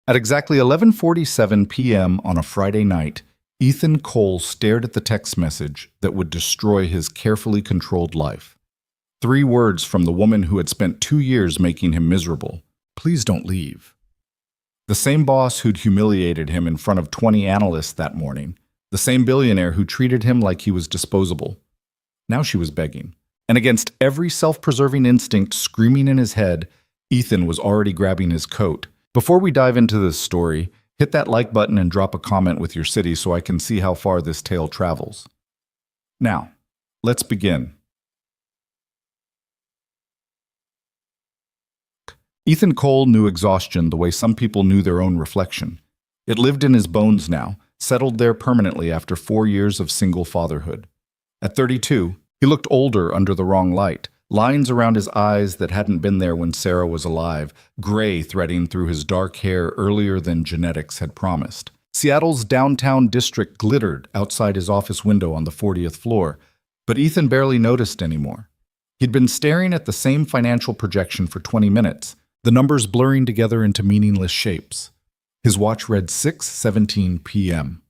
At exactly 11:47 p.m. on a Friday night, Ethan Cole stared at the text message that would destroy his carefully controlled life. 3 words from the woman who had spent 2 years making him miserable. Please don't leave. The same boss who'd humiliated him in front of 20 analysts that morning. The same billionaire who treated him like he was disposable. Now she was begging. And against every self-preserving instinct screaming in his head, Ethan was already grabbing his coat. Before we dive into this story, hit that like button and drop a comment with your city so I can see how far this tale travels. Now, let's begin. Ethan Cole knew exhaustion the way some people knew their own reflection. It lived in his bones now, settled there permanently after 4 years of single fatherhood. At 32, he looked older under the wrong light, lines around his eyes that hadn't been there when Sarah was alive, gray threading through his dark hair earlier than genetics had promised. Seattle's downtown district glittered outside his office window on the 40th floor, but Ethan barely noticed anymore. He'd been staring at the same financial projection for 20 minutes, the numbers blurring together into meaningless shapes. His watch read 6:17 p.m.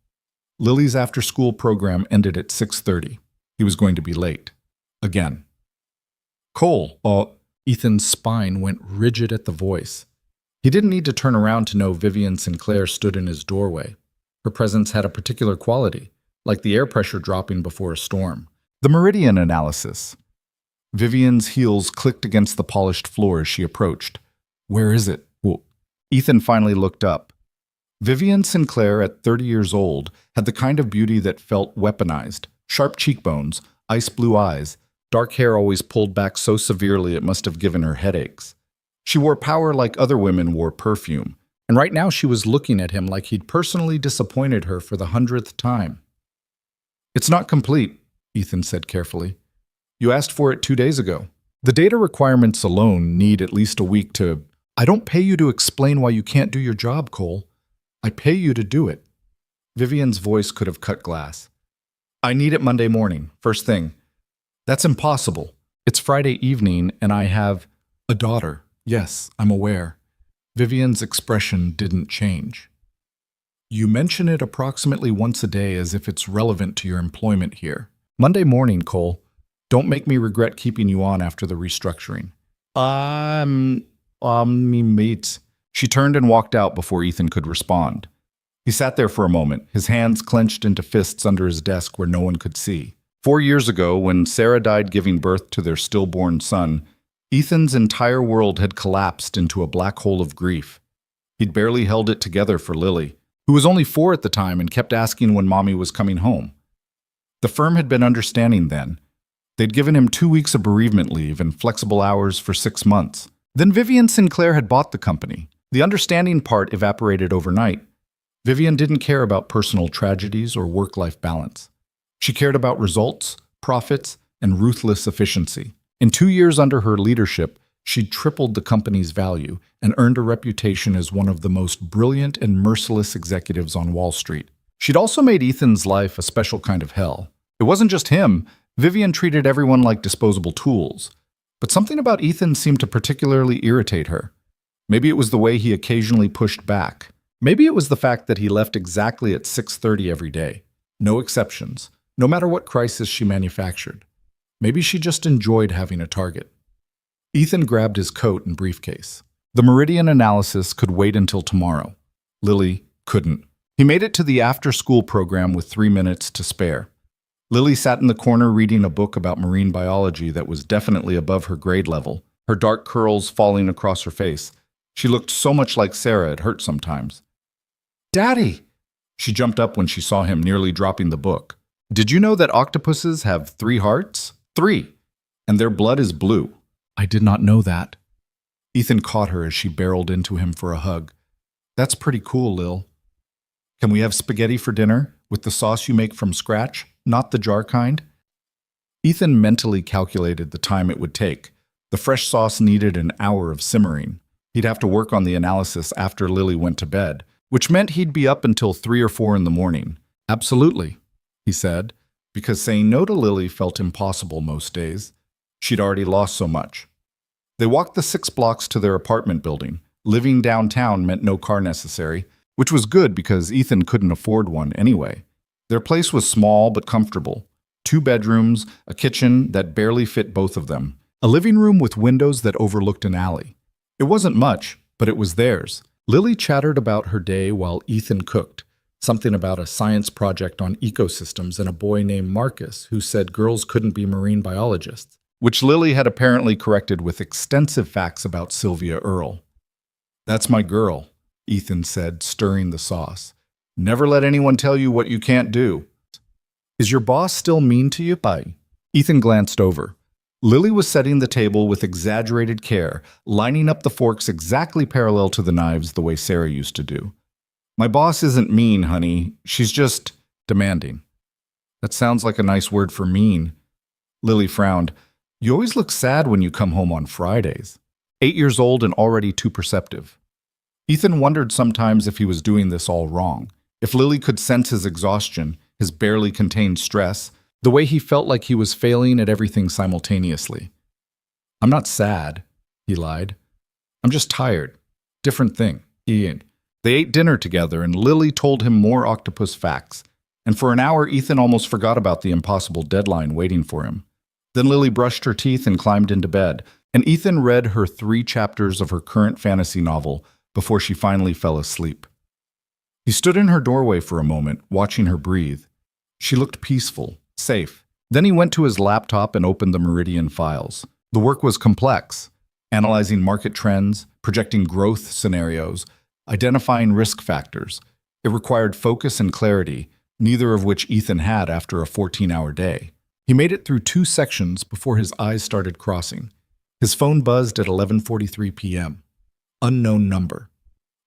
Lily's after-school program ended at 6:30. He was going to be late. Again. Cole, Ethan's spine went rigid at the voice. He didn't need to turn around to know Vivian Sinclair stood in his doorway. Her presence had a particular quality, like the air pressure dropping before a storm. The meridian analysis. Vivian's heels clicked against the polished floor as she approached. Where is it? Well, Ethan finally looked up. Vivian Sinclair, at 30 years old, had the kind of beauty that felt weaponized. Sharp cheekbones, ice blue eyes, dark hair always pulled back so severely it must have given her headaches. She wore power like other women wore perfume, and right now she was looking at him like he'd personally disappointed her for the 100th time. It's not complete, Ethan said carefully. You asked for it 2 days ago. The data requirements alone need at least a week to... I don't pay you to explain why you can't do your job, Cole. I pay you to do it. Vivian's voice could have cut glass. I need it Monday morning, first thing. That's impossible. It's Friday evening and I have a daughter. Yes, I'm aware. Vivian's expression didn't change. You mention it approximately once a day as if it's relevant to your employment here. Monday morning, Cole. Don't make me regret keeping you on after the restructuring. Mates. She turned and walked out before Ethan could respond. He sat there for a moment, his hands clenched into fists under his desk where no one could see. 4 years ago, when Sarah died giving birth to their stillborn son, Ethan's entire world had collapsed into a black hole of grief. He'd barely held it together for Lily, who was only 4 at the time and kept asking when Mommy was coming home. The firm had been understanding then. They'd given him 2 weeks of bereavement leave and flexible hours for 6 months. Then Vivian Sinclair had bought the company. The understanding part evaporated overnight. Vivian didn't care about personal tragedies or work-life balance. She cared about results, profits, and ruthless efficiency. In 2 years under her leadership, she'd tripled the company's value and earned a reputation as one of the most brilliant and merciless executives on Wall Street. She'd also made Ethan's life a special kind of hell. It wasn't just him. Vivian treated everyone like disposable tools. But something about Ethan seemed to particularly irritate her. Maybe it was the way he occasionally pushed back. Maybe it was the fact that he left exactly at 6:30 every day. No exceptions, no matter what crisis she manufactured. Maybe she just enjoyed having a target. Ethan grabbed his coat and briefcase. The meridian analysis could wait until tomorrow. Lily couldn't. He made it to the after-school program with 3 minutes to spare. Lily sat in the corner reading a book about marine biology that was definitely above her grade level, her dark curls falling across her face. She looked so much like Sarah it hurt sometimes. Daddy! She jumped up when she saw him, nearly dropping the book. Did you know that octopuses have 3 hearts? 3! And their blood is blue. I did not know that. Ethan caught her as she barreled into him for a hug. That's pretty cool, Lil. Can we have spaghetti for dinner, with the sauce you make from scratch, not the jar kind? Ethan mentally calculated the time it would take. The fresh sauce needed an hour of simmering. He'd have to work on the analysis after Lily went to bed, which meant he'd be up until 3 or 4 in the morning. Absolutely, he said, because saying no to Lily felt impossible most days. She'd already lost so much. They walked the 6 blocks to their apartment building, Living downtown meant no car necessary, which was good because Ethan couldn't afford one anyway. Their place was small but comfortable. 2 bedrooms, a kitchen that barely fit both of them, a living room with windows that overlooked an alley. It wasn't much, but it was theirs. Lily chattered about her day while Ethan cooked, something about a science project on ecosystems and a boy named Marcus who said girls couldn't be marine biologists, which Lily had apparently corrected with extensive facts about Sylvia Earle. "That's my girl," Ethan said, stirring the sauce. "Never let anyone tell you what you can't do." "Is your boss still mean to you, Pai?" Ethan glanced over. Lily was setting the table with exaggerated care, lining up the forks exactly parallel to the knives the way Sarah used to do. "My boss isn't mean, honey. She's just demanding." "That sounds like a nice word for mean." Lily frowned. "You always look sad when you come home on Fridays." 8 years old and already too perceptive. Ethan wondered sometimes if he was doing this all wrong. If Lily could sense his exhaustion, his barely contained stress, the way he felt like he was failing at everything simultaneously. "I'm not sad," he lied. "I'm just tired. Different thing." They ate dinner together and Lily told him more octopus facts. And for an hour, Ethan almost forgot about the impossible deadline waiting for him. Then Lily brushed her teeth and climbed into bed, and Ethan read her 3 chapters of her current fantasy novel before she finally fell asleep. He stood in her doorway for a moment, watching her breathe. She looked peaceful, safe. Then he went to his laptop and opened the Meridian files. The work was complex, analyzing market trends, projecting growth scenarios, identifying risk factors. It required focus and clarity, neither of which Ethan had after a 14-hour day. He made it through 2 sections before his eyes started crossing. His phone buzzed at 11:43 p.m. Unknown number.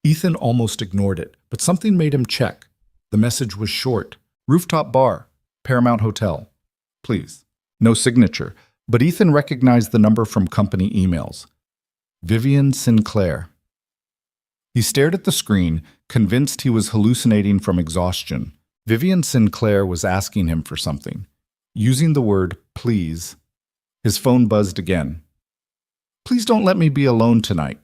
Ethan almost ignored it, but something made him check. The message was short. "Rooftop bar, Paramount Hotel. Please." No signature, but Ethan recognized the number from company emails. Vivian Sinclair. He stared at the screen, convinced he was hallucinating from exhaustion. Vivian Sinclair was asking him for something. Using the word please. His phone buzzed again. "Please don't let me be alone tonight."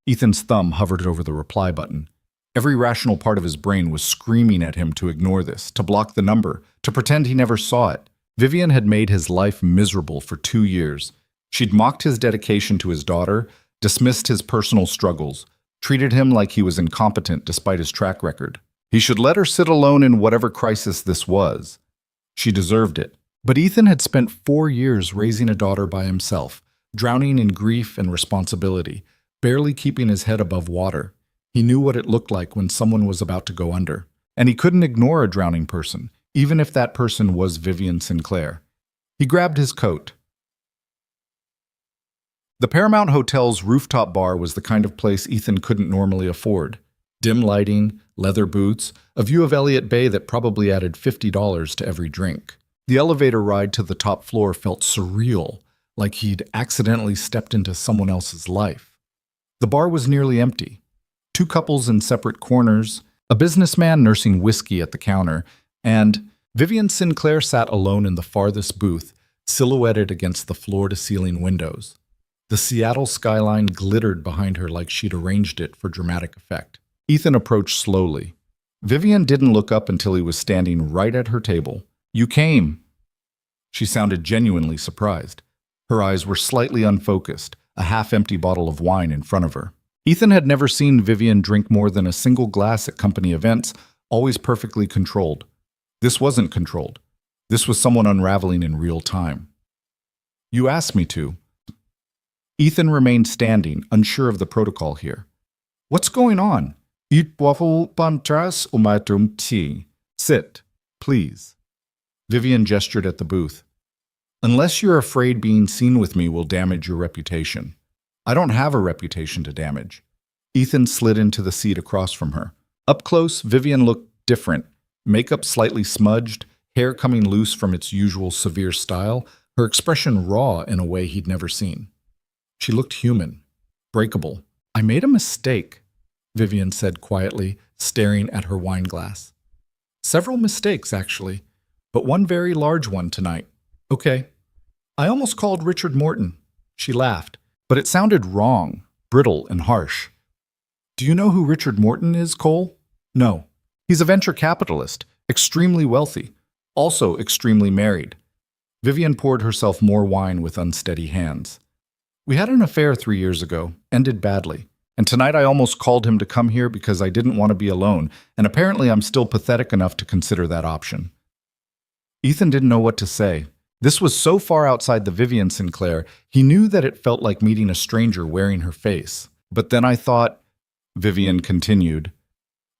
Ethan's thumb hovered over the reply button. Every rational part of his brain was screaming at him to ignore this, to block the number, to pretend he never saw it. Vivian had made his life miserable for 2 years. She'd mocked his dedication to his daughter, dismissed his personal struggles, treated him like he was incompetent despite his track record. He should let her sit alone in whatever crisis this was. She deserved it. But Ethan had spent 4 years raising a daughter by himself, drowning in grief and responsibility, barely keeping his head above water. He knew what it looked like when someone was about to go under. And he couldn't ignore a drowning person, even if that person was Vivian Sinclair. He grabbed his coat. The Paramount Hotel's rooftop bar was the kind of place Ethan couldn't normally afford. Dim lighting, leather boots, a view of Elliott Bay that probably added $50 to every drink. The elevator ride to the top floor felt surreal, like he'd accidentally stepped into someone else's life. The bar was nearly empty. 2 couples in separate corners, a businessman nursing whiskey at the counter, and Vivian Sinclair sat alone in the farthest booth, silhouetted against the floor-to-ceiling windows. The Seattle skyline glittered behind her like she'd arranged it for dramatic effect. Ethan approached slowly. Vivian didn't look up until he was standing right at her table. "You came." She sounded genuinely surprised. Her eyes were slightly unfocused, a half-empty bottle of wine in front of her. Ethan had never seen Vivian drink more than a single glass at company events, always perfectly controlled. This wasn't controlled. This was someone unraveling in real time. "You asked me to." Ethan remained standing, unsure of the protocol here. "What's going on?" "Sit, please." Vivian gestured at the booth. "Unless you're afraid being seen with me will damage your reputation." "I don't have a reputation to damage." Ethan slid into the seat across from her. Up close, Vivian looked different. Makeup slightly smudged, hair coming loose from its usual severe style, her expression raw in a way he'd never seen. She looked human, breakable. "I made a mistake," Vivian said quietly, staring at her wine glass. "Several mistakes, actually, but one very large one tonight." "Okay." "I almost called Richard Morton." She laughed, but it sounded wrong, brittle and harsh. Do you know who Richard Morton is, Cole? No. He's a venture capitalist, extremely wealthy, also extremely married. Vivian poured herself more wine with unsteady hands. We had an affair 3 years ago, ended badly. And tonight I almost called him to come here because I didn't want to be alone, and apparently I'm still pathetic enough to consider that option. Ethan didn't know what to say. This was so far outside the Vivian Sinclair, he knew that it felt like meeting a stranger wearing her face. But then I thought, Vivian continued,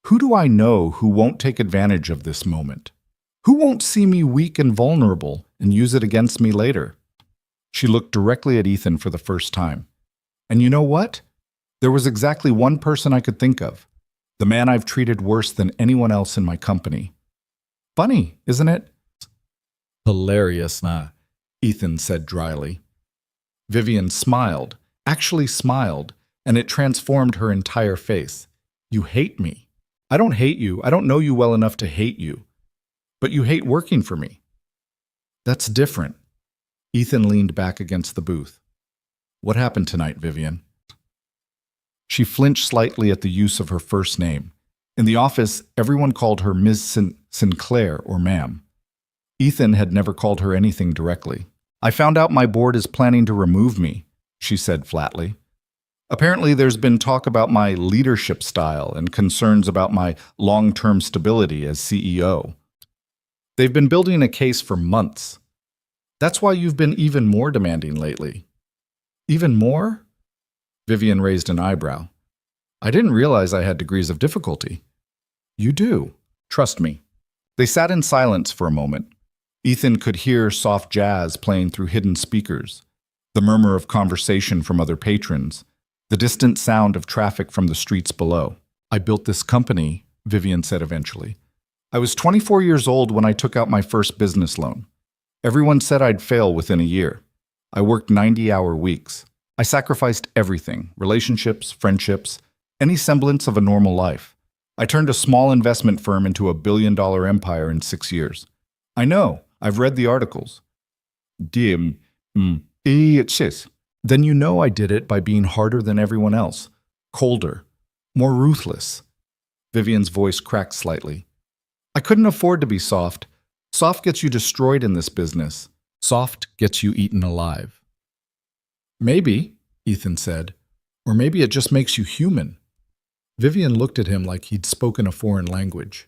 who do I know who won't take advantage of this moment? Who won't see me weak and vulnerable and use it against me later? She looked directly at Ethan for the first time. And you know what? There was exactly one person I could think of. The man I've treated worse than anyone else in my company. Funny, isn't it? Hilarious, nah, Ethan said dryly. Vivian smiled, actually smiled, and it transformed her entire face. You hate me. I don't hate you. I don't know you well enough to hate you. But you hate working for me. That's different. Ethan leaned back against the booth. What happened tonight, Vivian? She flinched slightly at the use of her first name. In the office, everyone called her Ms. Sinclair or ma'am. Ethan had never called her anything directly. I found out my board is planning to remove me, she said flatly. Apparently there's been talk about my leadership style and concerns about my long-term stability as CEO. They've been building a case for months. That's why you've been even more demanding lately. Even more? Vivian raised an eyebrow. I didn't realize I had degrees of difficulty. You do. Trust me. They sat in silence for a moment. Ethan could hear soft jazz playing through hidden speakers, the murmur of conversation from other patrons, the distant sound of traffic from the streets below. I built this company, Vivian said eventually. I was 24 years old when I took out my first business loan. Everyone said I'd fail within a year. I worked 90-hour weeks. I sacrificed everything, relationships, friendships, any semblance of a normal life. I turned a small investment firm into a billion-dollar empire in 6 years. I know, I've read the articles. Then you know I did it by being harder than everyone else, colder, more ruthless. Vivian's voice cracked slightly. I couldn't afford to be soft. Soft gets you destroyed in this business. Soft gets you eaten alive. Maybe, Ethan said, or maybe it just makes you human. Vivian looked at him like he'd spoken a foreign language.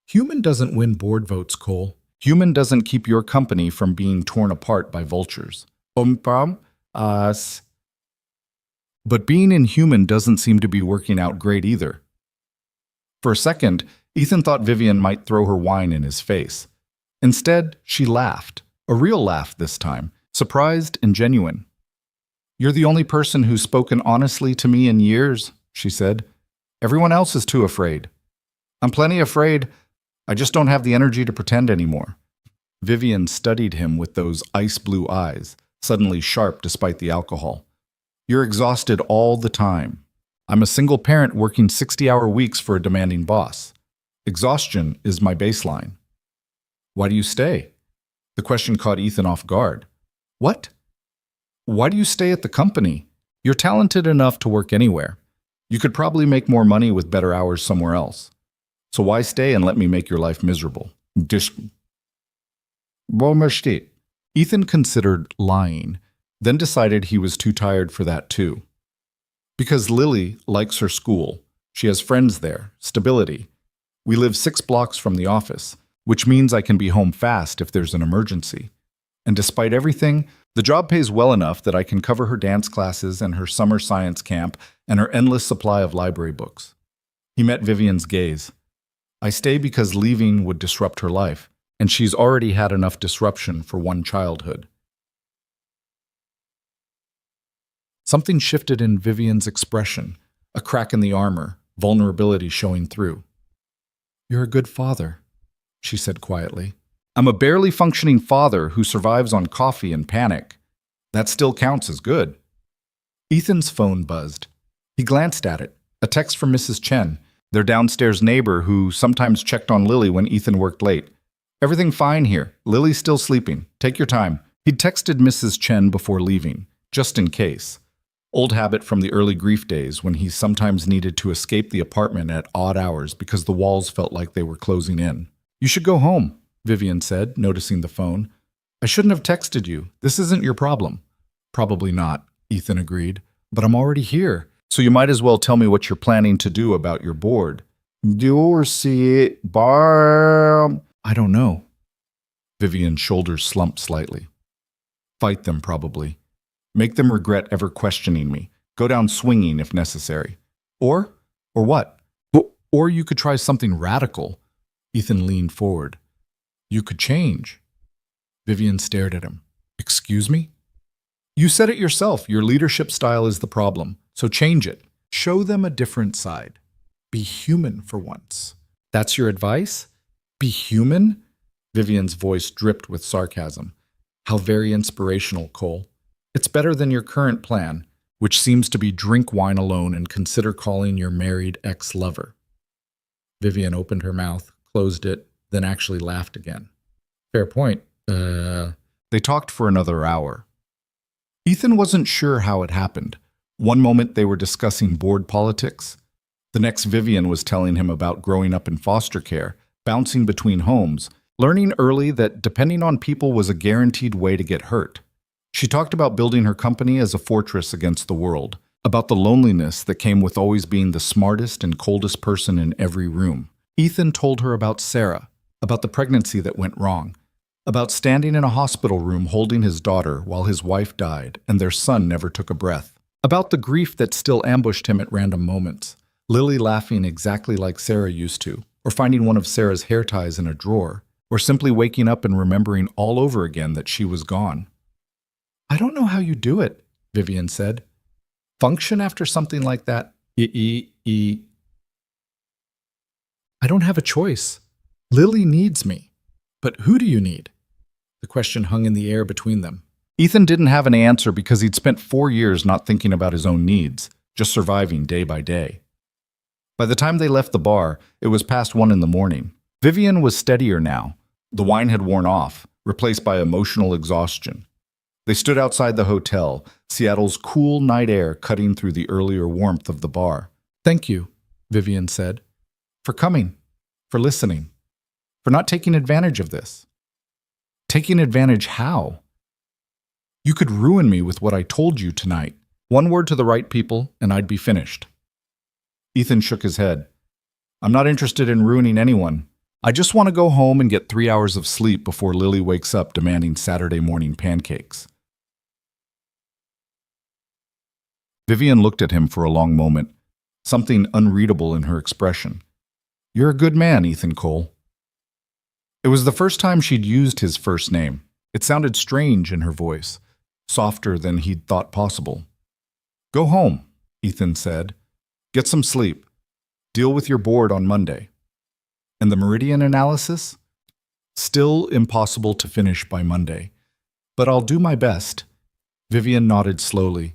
Human doesn't win board votes, Cole. Human doesn't keep your company from being torn apart by vultures. But being inhuman doesn't seem to be working out great either. For a second, Ethan thought Vivian might throw her wine in his face. Instead, she laughed, a real laugh this time, surprised and genuine. You're the only person who's spoken honestly to me in years, she said. Everyone else is too afraid. I'm plenty afraid. I just don't have the energy to pretend anymore. Vivian studied him with those ice blue eyes, suddenly sharp despite the alcohol. You're exhausted all the time. I'm a single parent working 60-hour weeks for a demanding boss. Exhaustion is my baseline. Why do you stay? The question caught Ethan off guard. What? Why do you stay at the company? You're talented enough to work anywhere. You could probably make more money with better hours somewhere else. So why stay and let me make your life miserable? Ethan considered lying, then decided he was too tired for that too. Because Lily likes her school. She has friends there, stability. We live 6 blocks from the office, which means I can be home fast if there's an emergency. And despite everything, the job pays well enough that I can cover her dance classes and her summer science camp and her endless supply of library books. He met Vivian's gaze. I stay because leaving would disrupt her life, and she's already had enough disruption for one childhood. Something shifted in Vivian's expression, a crack in the armor, vulnerability showing through. You're a good father, she said quietly. I'm a barely functioning father who survives on coffee and panic. That still counts as good. Ethan's phone buzzed. He glanced at it, a text from Mrs. Chen, their downstairs neighbor who sometimes checked on Lily when Ethan worked late. Everything fine here. Lily's still sleeping. Take your time. He'd texted Mrs. Chen before leaving, just in case. Old habit from the early grief days when he sometimes needed to escape the apartment at odd hours because the walls felt like they were closing in. You should go home, Vivian said, noticing the phone. I shouldn't have texted you. This isn't your problem. Probably not, Ethan agreed. But I'm already here, so you might as well tell me what you're planning to do about your board. You'll see, Barb. I don't know. Vivian's shoulders slumped slightly. Fight them, probably. Make them regret ever questioning me. Go down swinging if necessary. Or what? Or you could try something radical. Ethan leaned forward. You could change. Vivian stared at him. Excuse me? You said it yourself. Your leadership style is the problem. So change it. Show them a different side. Be human for once. That's your advice? Be human? Vivian's voice dripped with sarcasm. How very inspirational, Cole. It's better than your current plan, which seems to be drink wine alone and consider calling your married ex-lover. Vivian opened her mouth, closed it, then actually laughed again. Fair point. They talked for another hour. Ethan wasn't sure how it happened. One moment they were discussing board politics. The next Vivian was telling him about growing up in foster care, bouncing between homes, learning early that depending on people was a guaranteed way to get hurt. She talked about building her company as a fortress against the world, about the loneliness that came with always being the smartest and coldest person in every room. Ethan told her about Sarah, about the pregnancy that went wrong, about standing in a hospital room holding his daughter while his wife died and their son never took a breath, about the grief that still ambushed him at random moments, Lily laughing exactly like Sarah used to, or finding one of Sarah's hair ties in a drawer, or simply waking up and remembering all over again that she was gone. I don't know how you do it, Vivian said. Function after something like that? I don't have a choice. Lily needs me. But who do you need? The question hung in the air between them. Ethan didn't have an answer because he'd spent 4 years not thinking about his own needs, just surviving day by day. By the time they left the bar, it was past 1 in the morning. Vivian was steadier now. The wine had worn off, replaced by emotional exhaustion. They stood outside the hotel, Seattle's cool night air cutting through the earlier warmth of the bar. Thank you, Vivian said, for coming, for listening, for not taking advantage of this. Taking advantage how? You could ruin me with what I told you tonight. One word to the right people, and I'd be finished. Ethan shook his head. I'm not interested in ruining anyone. I just want to go home and get 3 hours of sleep before Lily wakes up demanding Saturday morning pancakes. Vivian looked at him for a long moment, something unreadable in her expression. You're a good man, Ethan Cole. It was the first time she'd used his first name. It sounded strange in her voice, softer than he'd thought possible. Go home, Ethan said. Get some sleep. Deal with your board on Monday. And the meridian analysis? Still impossible to finish by Monday. But I'll do my best. Vivian nodded slowly.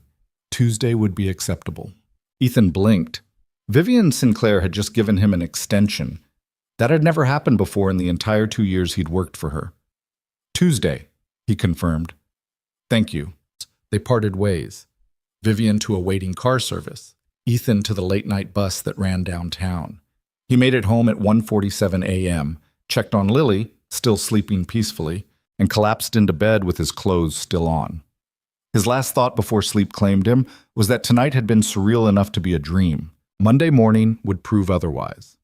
Tuesday would be acceptable. Ethan blinked. Vivian Sinclair had just given him an extension. That had never happened before in the entire 2 years he'd worked for her. Tuesday, he confirmed. Thank you. They parted ways. Vivian to a waiting car service. Ethan to the late-night bus that ran downtown. He made it home at 1:47 a.m., checked on Lily, still sleeping peacefully, and collapsed into bed with his clothes still on. His last thought before sleep claimed him was that tonight had been surreal enough to be a dream. Monday morning would prove otherwise.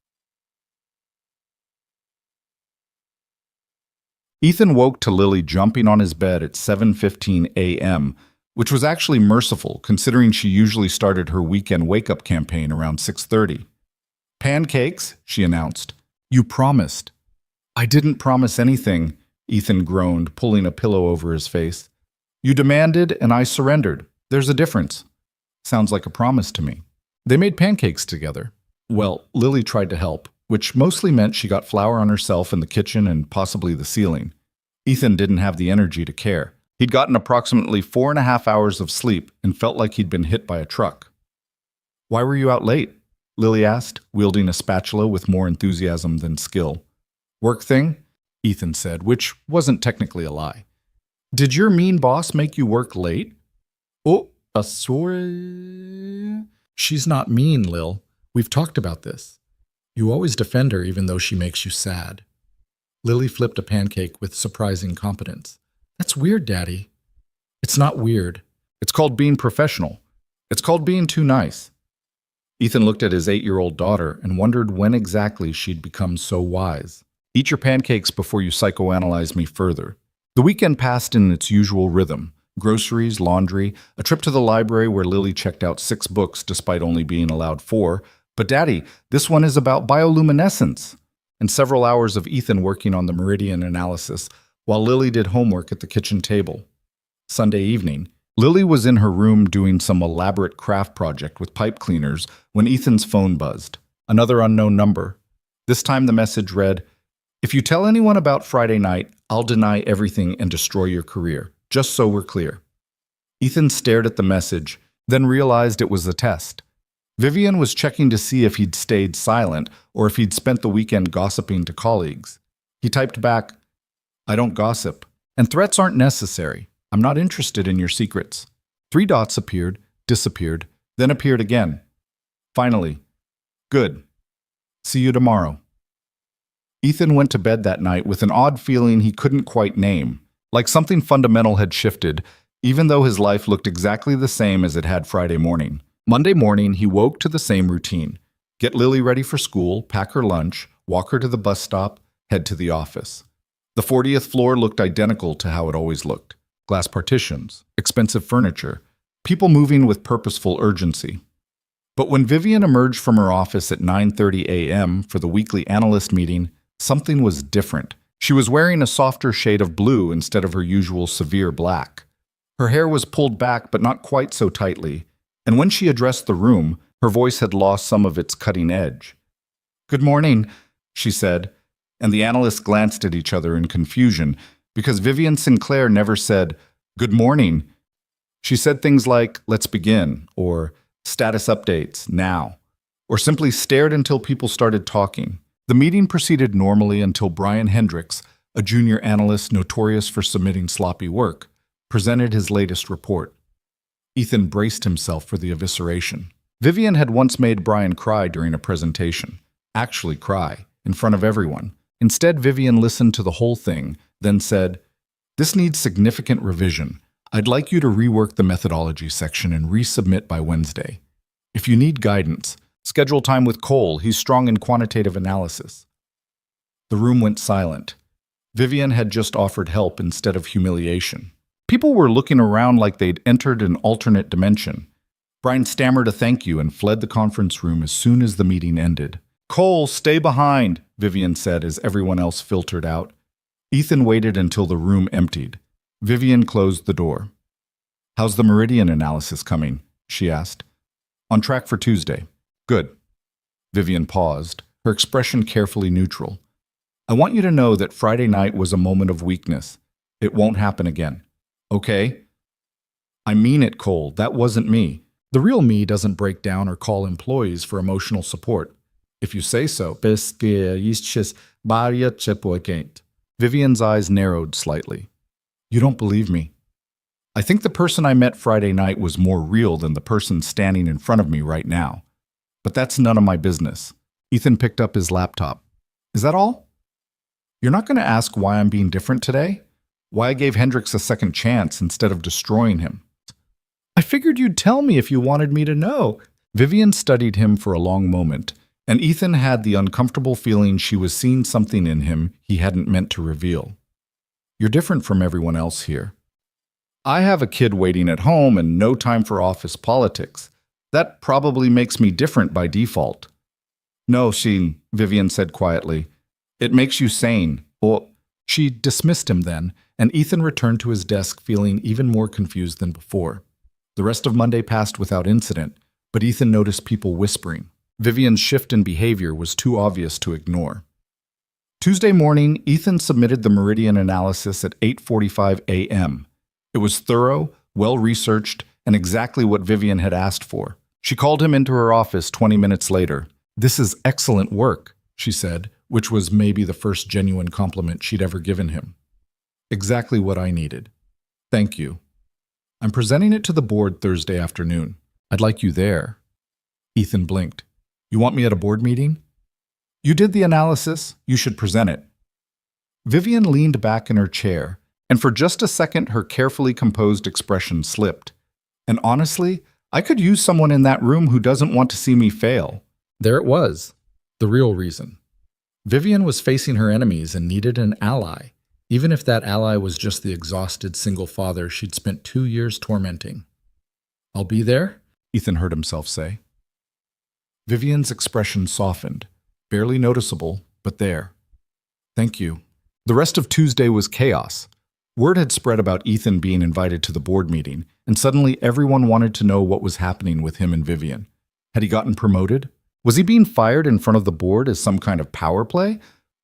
Ethan woke to Lily jumping on his bed at 7:15 a.m., which was actually merciful considering she usually started her weekend wake-up campaign around 6:30. Pancakes, she announced. You promised. I didn't promise anything, Ethan groaned, pulling a pillow over his face. You demanded and I surrendered. There's a difference. Sounds like a promise to me. They made pancakes together. Well, Lily tried to help, which mostly meant she got flour on herself in the kitchen and possibly the ceiling. Ethan didn't have the energy to care. He'd gotten approximately 4.5 hours of sleep and felt like he'd been hit by a truck. Why were you out late? Lily asked, wielding a spatula with more enthusiasm than skill. Work thing? Ethan said, which wasn't technically a lie. Did your mean boss make you work late? Sorry. She's not mean, Lil. We've talked about this. You always defend her even though she makes you sad. Lily flipped a pancake with surprising competence. That's weird, Daddy. It's not weird. It's called being professional. It's called being too nice. Ethan looked at his 8-year-old daughter and wondered when exactly she'd become so wise. Eat your pancakes before you psychoanalyze me further. The weekend passed in its usual rhythm. Groceries, laundry, a trip to the library where Lily checked out 6 books despite only being allowed 4. But Daddy, this one is about bioluminescence. And several hours of Ethan working on the meridian analysis while Lily did homework at the kitchen table. Sunday evening, Lily was in her room doing some elaborate craft project with pipe cleaners when Ethan's phone buzzed. Another unknown number. This time the message read, "If you tell anyone about Friday night, I'll deny everything and destroy your career. Just so we're clear." Ethan stared at the message, then realized it was a test. Vivian was checking to see if he'd stayed silent or if he'd spent the weekend gossiping to colleagues. He typed back, "I don't gossip, and threats aren't necessary. I'm not interested in your secrets." 3 dots appeared, disappeared, then appeared again. Finally, "Good. See you tomorrow." Ethan went to bed that night with an odd feeling he couldn't quite name, like something fundamental had shifted, even though his life looked exactly the same as it had Friday morning. Monday morning, he woke to the same routine. Get Lily ready for school, pack her lunch, walk her to the bus stop, head to the office. The 40th floor looked identical to how it always looked. Glass partitions, expensive furniture, people moving with purposeful urgency. But when Vivian emerged from her office at 9:30 a.m. for the weekly analyst meeting, something was different. She was wearing a softer shade of blue instead of her usual severe black. Her hair was pulled back but not quite so tightly, and when she addressed the room, her voice had lost some of its cutting edge. "Good morning," she said, and the analysts glanced at each other in confusion because Vivian Sinclair never said, "Good morning." She said things like, "Let's begin," or "Status updates, now," or simply stared until people started talking. The meeting proceeded normally until Brian Hendricks, a junior analyst notorious for submitting sloppy work, presented his latest report. Ethan braced himself for the evisceration. Vivian had once made Brian cry during a presentation. Actually cry, in front of everyone. Instead, Vivian listened to the whole thing, then said, "This needs significant revision. I'd like you to rework the methodology section and resubmit by Wednesday. If you need guidance, schedule time with Cole. He's strong in quantitative analysis." The room went silent. Vivian had just offered help instead of humiliation. People were looking around like they'd entered an alternate dimension. Brian stammered a thank you and fled the conference room as soon as the meeting ended. "Cole, stay behind," Vivian said as everyone else filtered out. Ethan waited until the room emptied. Vivian closed the door. "How's the meridian analysis coming?" she asked. "On track for Tuesday." "Good." Vivian paused, her expression carefully neutral. "I want you to know that Friday night was a moment of weakness. It won't happen again. Okay?" "I mean it, Cole. That wasn't me. The real me doesn't break down or call employees for emotional support. If you say so." Vivian's eyes narrowed slightly. "You don't believe me. I think the person I met Friday night was more real than the person standing in front of me right now. But that's none of my business." Ethan picked up his laptop. "Is that all? You're not going to ask why I'm being different today? Why I gave Hendricks a second chance instead of destroying him?" "I figured you'd tell me if you wanted me to know." Vivian studied him for a long moment, and Ethan had the uncomfortable feeling she was seeing something in him he hadn't meant to reveal. "You're different from everyone else here. I have a kid waiting at home and no time for office politics. That probably makes me different by default." "No, Vivian said quietly. "It makes you sane." Or she dismissed him then, and Ethan returned to his desk feeling even more confused than before. The rest of Monday passed without incident, but Ethan noticed people whispering. Vivian's shift in behavior was too obvious to ignore. Tuesday morning, Ethan submitted the meridian analysis at 8:45 a.m. It was thorough, well-researched, and exactly what Vivian had asked for. She called him into her office 20 minutes later. "This is excellent work," she said, which was maybe the first genuine compliment she'd ever given him. "Exactly what I needed. Thank you." I'm presenting it to the board Thursday afternoon. I'd like you there. Ethan blinked. You want me at a board meeting? You did the analysis. You should present it. Vivian leaned back in her chair, and for just a second her carefully composed expression slipped. And honestly, I could use someone in that room who doesn't want to see me fail. There it was, the real reason. Vivian was facing her enemies and needed an ally, even if that ally was just the exhausted single father she'd spent 2 years tormenting. I'll be there, Ethan heard himself say. Vivian's expression softened, barely noticeable, but there. Thank you. The rest of Tuesday was chaos. Word had spread about Ethan being invited to the board meeting, and suddenly everyone wanted to know what was happening with him and Vivian. Had he gotten promoted? Was he being fired in front of the board as some kind of power play?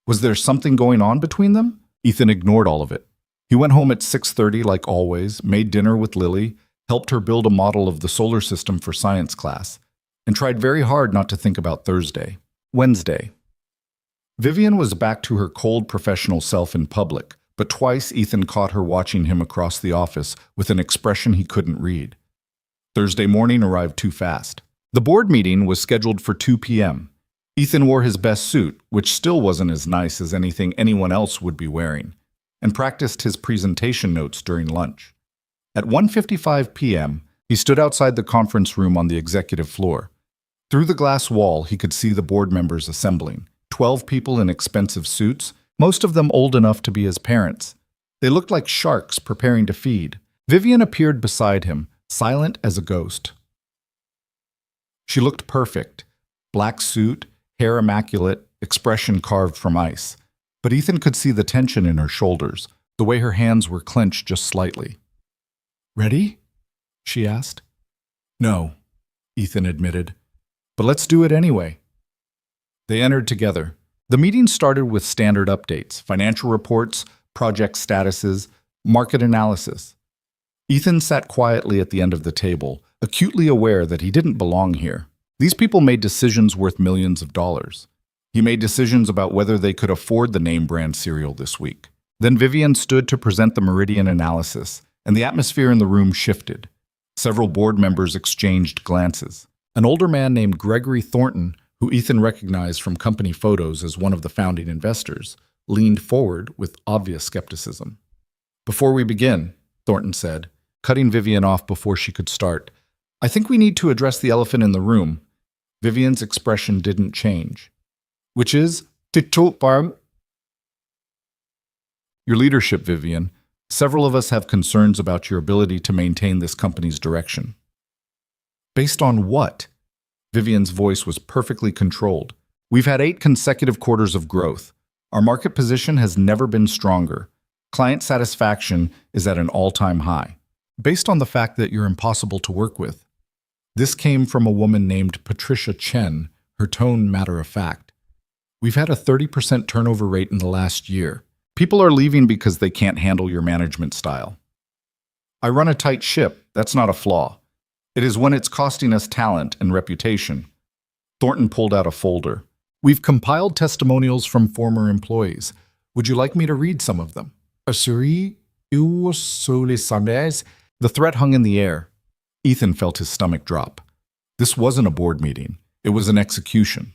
Was there something going on between them? Ethan ignored all of it. He went home at 6:30 like always, made dinner with Lily, helped her build a model of the solar system for science class, and tried very hard not to think about Thursday. Wednesday. Vivian was back to her cold professional self in public, but twice Ethan caught her watching him across the office with an expression he couldn't read. Thursday morning arrived too fast. The board meeting was scheduled for 2 p.m. Ethan wore his best suit, which still wasn't as nice as anything anyone else would be wearing, and practiced his presentation notes during lunch. At 1:55 p.m., he stood outside the conference room on the executive floor. Through the glass wall, he could see the board members assembling, 12 people in expensive suits, most of them old enough to be his parents. They looked like sharks preparing to feed. Vivian appeared beside him, silent as a ghost. She looked perfect. Black suit, hair immaculate, expression carved from ice. But Ethan could see the tension in her shoulders, the way her hands were clenched just slightly. Ready? She asked. No, Ethan admitted. But let's do it anyway. They entered together. The meeting started with standard updates, financial reports, project statuses, market analysis. Ethan sat quietly at the end of the table, acutely aware that he didn't belong here. These people made decisions worth millions of dollars. He made decisions about whether they could afford the name brand cereal this week. Then Vivian stood to present the Meridian analysis, and the atmosphere in the room shifted. Several board members exchanged glances. An older man named Gregory Thornton, who Ethan recognized from company photos as one of the founding investors, leaned forward with obvious skepticism. Before we begin, Thornton said, cutting Vivian off before she could start, I think we need to address the elephant in the room. Vivian's expression didn't change. Which is, your leadership, Vivian. Several of us have concerns about your ability to maintain this company's direction. Based on what? Vivian's voice was perfectly controlled. We've had 8 consecutive quarters of growth. Our market position has never been stronger. Client satisfaction is at an all-time high. Based on the fact that you're impossible to work with. This came from a woman named Patricia Chen, her tone matter-of-fact. We've had a 30% turnover rate in the last year. People are leaving because they can't handle your management style. I run a tight ship. That's not a flaw. It is when it's costing us talent and reputation. Thornton pulled out a folder. We've compiled testimonials from former employees. Would you like me to read some of them? The threat hung in the air. Ethan felt his stomach drop. This wasn't a board meeting. It was an execution.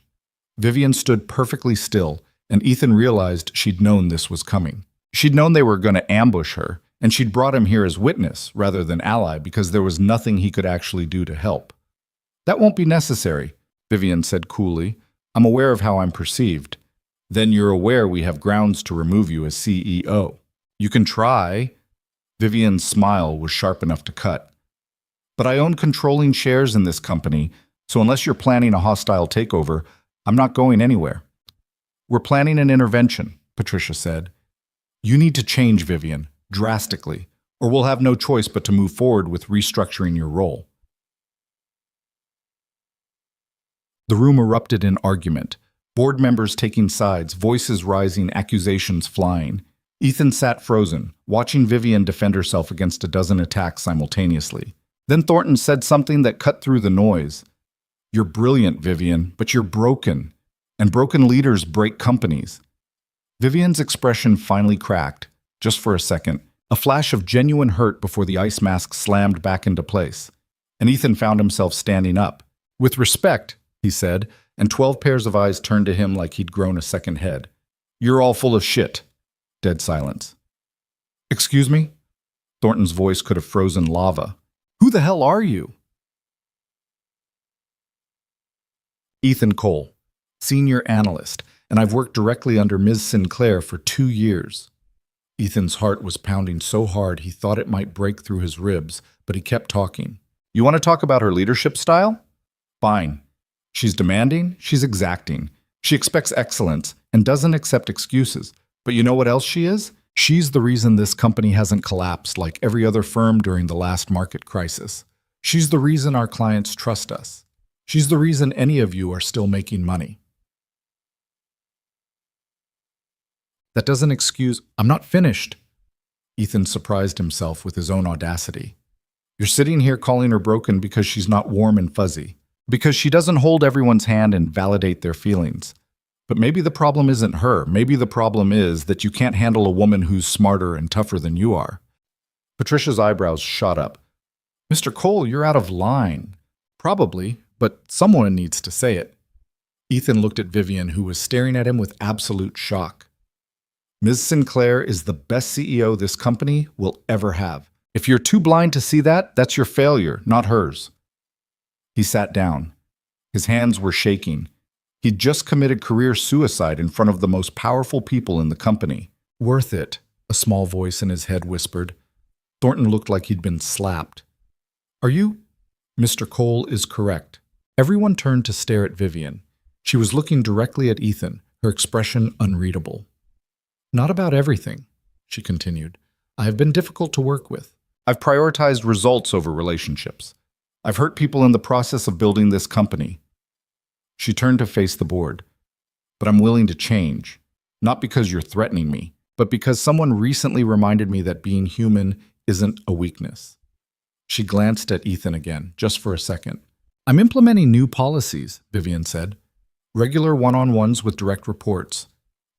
Vivian stood perfectly still, and Ethan realized she'd known this was coming. She'd known they were going to ambush her, and she'd brought him here as witness rather than ally because there was nothing he could actually do to help. That won't be necessary, Vivian said coolly. I'm aware of how I'm perceived. Then you're aware we have grounds to remove you as CEO. You can try. Vivian's smile was sharp enough to cut. But I own controlling shares in this company, so unless you're planning a hostile takeover, I'm not going anywhere. We're planning an intervention, Patricia said. You need to change, Vivian, drastically, or we'll have no choice but to move forward with restructuring your role. The room erupted in argument, board members taking sides, voices rising, accusations flying. Ethan sat frozen, watching Vivian defend herself against a dozen attacks simultaneously. Then Thornton said something that cut through the noise. You're brilliant, Vivian, but you're broken, and broken leaders break companies. Vivian's expression finally cracked, just for a second, A flash of genuine hurt before the ice mask slammed back into place. And Ethan found himself standing up. "With respect," he said, and 12 pairs of eyes turned to him like he'd grown a second head. "You're all full of shit." Dead silence. "Excuse me?" Thornton's voice could have frozen lava. "Who the hell are you?" "Ethan Cole, senior analyst, and I've worked directly under Ms. Sinclair for 2 years." Ethan's heart was pounding so hard he thought it might break through his ribs, but he kept talking. "You want to talk about her leadership style? Fine. She's demanding, she's exacting. She expects excellence and doesn't accept excuses. But you know what else she is? She's the reason this company hasn't collapsed like every other firm during the last market crisis. She's the reason our clients trust us. She's the reason any of you are still making money." "That doesn't excuse—" "I'm not finished." Ethan surprised himself with his own audacity. "You're sitting here calling her broken because she's not warm and fuzzy, because she doesn't hold everyone's hand and validate their feelings. But maybe the problem isn't her. Maybe the problem is that you can't handle a woman who's smarter and tougher than you are." Patricia's eyebrows shot up. "Mr. Cole, you're out of line." "Probably, but someone needs to say it." Ethan looked at Vivian, who was staring at him with absolute shock. "Ms. Sinclair is the best CEO this company will ever have. If you're too blind to see that, that's your failure, not hers." He sat down. His hands were shaking. He'd just committed career suicide in front of the most powerful people in the company. "Worth it," a small voice in his head whispered. Thornton looked like he'd been slapped. "Are you—" "Mr. Cole is correct." Everyone turned to stare at Vivian. She was looking directly at Ethan, her expression unreadable. "Not about everything," she continued. "I have been difficult to work with. I've prioritized results over relationships. I've hurt people in the process of building this company." She turned to face the board. "But I'm willing to change. Not because you're threatening me, but because someone recently reminded me that being human isn't a weakness." She glanced at Ethan again, just for a second. "I'm implementing new policies," Vivian said. "Regular one-on-ones with direct reports.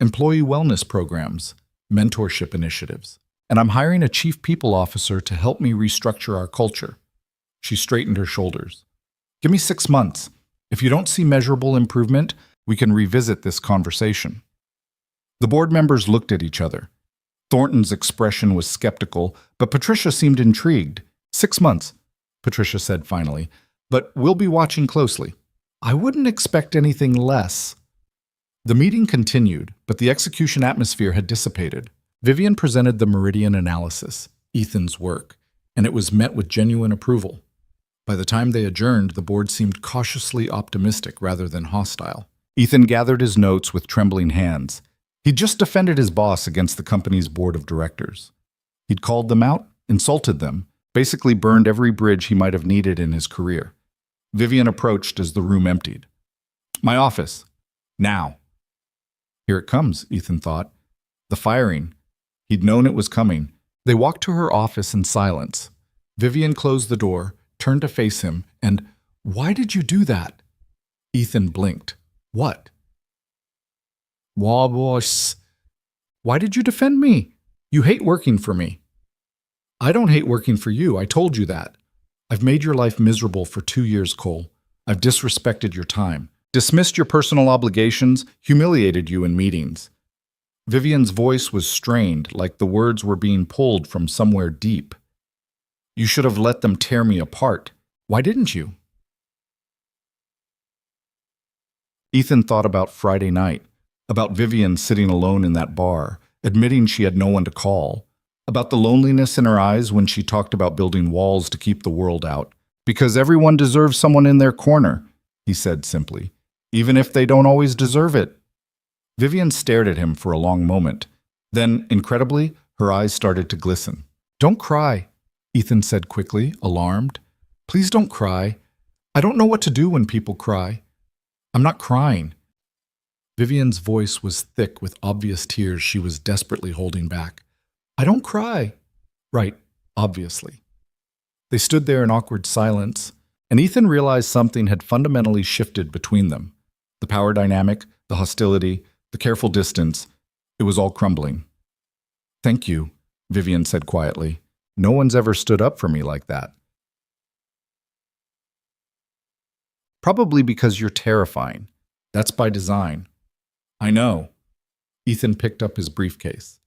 Employee wellness programs, mentorship initiatives, and I'm hiring a chief people officer to help me restructure our culture." She straightened her shoulders. "Give me 6 months. If you don't see measurable improvement, we can revisit this conversation." The board members looked at each other. Thornton's expression was skeptical, but Patricia seemed intrigued. 6 months, Patricia said finally, "but we'll be watching closely." "I wouldn't expect anything less." The meeting continued, but the execution atmosphere had dissipated. Vivian presented the Meridian analysis, Ethan's work, and it was met with genuine approval. By the time they adjourned, the board seemed cautiously optimistic rather than hostile. Ethan gathered his notes with trembling hands. He'd just defended his boss against the company's board of directors. He'd called them out, insulted them, basically burned every bridge he might have needed in his career. Vivian approached as the room emptied. "My office. Now." Here it comes, Ethan thought. The firing. He'd known it was coming. They walked to her office in silence. Vivian closed the door, turned to face him, and, "Why did you do that?" Ethan blinked. "What?" "Boss. Why did you defend me? You hate working for me." "I don't hate working for you. I told you that. I've made your life miserable for 2 years, Cole. I've disrespected your time, dismissed your personal obligations, humiliated you in meetings." Vivian's voice was strained, like the words were being pulled from somewhere deep. "You should have let them tear me apart. Why didn't you?" Ethan thought about Friday night, about Vivian sitting alone in that bar, admitting she had no one to call, about the loneliness in her eyes when she talked about building walls to keep the world out. "Because everyone deserves someone in their corner," he said simply, "even if they don't always deserve it." Vivian stared at him for a long moment. Then, incredibly, her eyes started to glisten. "Don't cry," Ethan said quickly, alarmed. "Please don't cry. I don't know what to do when people cry." "I'm not crying." Vivian's voice was thick with obvious tears she was desperately holding back. "I don't cry." "Right, obviously." They stood there in awkward silence, and Ethan realized something had fundamentally shifted between them. The power dynamic, the hostility, the careful distance, it was all crumbling. "Thank you," Vivian said quietly. No one's ever stood up for me like that. Probably because you're terrifying. That's by design. I know. Ethan picked up his briefcase.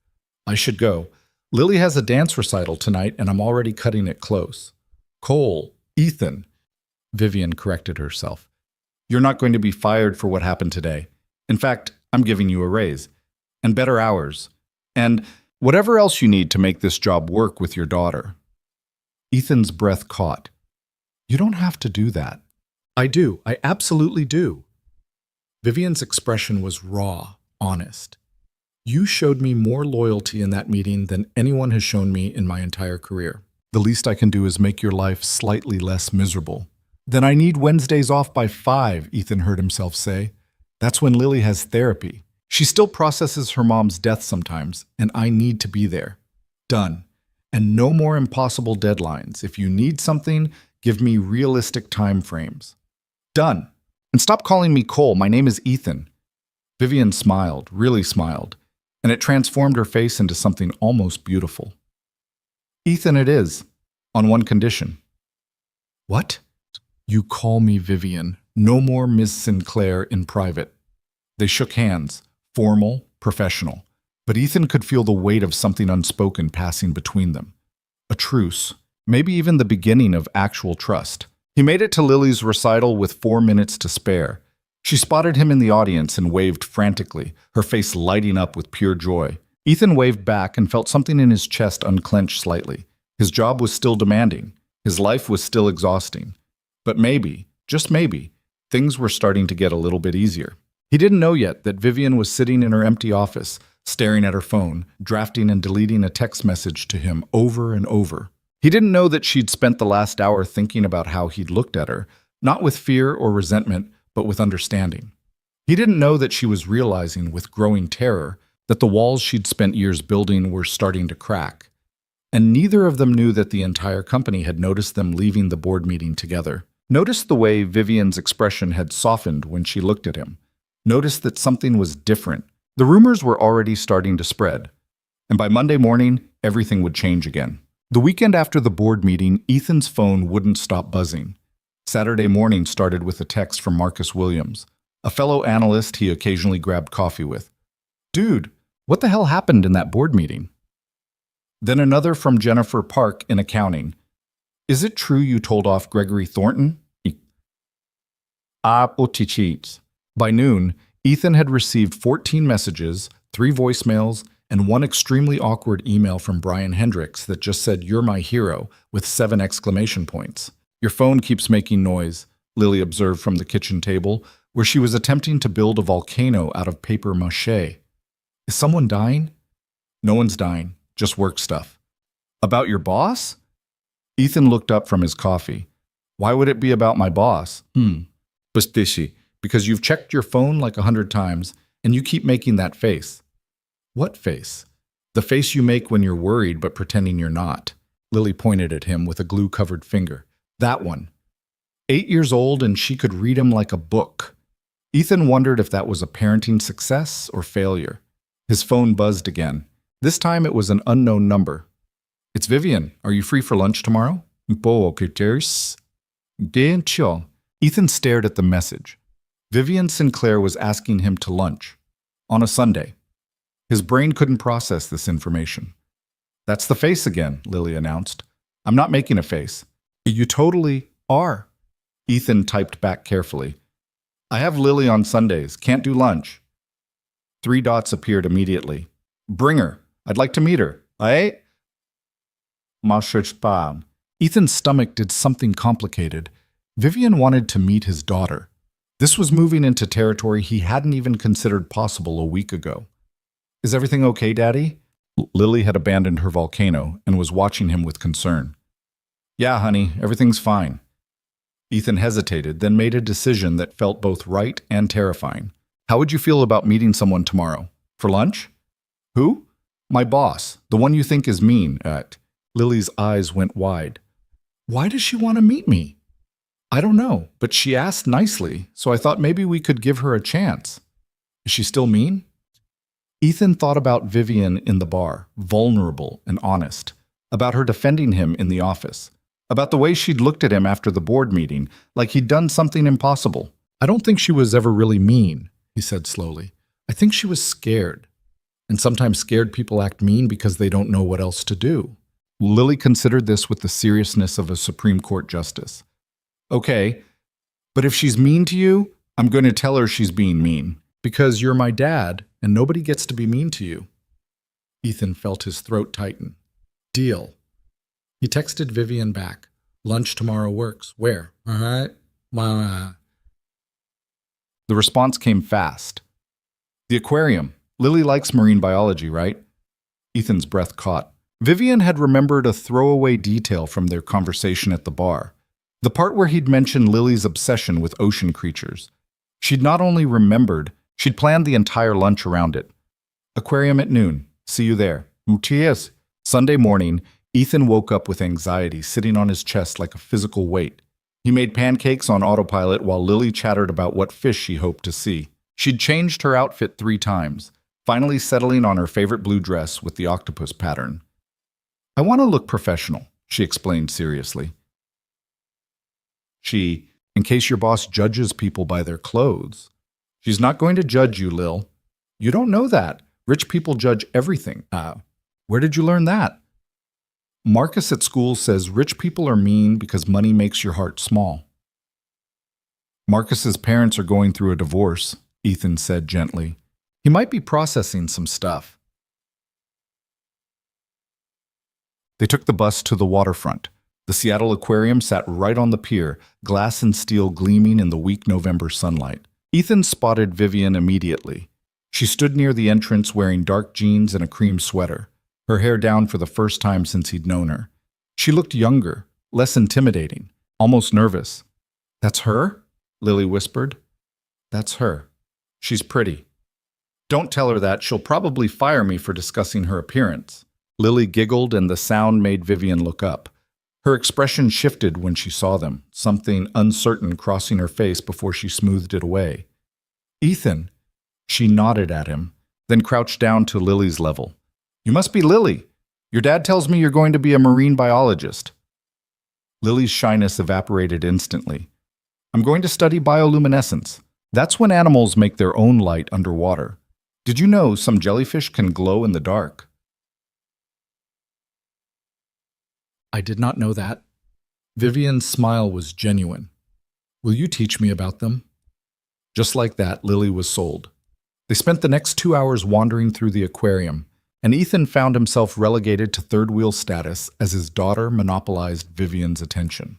I should go. Lily has a dance recital tonight, and I'm already cutting it close. Cole, Ethan. Vivian corrected herself. You're not going to be fired for what happened today. In fact, I'm giving you a raise. And better hours. And whatever else you need to make this job work with your daughter. Ethan's breath caught. You don't have to do that. I do. I absolutely do. Vivian's expression was raw, honest. You showed me more loyalty in that meeting than anyone has shown me in my entire career. The least I can do is make your life slightly less miserable. Then I need Wednesdays off by 5, Ethan heard himself say. That's when Lily has therapy. She still processes her mom's death sometimes, and I need to be there. Done. And no more impossible deadlines. If you need something, give me realistic time frames. Done. And stop calling me Cole. My name is Ethan. Vivian smiled, really smiled, and it transformed her face into something almost beautiful. Ethan it is, on one condition. What? You call me Vivian. No more Miss Sinclair in private. They shook hands, formal, professional, but Ethan could feel the weight of something unspoken passing between them. A truce, maybe even the beginning of actual trust. He made it to Lily's recital with 4 minutes to spare. She spotted him in the audience and waved frantically, her face lighting up with pure joy. Ethan waved back and felt something in his chest unclench slightly. His job was still demanding. His life was still exhausting. But maybe, just maybe, things were starting to get a little bit easier. He didn't know yet that Vivian was sitting in her empty office, staring at her phone, drafting and deleting a text message to him over and over. He didn't know that she'd spent the last hour thinking about how he'd looked at her, not with fear or resentment, but with understanding. He didn't know that she was realizing with growing terror that the walls she'd spent years building were starting to crack. And neither of them knew that the entire company had noticed them leaving the board meeting together. Noticed the way Vivian's expression had softened when she looked at him. Noticed that something was different. The rumors were already starting to spread. And by Monday morning, everything would change again. The weekend after the board meeting, Ethan's phone wouldn't stop buzzing. Saturday morning started with a text from Marcus Williams, a fellow analyst he occasionally grabbed coffee with. Dude, what the hell happened in that board meeting? Then another from Jennifer Park in accounting. Is it true you told off Gregory Thornton? By noon, Ethan had received 14 messages, 3 voicemails, and 1 extremely awkward email from Brian Hendricks that just said, "You're my hero," with 7 exclamation points. Your phone keeps making noise, Lily observed from the kitchen table, where she was attempting to build a volcano out of paper mache. Is someone dying? No one's dying, just work stuff. About your boss? Ethan looked up from his coffee. Why would it be about my boss? Bustishi, because you've checked your phone like 100 times, and you keep making that face. What face? The face you make when you're worried but pretending you're not. Lily pointed at him with a glue-covered finger. That one. 8 years old and she could read him like a book. Ethan wondered if that was a parenting success or failure. His phone buzzed again. This time it was an unknown number. It's Vivian. Are you free for lunch tomorrow? Ethan stared at the message. Vivian Sinclair was asking him to lunch. On a Sunday. His brain couldn't process this information. That's the face again, Lily announced. I'm not making a face. You totally are. Ethan typed back carefully. I have Lily on Sundays. Can't do lunch. 3 dots appeared immediately. Bring her. I'd like to meet her. Aye? Ethan's stomach did something complicated. Vivian wanted to meet his daughter. This was moving into territory he hadn't even considered possible a week ago. Is everything okay, Daddy? Lily had abandoned her volcano and was watching him with concern. Yeah, honey, everything's fine. Ethan hesitated, then made a decision that felt both right and terrifying. How would you feel about meeting someone tomorrow? For lunch? Who? My boss, the one you think is mean. Lily's eyes went wide. Why does she want to meet me? I don't know, but she asked nicely, so I thought maybe we could give her a chance. Is she still mean? Ethan thought about Vivian in the bar, vulnerable and honest, about her defending him in the office, about the way she'd looked at him after the board meeting, like he'd done something impossible. I don't think she was ever really mean, he said slowly. I think she was scared. And sometimes scared people act mean because they don't know what else to do. Lily considered this with the seriousness of a Supreme Court justice. Okay, but if she's mean to you, I'm going to tell her she's being mean. Because you're my dad, and nobody gets to be mean to you. Ethan felt his throat tighten. Deal. He texted Vivian back. Lunch tomorrow works. Where? All right. The response came fast. The aquarium. Lily likes marine biology, right? Ethan's breath caught. Vivian had remembered a throwaway detail from their conversation at the bar. The part where he'd mentioned Lily's obsession with ocean creatures. She'd not only remembered, she'd planned the entire lunch around it. Aquarium at noon. See you there. Cheers. Sunday morning, Ethan woke up with anxiety sitting on his chest like a physical weight. He made pancakes on autopilot while Lily chattered about what fish she hoped to see. She'd changed her outfit 3 times, finally settling on her favorite blue dress with the octopus pattern. I want to look professional, she explained seriously. In case your boss judges people by their clothes. She's not going to judge you, Lil. You don't know that. Rich people judge everything. Where did you learn that? Marcus at school says rich people are mean because money makes your heart small. Marcus's parents are going through a divorce, Ethan said gently. He might be processing some stuff. They took the bus to the waterfront. The Seattle Aquarium sat right on the pier, glass and steel gleaming in the weak November sunlight. Ethan spotted Vivian immediately. She stood near the entrance wearing dark jeans and a cream sweater, her hair down for the first time since he'd known her. She looked younger, less intimidating, almost nervous. That's her? Lily whispered. That's her. She's pretty. Don't tell her that. She'll probably fire me for discussing her appearance. Lily giggled and the sound made Vivian look up. Her expression shifted when she saw them, something uncertain crossing her face before she smoothed it away. Ethan. She nodded at him, then crouched down to Lily's level. You must be Lily. Your dad tells me you're going to be a marine biologist. Lily's shyness evaporated instantly. I'm going to study bioluminescence. That's when animals make their own light underwater. Did you know some jellyfish can glow in the dark? I did not know that. Vivian's smile was genuine. Will you teach me about them? Just like that, Lily was sold. They spent the next 2 hours wandering through the aquarium, and Ethan found himself relegated to third-wheel status as his daughter monopolized Vivian's attention.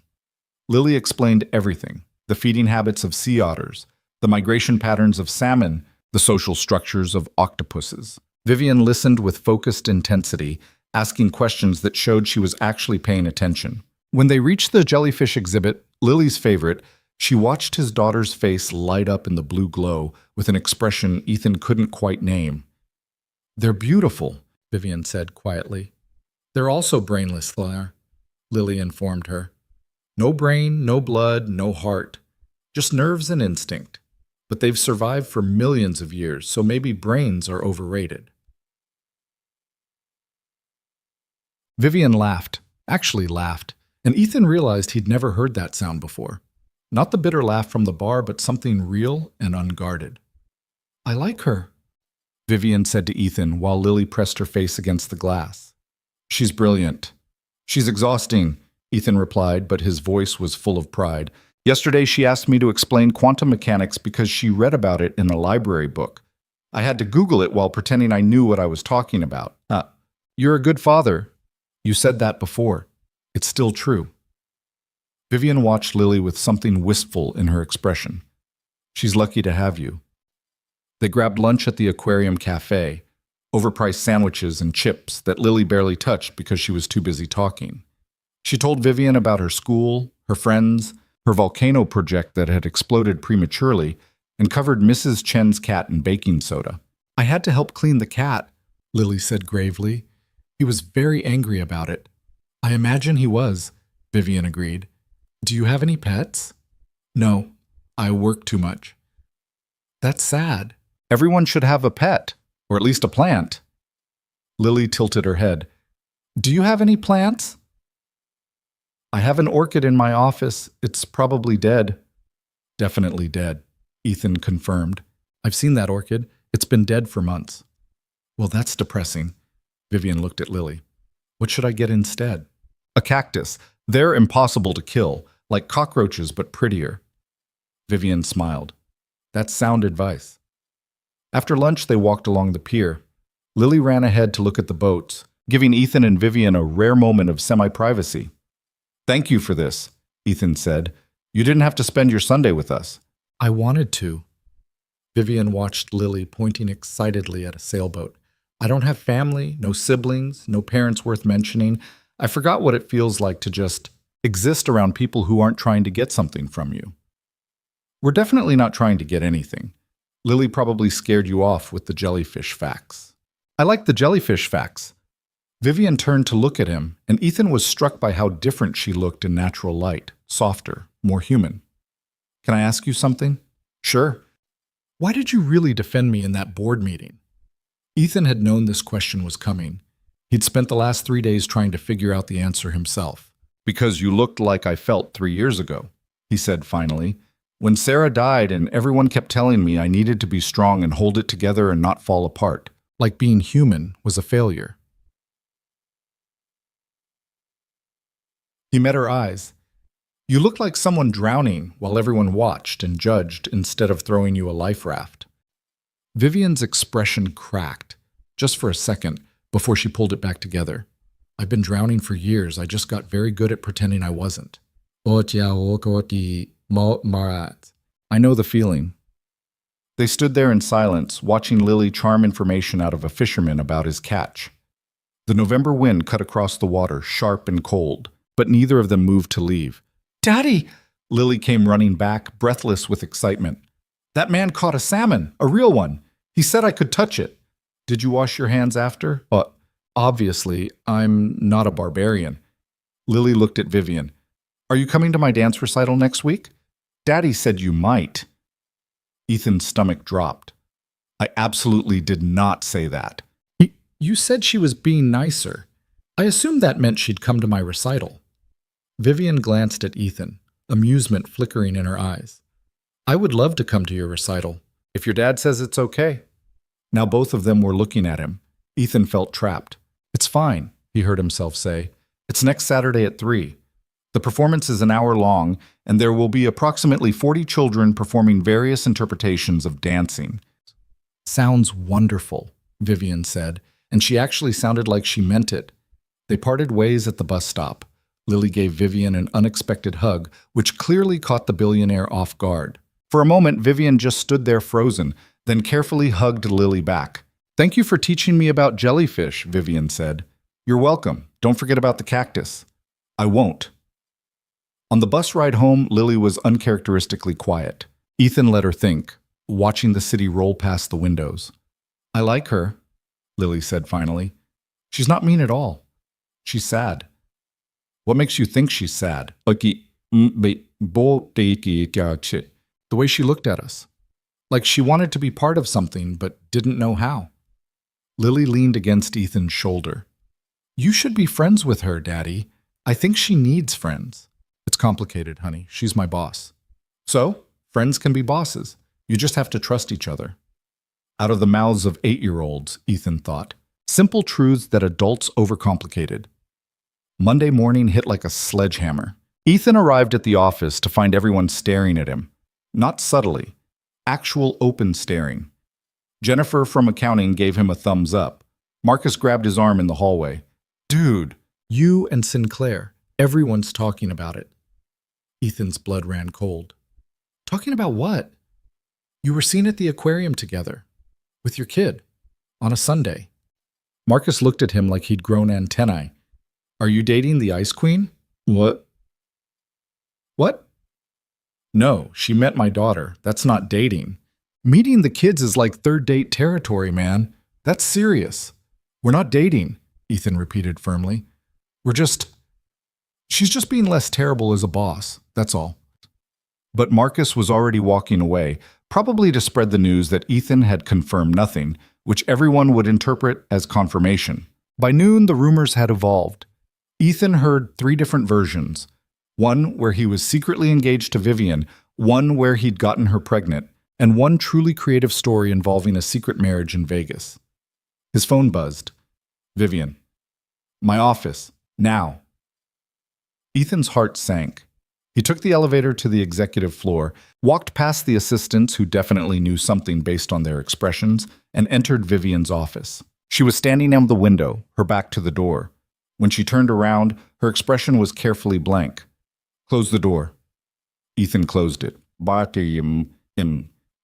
Lily explained everything, the feeding habits of sea otters, the migration patterns of salmon, the social structures of octopuses. Vivian listened with focused intensity, asking questions that showed she was actually paying attention. When they reached the jellyfish exhibit, Lily's favorite, she watched his daughter's face light up in the blue glow with an expression Ethan couldn't quite name. They're beautiful, Vivian said quietly. They're also brainless, Claire, Lily informed her. No brain, no blood, no heart. Just nerves and instinct. But they've survived for millions of years, so maybe brains are overrated. Vivian laughed, and Ethan realized he'd never heard that sound before. Not the bitter laugh from the bar, but something real and unguarded. I like her, Vivian said to Ethan while Lily pressed her face against the glass. She's brilliant. She's exhausting, Ethan replied, but his voice was full of pride. Yesterday she asked me to explain quantum mechanics because she read about it in a library book. I had to Google it while pretending I knew what I was talking about. You're a good father. You said that before. It's still true. Vivian watched Lily with something wistful in her expression. She's lucky to have you. They grabbed lunch at the aquarium cafe, overpriced sandwiches and chips that Lily barely touched because she was too busy talking. She told Vivian about her school, her friends, her volcano project that had exploded prematurely, and covered Mrs. Chen's cat in baking soda. I had to help clean the cat, Lily said gravely. He was very angry about it. I imagine he was, Vivian agreed. Do you have any pets? No, I work too much. That's sad. Everyone should have a pet. Or at least a plant. Lily tilted her head. Do you have any plants? I have an orchid in my office. It's probably dead. Definitely dead, Ethan confirmed. I've seen that orchid. It's been dead for months. Well, that's depressing. Vivian looked at Lily. What should I get instead? A cactus. They're impossible to kill, like cockroaches but prettier. Vivian smiled. That's sound advice. After lunch, they walked along the pier. Lily ran ahead to look at the boats, giving Ethan and Vivian a rare moment of semi-privacy. Thank you for this, Ethan said. You didn't have to spend your Sunday with us. I wanted to. Vivian watched Lily pointing excitedly at a sailboat. I don't have family, no siblings, no parents worth mentioning. I forgot what it feels like to just exist around people who aren't trying to get something from you. We're definitely not trying to get anything. Lily probably scared you off with the jellyfish facts. I like the jellyfish facts. Vivian turned to look at him, and Ethan was struck by how different she looked in natural light, softer, more human. Can I ask you something? Sure. Why did you really defend me in that board meeting? Ethan had known this question was coming. He'd spent the last 3 days trying to figure out the answer himself. Because you looked like I felt 3 years ago, he said finally. When Sarah died and everyone kept telling me I needed to be strong and hold it together and not fall apart. Like being human was a failure. He met her eyes. You looked like someone drowning while everyone watched and judged instead of throwing you a life raft. Vivian's expression cracked, just for a second, before she pulled it back together. I've been drowning for years. I just got very good at pretending I wasn't. I know the feeling. They stood there in silence, watching Lily charm information out of a fisherman about his catch. The November wind cut across the water, sharp and cold, but neither of them moved to leave. Daddy! Lily came running back, breathless with excitement. That man caught a salmon, a real one. He said I could touch it. Did you wash your hands after? Obviously, I'm not a barbarian. Lily looked at Vivian. Are you coming to my dance recital next week? Daddy said you might. Ethan's stomach dropped. I absolutely did not say that. You said she was being nicer. I assumed that meant she'd come to my recital. Vivian glanced at Ethan, amusement flickering in her eyes. I would love to come to your recital, if your dad says it's okay. Now both of them were looking at him. Ethan felt trapped. It's fine, he heard himself say. It's next Saturday at 3. The performance is an hour long, and there will be approximately 40 children performing various interpretations of dancing. Sounds wonderful, Vivian said, and she actually sounded like she meant it. They parted ways at the bus stop. Lily gave Vivian an unexpected hug, which clearly caught the billionaire off guard. For a moment, Vivian just stood there frozen, then carefully hugged Lily back. Thank you for teaching me about jellyfish, Vivian said. You're welcome. Don't forget about the cactus. I won't. On the bus ride home, Lily was uncharacteristically quiet. Ethan let her think, watching the city roll past the windows. I like her, Lily said finally. She's not mean at all. She's sad. What makes you think she's sad? The way she looked at us. Like she wanted to be part of something, but didn't know how. Lily leaned against Ethan's shoulder. You should be friends with her, Daddy. I think she needs friends. It's complicated, honey. She's my boss. So, friends can be bosses. You just have to trust each other. Out of the mouths of 8-year-olds, Ethan thought. Simple truths that adults overcomplicated. Monday morning hit like a sledgehammer. Ethan arrived at the office to find everyone staring at him. Not subtly. Actual open staring. Jennifer from accounting gave him a thumbs up. Marcus grabbed his arm in the hallway. Dude, you and Sinclair. Everyone's talking about it. Ethan's blood ran cold. Talking about what? You were seen at the aquarium together. With your kid. On a Sunday. Marcus looked at him like he'd grown antennae. Are you dating the Ice Queen? What? What? No, she met my daughter. That's not dating. Meeting the kids is like third date territory, man. That's serious. We're not dating, Ethan repeated firmly. She's just being less terrible as a boss, that's all. But Marcus was already walking away, probably to spread the news that Ethan had confirmed nothing, which everyone would interpret as confirmation. By noon, the rumors had evolved. Ethan heard 3 different versions. One where he was secretly engaged to Vivian, one where he'd gotten her pregnant, and one truly creative story involving a secret marriage in Vegas. His phone buzzed. Vivian. My office. Now. Ethan's heart sank. He took the elevator to the executive floor, walked past the assistants who definitely knew something based on their expressions, and entered Vivian's office. She was standing at the window, her back to the door. When she turned around, her expression was carefully blank. Close the door. Ethan closed it.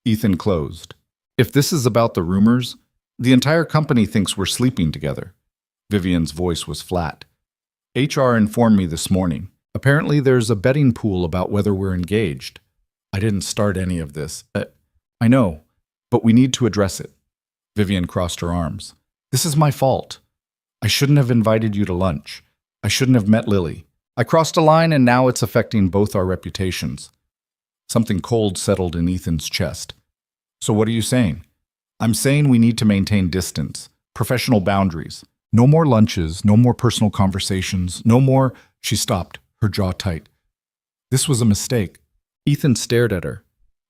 Ethan closed. If this is about the rumors, the entire company thinks we're sleeping together. Vivian's voice was flat. HR informed me this morning. Apparently there's a betting pool about whether we're engaged. I didn't start any of this. I know, but we need to address it. Vivian crossed her arms. This is my fault. I shouldn't have invited you to lunch. I shouldn't have met Lily. I crossed a line and now it's affecting both our reputations. Something cold settled in Ethan's chest. So what are you saying? I'm saying we need to maintain distance, professional boundaries. No more lunches, no more personal conversations, no more… She stopped, her jaw tight. This was a mistake. Ethan stared at her.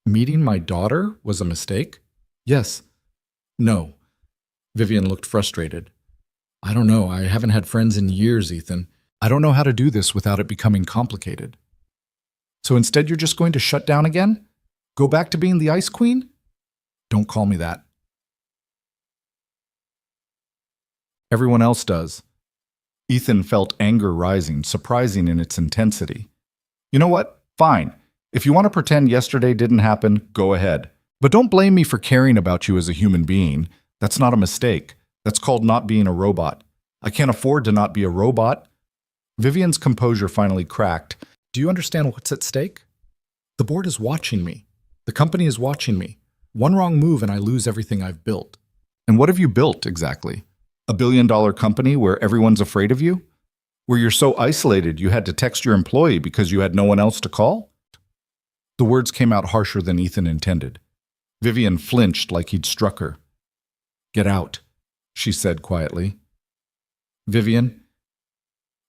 Meeting my daughter was a mistake? Yes. No. Vivian looked frustrated. I don't know. I haven't had friends in years, Ethan. I don't know how to do this without it becoming complicated. So instead you're just going to shut down again? Go back to being the Ice Queen? Don't call me that. Everyone else does. Ethan felt anger rising, surprising in its intensity. You know what? Fine. If you want to pretend yesterday didn't happen, go ahead. But don't blame me for caring about you as a human being. That's not a mistake. That's called not being a robot. I can't afford to not be a robot. Vivian's composure finally cracked. Do you understand what's at stake? The board is watching me. The company is watching me. One wrong move and I lose everything I've built. And what have you built, exactly? A billion-dollar company where everyone's afraid of you? Where you're so isolated you had to text your employee because you had no one else to call? The words came out harsher than Ethan intended. Vivian flinched like he'd struck her. Get out, she said quietly. Vivian,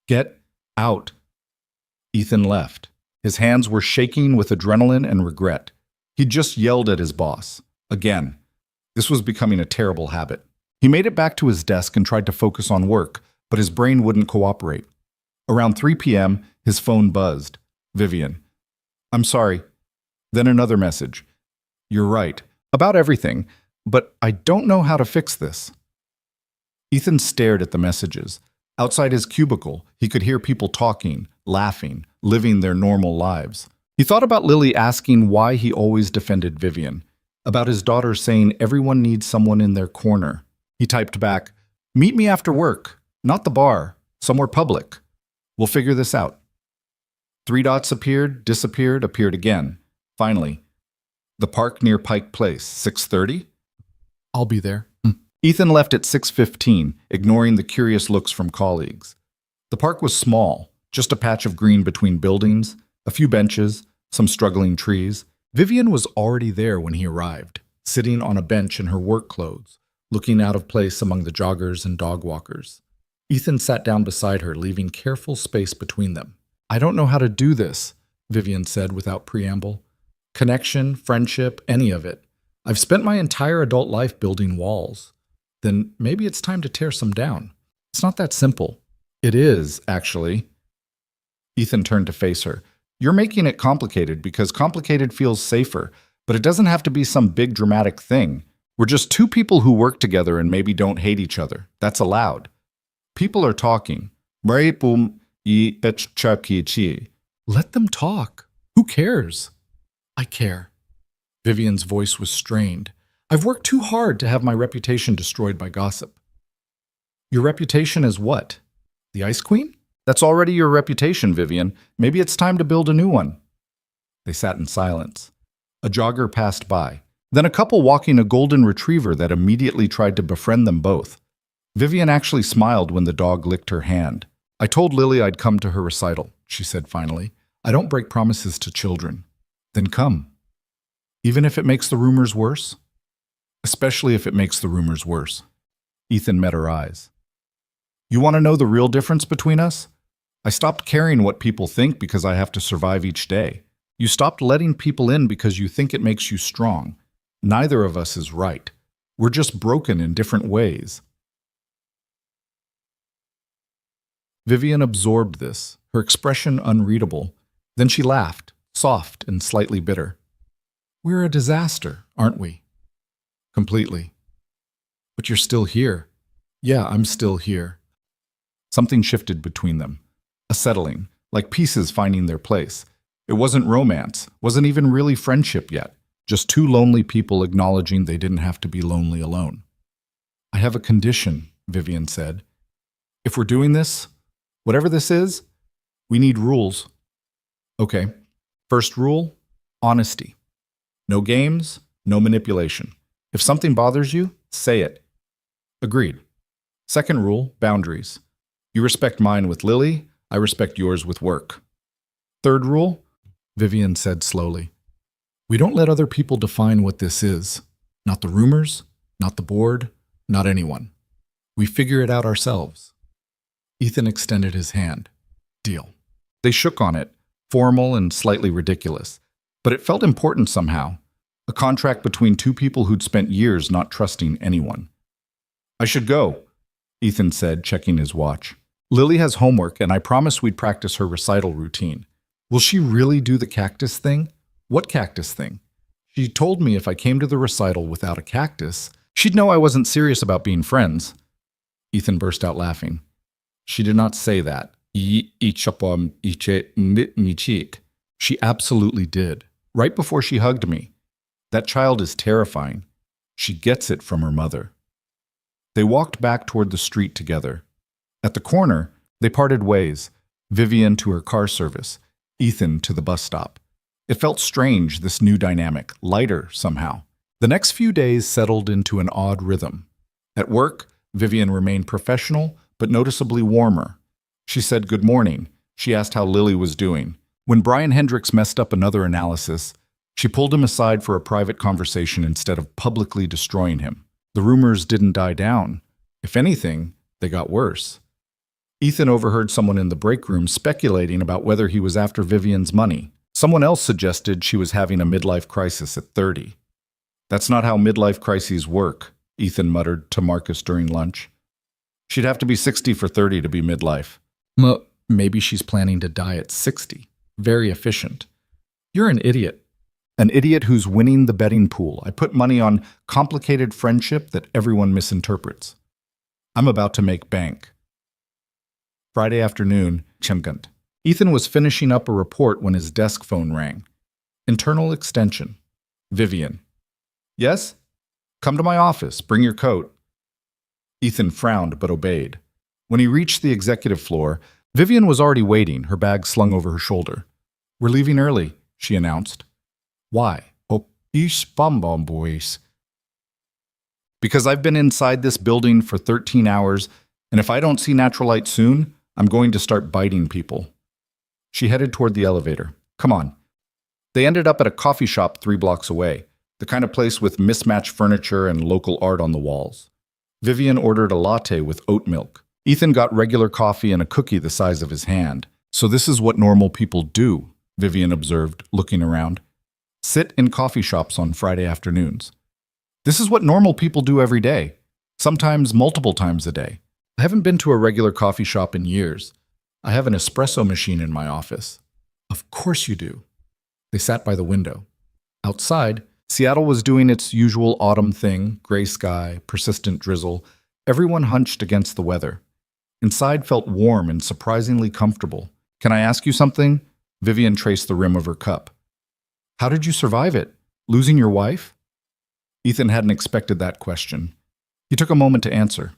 get out. Ethan left. His hands were shaking with adrenaline and regret. He'd just yelled at his boss. Again. This was becoming a terrible habit. He made it back to his desk and tried to focus on work, but his brain wouldn't cooperate. Around 3 p.m., his phone buzzed. Vivian. I'm sorry. Then another message. You're right. About everything. But I don't know how to fix this. Ethan stared at the messages. Outside his cubicle, he could hear people talking, laughing, living their normal lives. He thought about Lily asking why he always defended Vivian, about his daughter saying everyone needs someone in their corner. He typed back, meet me after work, not the bar, somewhere public. We'll figure this out. 3 dots appeared, disappeared, appeared again. Finally, the park near Pike Place, 6:30? I'll be there. Ethan left at 6:15, ignoring the curious looks from colleagues. The park was small, just a patch of green between buildings, a few benches, some struggling trees. Vivian was already there when he arrived, sitting on a bench in her work clothes, looking out of place among the joggers and dog walkers. Ethan sat down beside her, leaving careful space between them. I don't know how to do this, Vivian said without preamble. Connection, friendship, any of it. I've spent my entire adult life building walls. Then maybe it's time to tear some down. It's not that simple. It is, actually. Ethan turned to face her. You're making it complicated because complicated feels safer, but it doesn't have to be some big dramatic thing. We're just 2 people who work together and maybe don't hate each other. That's allowed. People are talking. Let them talk. Who cares? I care. Vivian's voice was strained. I've worked too hard to have my reputation destroyed by gossip. Your reputation as what? The Ice Queen? That's already your reputation, Vivian. Maybe it's time to build a new one. They sat in silence. A jogger passed by. Then a couple walking a golden retriever that immediately tried to befriend them both. Vivian actually smiled when the dog licked her hand. I told Lily I'd come to her recital, she said finally. I don't break promises to children. Then come. Even if it makes the rumors worse? especially if it makes the rumors worse. Ethan met her eyes. You want to know the real difference between us? I stopped caring what people think because I have to survive each day. You stopped letting people in because you think it makes you strong. Neither of us is right. We're just broken in different ways. Vivian absorbed this, her expression unreadable. Then she laughed, soft and slightly bitter. We're a disaster, aren't we? Completely. But you're still here. Yeah, I'm still here. Something shifted between them. A settling, like pieces finding their place. It wasn't romance, wasn't even really friendship yet. Just two lonely people acknowledging they didn't have to be lonely alone. I have a condition, Vivian said. If we're doing this, whatever this is, we need rules. Okay. First rule, honesty. No games, no manipulation. If something bothers you, say it. Agreed. Second rule, boundaries. You respect mine with Lily, I respect yours with work. Third rule, Vivian said slowly. We don't let other people define what this is. Not the rumors, not the board, not anyone. We figure it out ourselves. Ethan extended his hand. Deal. They shook on it, formal and slightly ridiculous. But it felt important somehow. A contract between two people who'd spent years not trusting anyone. I should go, Ethan said, checking his watch. Lily has homework, and I promised we'd practice her recital routine. Will she really do the cactus thing? What cactus thing? She told me if I came to the recital without a cactus, she'd know I wasn't serious about being friends. Ethan burst out laughing. She did not say that. She absolutely did. Right before she hugged me. That child is terrifying. She gets it from her mother. They walked back toward the street together. At the corner, they parted ways, Vivian to her car service, Ethan to the bus stop. It felt strange, this new dynamic, lighter somehow. The next few days settled into an odd rhythm. At work, Vivian remained professional, but noticeably warmer. She said good morning. She asked how Lily was doing. When Brian Hendricks messed up another analysis, she pulled him aside for a private conversation instead of publicly destroying him. The rumors didn't die down. If anything, they got worse. Ethan overheard someone in the break room speculating about whether he was after Vivian's money. Someone else suggested she was having a midlife crisis at 30. That's not how midlife crises work, Ethan muttered to Marcus during lunch. She'd have to be 60 for 30 to be midlife. Maybe she's planning to die at 60. Very efficient. You're an idiot. An idiot who's winning the betting pool. I put money on complicated friendship that everyone misinterprets. I'm about to make bank. Friday afternoon, Chimkant. Ethan was finishing up a report when his desk phone rang. Internal extension. Vivian. Yes? Come to my office. Bring your coat. Ethan frowned but obeyed. When he reached the executive floor, Vivian was already waiting, her bag slung over her shoulder. We're leaving early, she announced. Why? Oh, boys. Because I've been inside this building for 13 hours, and if I don't see natural light soon, I'm going to start biting people. She headed toward the elevator. Come on. They ended up at a coffee shop 3 blocks away, the kind of place with mismatched furniture and local art on the walls. Vivian ordered a latte with oat milk. Ethan got regular coffee and a cookie the size of his hand. So this is what normal people do, Vivian observed, looking around. Sit in coffee shops on Friday afternoons. This is what normal people do every day, sometimes multiple times a day. I haven't been to a regular coffee shop in years. I have an espresso machine in my office. Of course you do. They sat by the window. Outside, Seattle was doing its usual autumn thing, gray sky, persistent drizzle. Everyone hunched against the weather. Inside felt warm and surprisingly comfortable. Can I ask you something? Vivian traced the rim of her cup. How did you survive it? Losing your wife? Ethan hadn't expected that question. He took a moment to answer.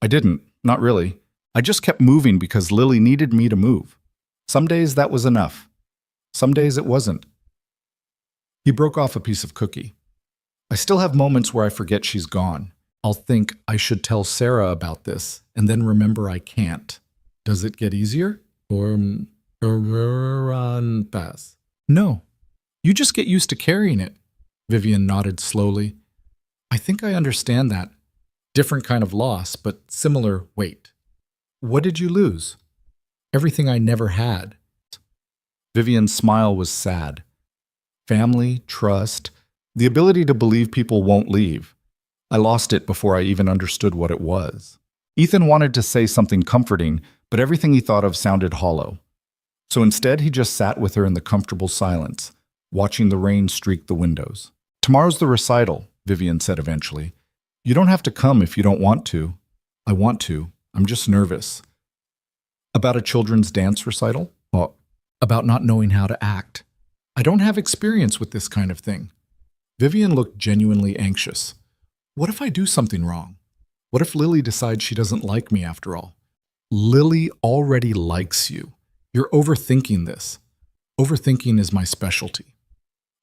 I didn't, not really. I just kept moving because Lily needed me to move. Some days that was enough. Some days it wasn't. He broke off a piece of cookie. I still have moments where I forget she's gone. I'll think I should tell Sarah about this, and then remember I can't. Does it get easier? Or pass? No. You just get used to carrying it. Vivian nodded slowly. I think I understand that. Different kind of loss, but similar weight. What did you lose? Everything I never had. Vivian's smile was sad. Family, trust, the ability to believe people won't leave. I lost it before I even understood what it was. Ethan wanted to say something comforting, but everything he thought of sounded hollow. So instead, he just sat with her in the comfortable silence, watching the rain streak the windows. Tomorrow's the recital, Vivian said eventually. You don't have to come if you don't want to. I want to. I'm just nervous. About a children's dance recital? Well, about not knowing how to act. I don't have experience with this kind of thing. Vivian looked genuinely anxious. What if I do something wrong? What if Lily decides she doesn't like me after all? Lily already likes you. You're overthinking this. Overthinking is my specialty.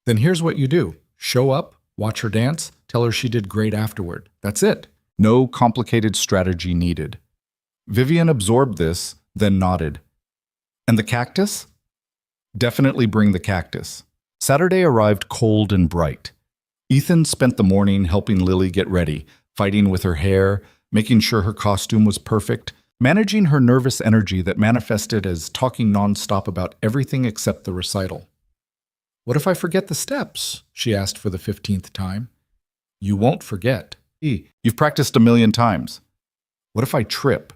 Then here's what you do. Show up, watch her dance, tell her she did great afterward. That's it. No complicated strategy needed. Vivian absorbed this, then nodded. And the cactus? Definitely bring the cactus. Saturday arrived cold and bright. Ethan spent the morning helping Lily get ready, fighting with her hair, making sure her costume was perfect, managing her nervous energy that manifested as talking nonstop about everything except the recital. What if I forget the steps? She asked for the 15th time. You won't forget. You've practiced 1,000,000 times. What if I trip?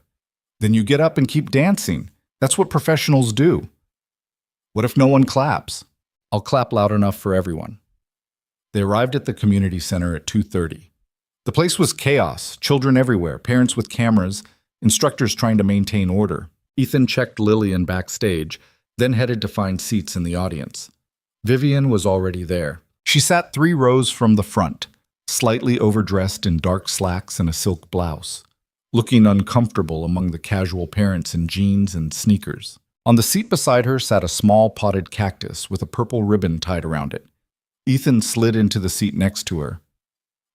Then you get up and keep dancing. That's what professionals do. What if no one claps? I'll clap loud enough for everyone. They arrived at the community center at 2:30. The place was chaos, children everywhere, parents with cameras, instructors trying to maintain order. Ethan checked Lillian backstage, then headed to find seats in the audience. Vivian was already there. She sat 3 rows from the front, slightly overdressed in dark slacks and a silk blouse, looking uncomfortable among the casual parents in jeans and sneakers. On the seat beside her sat a small potted cactus with a purple ribbon tied around it. Ethan slid into the seat next to her.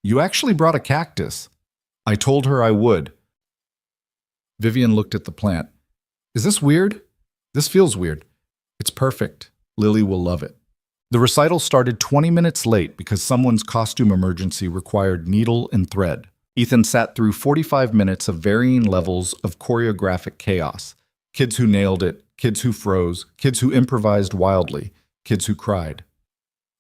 You actually brought a cactus. I told her I would. Vivian looked at the plant. Is this weird? This feels weird. It's perfect. Lily will love it. The recital started 20 minutes late because someone's costume emergency required needle and thread. Ethan sat through 45 minutes of varying levels of choreographic chaos. Kids who nailed it, kids who froze, kids who improvised wildly, kids who cried.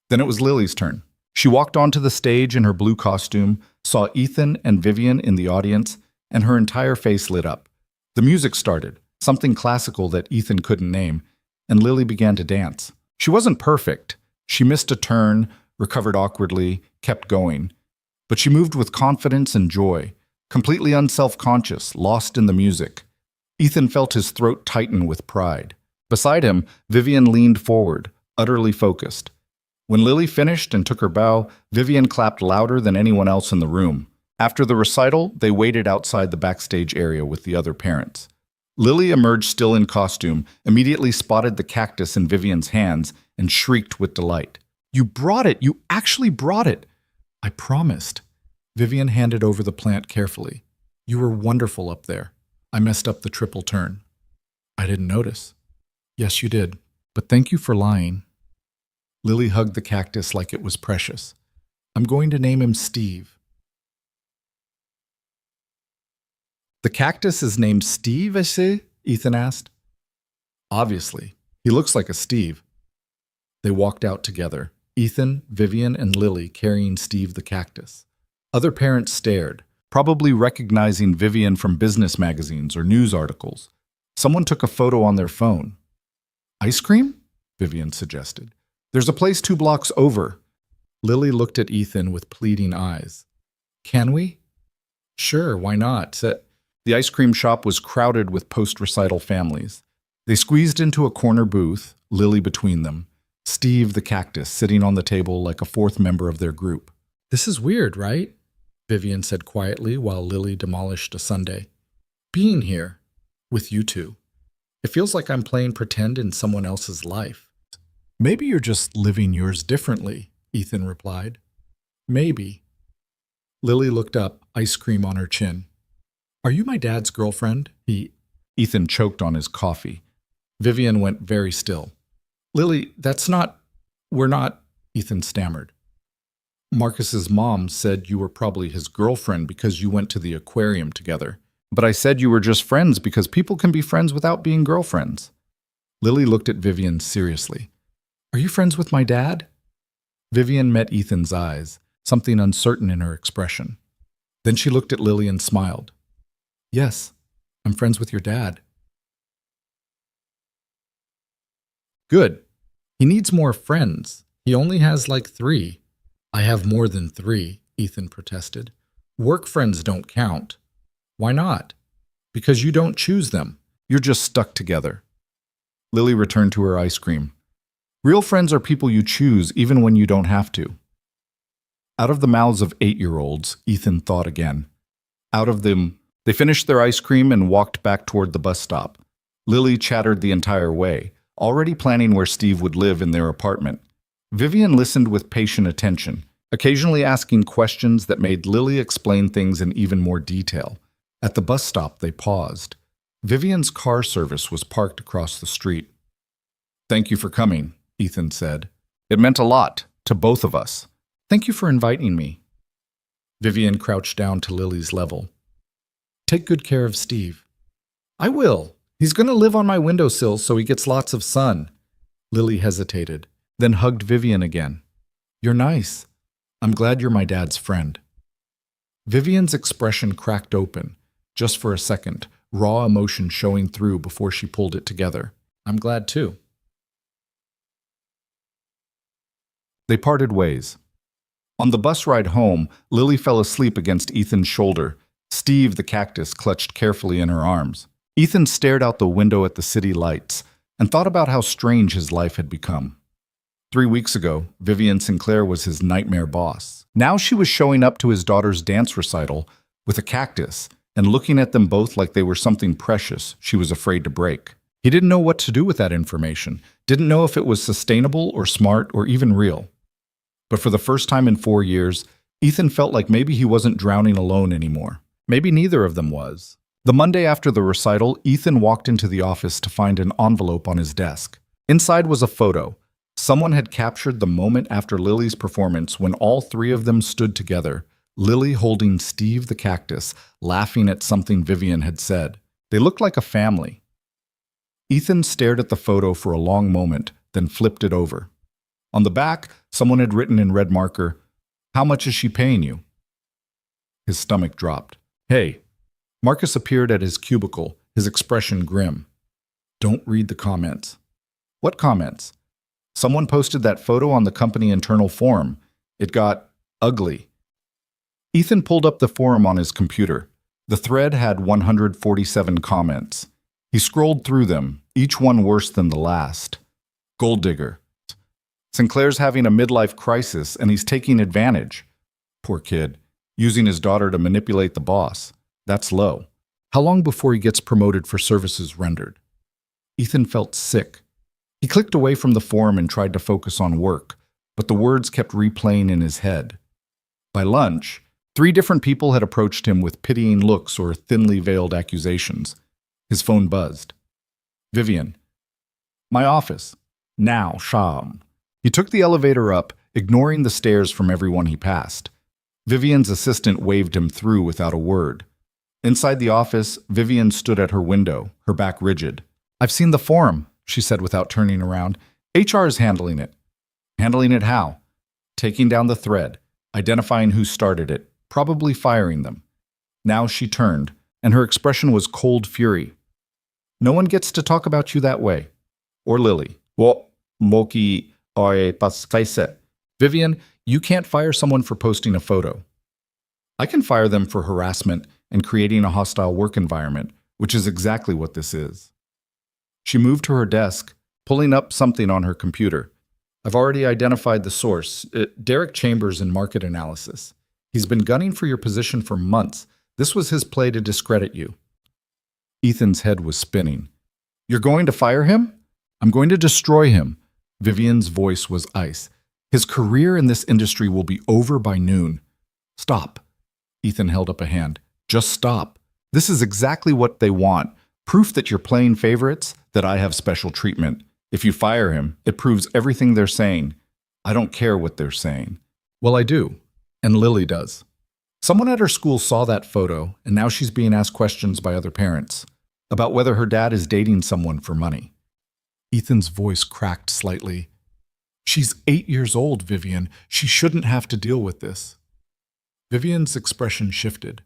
Then it was Lily's turn. She walked onto the stage in her blue costume, saw Ethan and Vivian in the audience, and her entire face lit up. The music started, something classical that Ethan couldn't name, and Lily began to dance. She wasn't perfect. She missed a turn, recovered awkwardly, kept going. But she moved with confidence and joy, completely unself-conscious, lost in the music. Ethan felt his throat tighten with pride. Beside him, Vivian leaned forward, utterly focused. When Lily finished and took her bow, Vivian clapped louder than anyone else in the room. After the recital, they waited outside the backstage area with the other parents. Lily emerged still in costume, immediately spotted the cactus in Vivian's hands, and shrieked with delight. You brought it! You actually brought it! I promised. Vivian handed over the plant carefully. You were wonderful up there. I messed up the triple turn. I didn't notice. Yes, you did. But thank you for lying. Lily hugged the cactus like it was precious. I'm going to name him Steve. The cactus is named Steve, I see? Ethan asked. Obviously. He looks like a Steve. They walked out together, Ethan, Vivian, and Lily carrying Steve the cactus. Other parents stared, probably recognizing Vivian from business magazines or news articles. Someone took a photo on their phone. Ice cream? Vivian suggested. There's a place 2 blocks over. Lily looked at Ethan with pleading eyes. Can we? Sure, why not? The ice cream shop was crowded with post-recital families. They squeezed into a corner booth, Lily between them, Steve the cactus sitting on the table like a 4th member of their group. This is weird, right? Vivian said quietly while Lily demolished a sundae. Being here, with you two. It feels like I'm playing pretend in someone else's life. Maybe you're just living yours differently, Ethan replied. Maybe. Lily looked up, ice cream on her chin. Are you my dad's girlfriend? Ethan choked on his coffee. Vivian went very still. Lily, we're not, Ethan stammered. Marcus's mom said you were probably his girlfriend because you went to the aquarium together. But I said you were just friends because people can be friends without being girlfriends. Lily looked at Vivian seriously. Are you friends with my dad? Vivian met Ethan's eyes, something uncertain in her expression. Then she looked at Lily and smiled. Yes, I'm friends with your dad. Good. He needs more friends. He only has like 3. I have more than 3, Ethan protested. Work friends don't count. Why not? Because you don't choose them. You're just stuck together. Lily returned to her ice cream. Real friends are people you choose even when you don't have to. Out of the mouths of 8-year-olds, Ethan thought again. Out of them, they finished their ice cream and walked back toward the bus stop. Lily chattered the entire way, already planning where Steve would live in their apartment. Vivian listened with patient attention, occasionally asking questions that made Lily explain things in even more detail. At the bus stop, they paused. Vivian's car service was parked across the street. Thank you for coming, Ethan said. It meant a lot to both of us. Thank you for inviting me. Vivian crouched down to Lily's level. Take good care of Steve. I will. He's going to live on my windowsill so he gets lots of sun. Lily hesitated, then hugged Vivian again. You're nice. I'm glad you're my dad's friend. Vivian's expression cracked open, just for a second, raw emotion showing through before she pulled it together. I'm glad too. They parted ways. On the bus ride home, Lily fell asleep against Ethan's shoulder. Steve, the cactus, clutched carefully in her arms. Ethan stared out the window at the city lights and thought about how strange his life had become. 3 weeks ago, Vivian Sinclair was his nightmare boss. Now she was showing up to his daughter's dance recital with a cactus and looking at them both like they were something precious she was afraid to break. He didn't know what to do with that information, didn't know if it was sustainable or smart or even real. But for the first time in 4 years, Ethan felt like maybe he wasn't drowning alone anymore. Maybe neither of them was. The Monday after the recital, Ethan walked into the office to find an envelope on his desk. Inside was a photo. Someone had captured the moment after Lily's performance when all 3 of them stood together, Lily holding Steve the cactus, laughing at something Vivian had said. They looked like a family. Ethan stared at the photo for a long moment, then flipped it over. On the back, someone had written in red marker, "How much is she paying you?" His stomach dropped. Hey. Marcus appeared at his cubicle, his expression grim. Don't read the comments. What comments? Someone posted that photo on the company internal forum. It got ugly. Ethan pulled up the forum on his computer. The thread had 147 comments. He scrolled through them, each one worse than the last. Gold digger. Sinclair's having a midlife crisis and he's taking advantage. Poor kid, using his daughter to manipulate the boss. That's low. How long before he gets promoted for services rendered? Ethan felt sick. He clicked away from the forum and tried to focus on work, but the words kept replaying in his head. By lunch, 3 different people had approached him with pitying looks or thinly veiled accusations. His phone buzzed. Vivian. My office. Now, Sham. He took the elevator up, ignoring the stares from everyone he passed. Vivian's assistant waved him through without a word. Inside the office, Vivian stood at her window, her back rigid. I've seen the forum, she said without turning around. HR is handling it. Handling it how? Taking down the thread, identifying who started it, probably firing them. Now she turned, and her expression was cold fury. No one gets to talk about you that way. Or Lily. Well, Moki oye paskaise. Vivian, you can't fire someone for posting a photo. I can fire them for harassment and creating a hostile work environment, which is exactly what this is. She moved to her desk, pulling up something on her computer. I've already identified the source, Derek Chambers in market analysis. He's been gunning for your position for months. This was his play to discredit you. Ethan's head was spinning. You're going to fire him? I'm going to destroy him. Vivian's voice was ice. His career in this industry will be over by noon. Stop. Ethan held up a hand. Just stop. This is exactly what they want. Proof that you're playing favorites, that I have special treatment. If you fire him, it proves everything they're saying. I don't care what they're saying. Well, I do. And Lily does. Someone at her school saw that photo, and now she's being asked questions by other parents about whether her dad is dating someone for money. Ethan's voice cracked slightly. She's 8 years old, Vivian. She shouldn't have to deal with this. Vivian's expression shifted,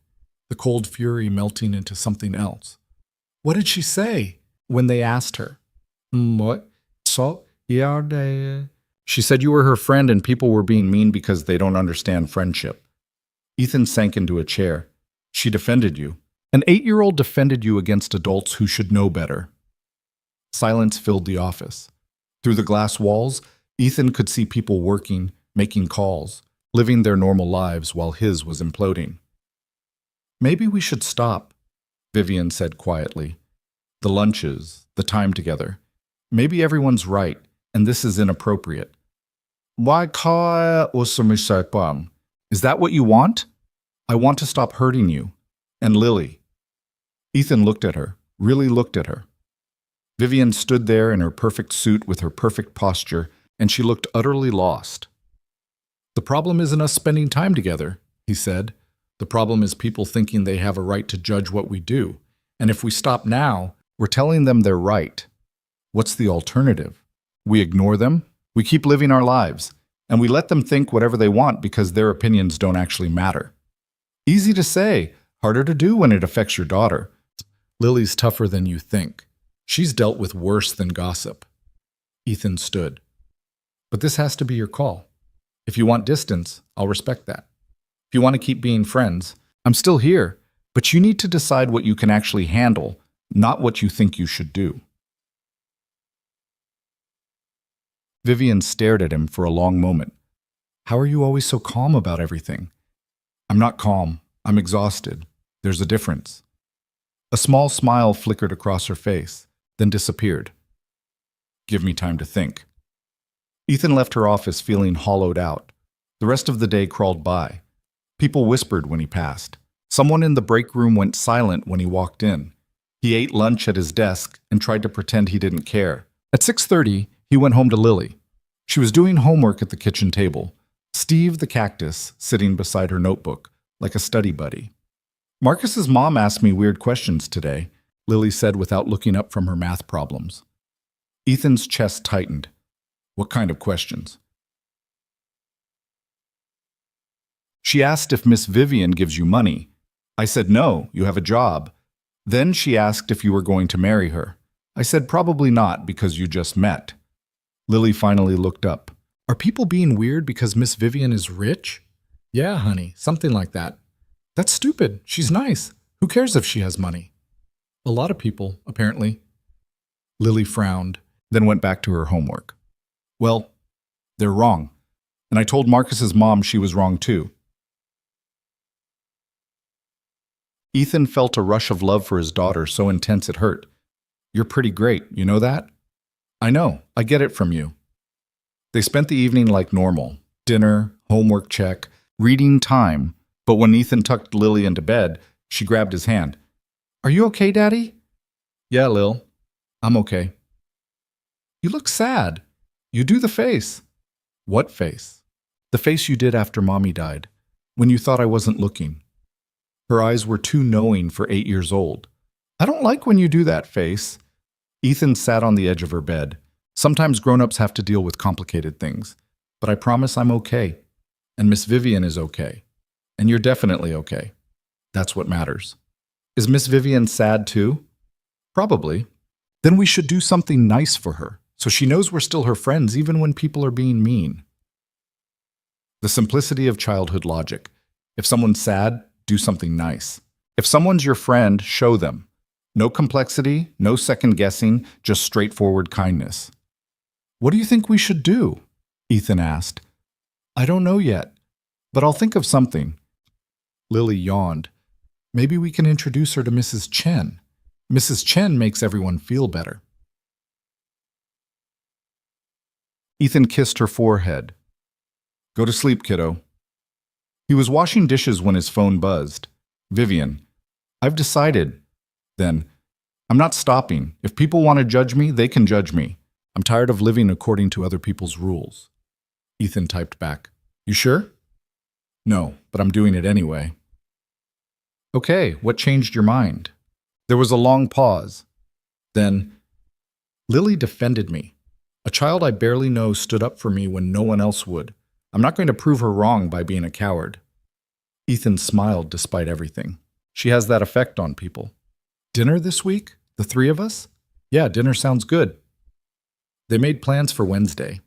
the cold fury melting into something else. What did she say when they asked her? What? So, yeah, She said you were her friend and people were being mean because they don't understand friendship. Ethan sank into a chair. She defended you. An 8-year-old defended you against adults who should know better. Silence filled the office. Through the glass walls, Ethan could see people working, making calls, living their normal lives while his was imploding. Maybe we should stop, Vivian said quietly. The lunches, the time together. Maybe everyone's right, and this is inappropriate. Why call it? Is that what you want? I want to stop hurting you. And Lily. Ethan looked at her, really looked at her. Vivian stood there in her perfect suit with her perfect posture, and she looked utterly lost. The problem isn't us spending time together, he said. The problem is people thinking they have a right to judge what we do. And if we stop now, we're telling them they're right. What's the alternative? We ignore them, we keep living our lives, and we let them think whatever they want because their opinions don't actually matter. Easy to say, harder to do when it affects your daughter. Lily's tougher than you think. She's dealt with worse than gossip. Ethan stood. But this has to be your call. If you want distance, I'll respect that. If you want to keep being friends, I'm still here, but you need to decide what you can actually handle, not what you think you should do. Vivian stared at him for a long moment. How are you always so calm about everything? I'm not calm. I'm exhausted. There's a difference. A small smile flickered across her face, then disappeared. Give me time to think. Ethan left her office feeling hollowed out. The rest of the day crawled by. People whispered when he passed. Someone in the break room went silent when he walked in. He ate lunch at his desk and tried to pretend he didn't care. At 6:30, he went home to Lily. She was doing homework at the kitchen table. Steve the cactus sitting beside her notebook, like a study buddy. Marcus's mom asked me weird questions today, Lily said without looking up from her math problems. Ethan's chest tightened. What kind of questions? She asked if Miss Vivian gives you money. I said no, you have a job. Then she asked if you were going to marry her. I said probably not because you just met. Lily finally looked up. Are people being weird because Miss Vivian is rich? Yeah, honey, something like that. That's stupid. She's nice. Who cares if she has money? A lot of people, apparently. Lily frowned, then went back to her homework. Well, they're wrong. And I told Marcus's mom she was wrong too. Ethan felt a rush of love for his daughter so intense it hurt. You're pretty great, you know that? I know, I get it from you. They spent the evening like normal. Dinner, homework check, reading time. But when Ethan tucked Lily into bed, she grabbed his hand. Are you okay, Daddy? Yeah, Lil. I'm okay. You look sad. You do the face. What face? The face you did after Mommy died, when you thought I wasn't looking. Her eyes were too knowing for 8 years old. I don't like when you do that face. Ethan sat on the edge of her bed. Sometimes grown-ups have to deal with complicated things. But I promise I'm okay. And Miss Vivian is okay. And you're definitely okay. That's what matters. Is Miss Vivian sad too? Probably. Then we should do something nice for her, so she knows we're still her friends even when people are being mean. The simplicity of childhood logic. If someone's sad, do something nice. If someone's your friend, show them. No complexity, no second guessing, just straightforward kindness. What do you think we should do? Ethan asked. I don't know yet, but I'll think of something. Lily yawned. Maybe we can introduce her to Mrs. Chen. Mrs. Chen makes everyone feel better. Ethan kissed her forehead. Go to sleep, kiddo. He was washing dishes when his phone buzzed. Vivian. I've decided. Then, I'm not stopping. If people want to judge me, they can judge me. I'm tired of living according to other people's rules. Ethan typed back. You sure? No, but I'm doing it anyway. Okay, what changed your mind? There was a long pause. Then, Lily defended me. A child I barely know stood up for me when no one else would. I'm not going to prove her wrong by being a coward. Ethan smiled despite everything. She has that effect on people. Dinner this week? The three of us? Yeah, dinner sounds good. They made plans for Wednesday.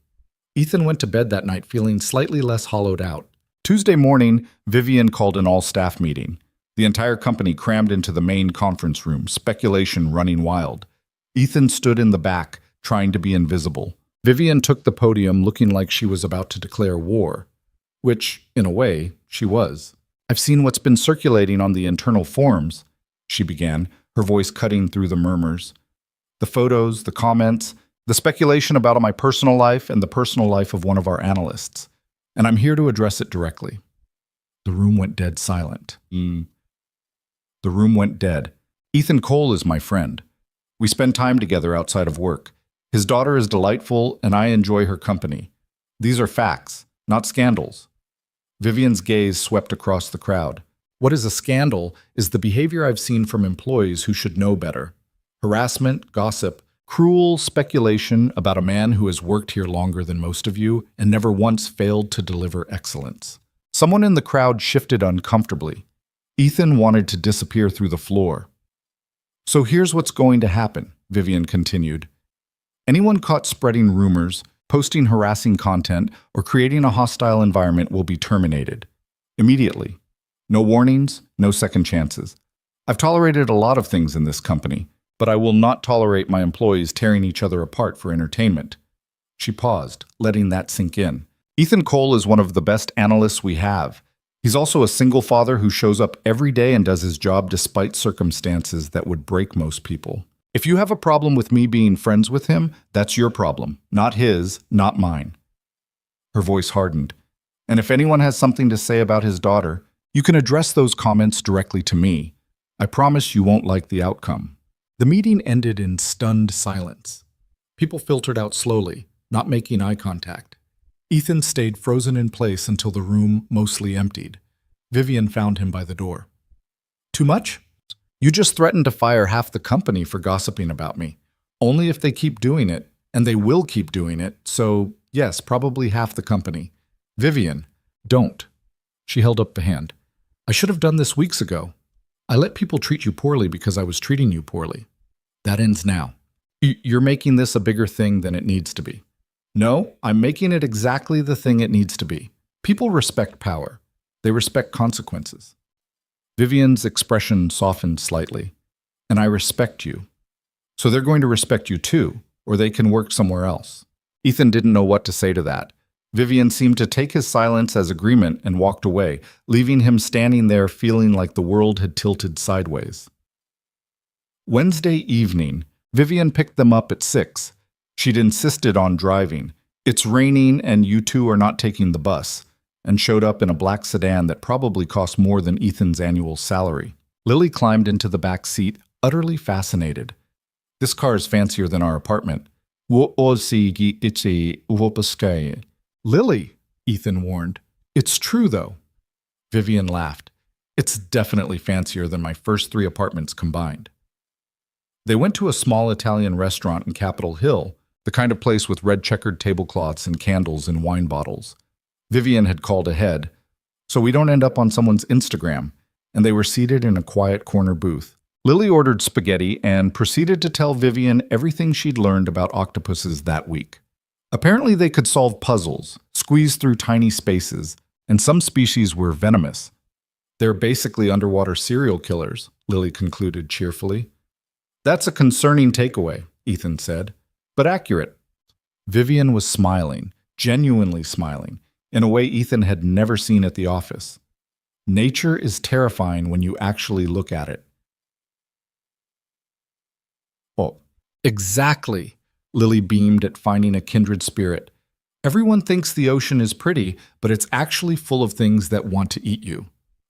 Ethan went to bed that night feeling slightly less hollowed out. Tuesday morning, Vivian called an all-staff meeting. The entire company crammed into the main conference room, speculation running wild. Ethan stood in the back, trying to be invisible. Vivian took the podium looking like she was about to declare war, which, in a way, she was. I've seen what's been circulating on the internal forums, she began, her voice cutting through the murmurs. The photos, the comments, the speculation about my personal life and the personal life of one of our analysts. And I'm here to address it directly. The room went dead silent. The room went dead. Ethan Cole is my friend. We spend time together outside of work. His daughter is delightful, and I enjoy her company. These are facts, not scandals. Vivian's gaze swept across the crowd. What is a scandal is the behavior I've seen from employees who should know better. Harassment, gossip, cruel speculation about a man who has worked here longer than most of you and never once failed to deliver excellence. Someone in the crowd shifted uncomfortably. Ethan wanted to disappear through the floor. So here's what's going to happen, Vivian continued. Anyone caught spreading rumors, posting harassing content, or creating a hostile environment will be terminated. Immediately. No warnings, no second chances. I've tolerated a lot of things in this company, but I will not tolerate my employees tearing each other apart for entertainment. She paused, letting that sink in. Ethan Cole is one of the best analysts we have. He's also a single father who shows up every day and does his job despite circumstances that would break most people. If you have a problem with me being friends with him, that's your problem, not his, not mine. Her voice hardened. And if anyone has something to say about his daughter, you can address those comments directly to me. I promise you won't like the outcome. The meeting ended in stunned silence. People filtered out slowly, not making eye contact. Ethan stayed frozen in place until the room mostly emptied. Vivian found him by the door. Too much? You just threatened to fire half the company for gossiping about me. Only if they keep doing it, and they will keep doing it, so yes, probably half the company. Vivian, don't. She held up a hand. I should have done this weeks ago. I let people treat you poorly because I was treating you poorly. That ends now. You're making this a bigger thing than it needs to be. No, I'm making it exactly the thing it needs to be. People respect power. They respect consequences. Vivian's expression softened slightly. And I respect you. So they're going to respect you too, or they can work somewhere else. Ethan didn't know what to say to that. Vivian seemed to take his silence as agreement and walked away, leaving him standing there feeling like the world had tilted sideways. Wednesday evening, Vivian picked them up at 6. She'd insisted on driving. It's raining and you two are not taking the bus, and showed up in a black sedan that probably cost more than Ethan's annual salary. Lily climbed into the back seat, utterly fascinated. This car is fancier than our apartment. Lily, Ethan warned. It's true, though. Vivian laughed. It's definitely fancier than my first 3 apartments combined. They went to a small Italian restaurant in Capitol Hill, the kind of place with red checkered tablecloths and candles and wine bottles. Vivian had called ahead, so we don't end up on someone's Instagram, and they were seated in a quiet corner booth. Lily ordered spaghetti and proceeded to tell Vivian everything she'd learned about octopuses that week. Apparently they could solve puzzles, squeeze through tiny spaces, and some species were venomous. They're basically underwater serial killers, Lily concluded cheerfully. That's a concerning takeaway, Ethan said, but accurate. Vivian was smiling, genuinely smiling, in a way Ethan had never seen at the office. Nature is terrifying when you actually look at it. Oh, exactly, Lily beamed at finding a kindred spirit. Everyone thinks the ocean is pretty, but it's actually full of things that want to eat you.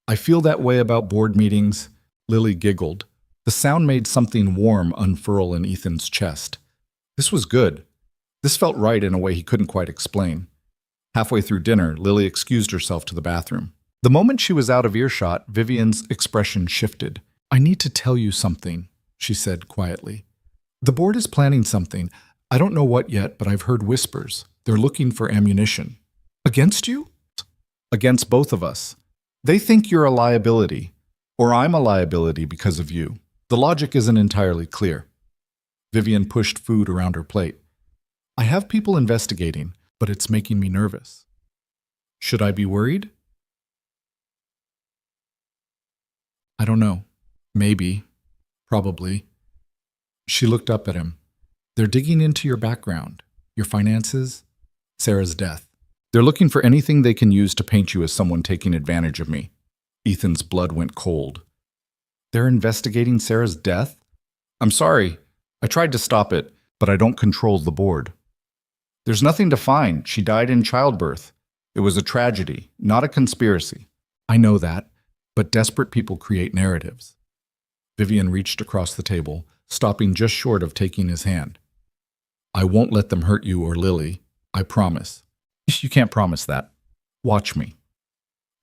I feel that way about board meetings. Lily giggled. The sound made something warm unfurl in Ethan's chest. This was good. This felt right in a way he couldn't quite explain. Halfway through dinner, Lily excused herself to the bathroom. The moment she was out of earshot, Vivian's expression shifted. I need to tell you something, she said quietly. The board is planning something. I don't know what yet, but I've heard whispers. They're looking for ammunition. Against you? Against both of us. They think you're a liability, or I'm a liability because of you. The logic isn't entirely clear. Vivian pushed food around her plate. I have people investigating, but it's making me nervous. Should I be worried? I don't know. Maybe. Probably. She looked up at him. They're digging into your background, your finances, Sarah's death. They're looking for anything they can use to paint you as someone taking advantage of me. Ethan's blood went cold. They're investigating Sarah's death? I'm sorry. I tried to stop it, but I don't control the board. There's nothing to find. She died in childbirth. It was a tragedy, not a conspiracy. I know that, but desperate people create narratives. Vivian reached across the table, stopping just short of taking his hand. I won't let them hurt you or Lily. I promise. You can't promise that. Watch me.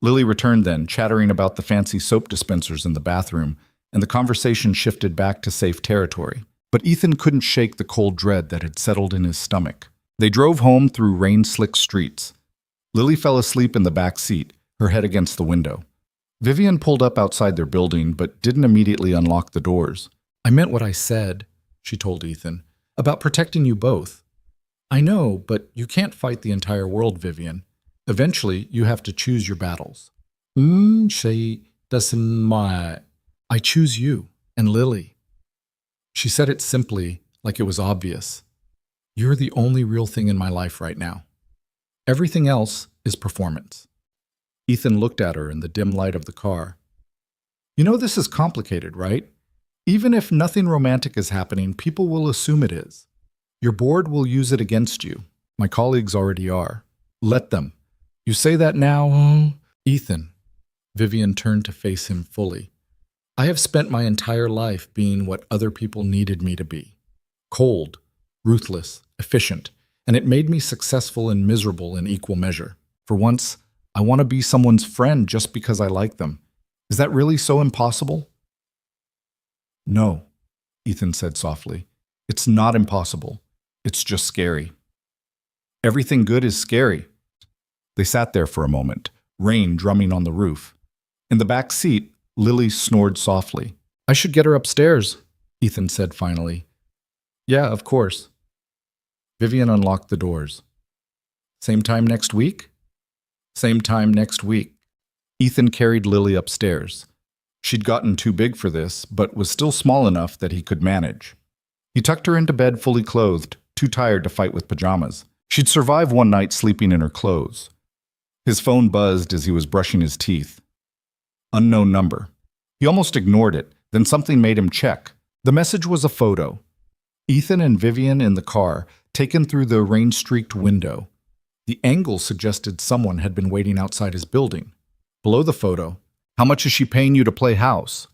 Lily returned then, chattering about the fancy soap dispensers in the bathroom, and the conversation shifted back to safe territory. But Ethan couldn't shake the cold dread that had settled in his stomach. They drove home through rain-slicked streets. Lily fell asleep in the back seat, her head against the window. Vivian pulled up outside their building, but didn't immediately unlock the doors. I meant what I said, she told Ethan, about protecting you both. I know, but you can't fight the entire world, Vivian. Eventually, you have to choose your battles. She doesn't. I choose you and Lily. She said it simply, like it was obvious. You're the only real thing in my life right now. Everything else is performance. Ethan looked at her in the dim light of the car. You know this is complicated, right? Even if nothing romantic is happening, people will assume it is. Your board will use it against you. My colleagues already are. Let them. You say that now, Ethan. Vivian turned to face him fully. I have spent my entire life being what other people needed me to be. Cold, ruthless, efficient, and it made me successful and miserable in equal measure. For once, I want to be someone's friend just because I like them. Is that really so impossible? No, Ethan said softly. It's not impossible. It's just scary. Everything good is scary. They sat there for a moment, rain drumming on the roof. In the back seat, Lily snored softly. I should get her upstairs, Ethan said finally. Yeah, of course. Vivian unlocked the doors. Same time next week? Same time next week. Ethan carried Lily upstairs. She'd gotten too big for this, but was still small enough that he could manage. He tucked her into bed fully clothed, too tired to fight with pajamas. She'd survive one night sleeping in her clothes. His phone buzzed as he was brushing his teeth. Unknown number. He almost ignored it, then something made him check. The message was a photo. Ethan and Vivian in the car, taken through the rain-streaked window. The angle suggested someone had been waiting outside his building. Below the photo, how much is she paying you to play house?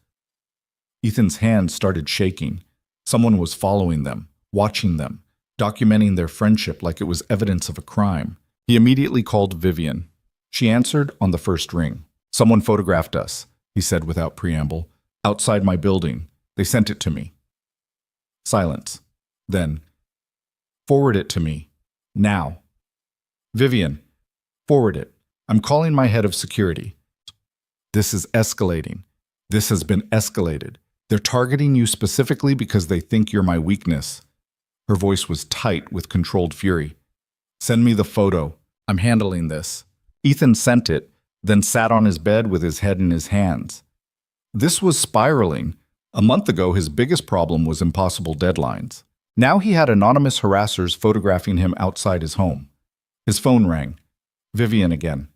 Ethan's hands started shaking. Someone was following them, watching them, documenting their friendship like it was evidence of a crime. He immediately called Vivian. She answered on the first ring. Someone photographed us, he said without preamble. Outside my building. They sent it to me. Silence. Then, forward it to me. Now. Vivian, forward it. I'm calling my head of security. This is escalating. This has been escalated. They're targeting you specifically because they think you're my weakness. Her voice was tight with controlled fury. Send me the photo. I'm handling this. Ethan sent it, then sat on his bed with his head in his hands. This was spiraling. A month ago, his biggest problem was impossible deadlines. Now he had anonymous harassers photographing him outside his home. His phone rang. Vivian again.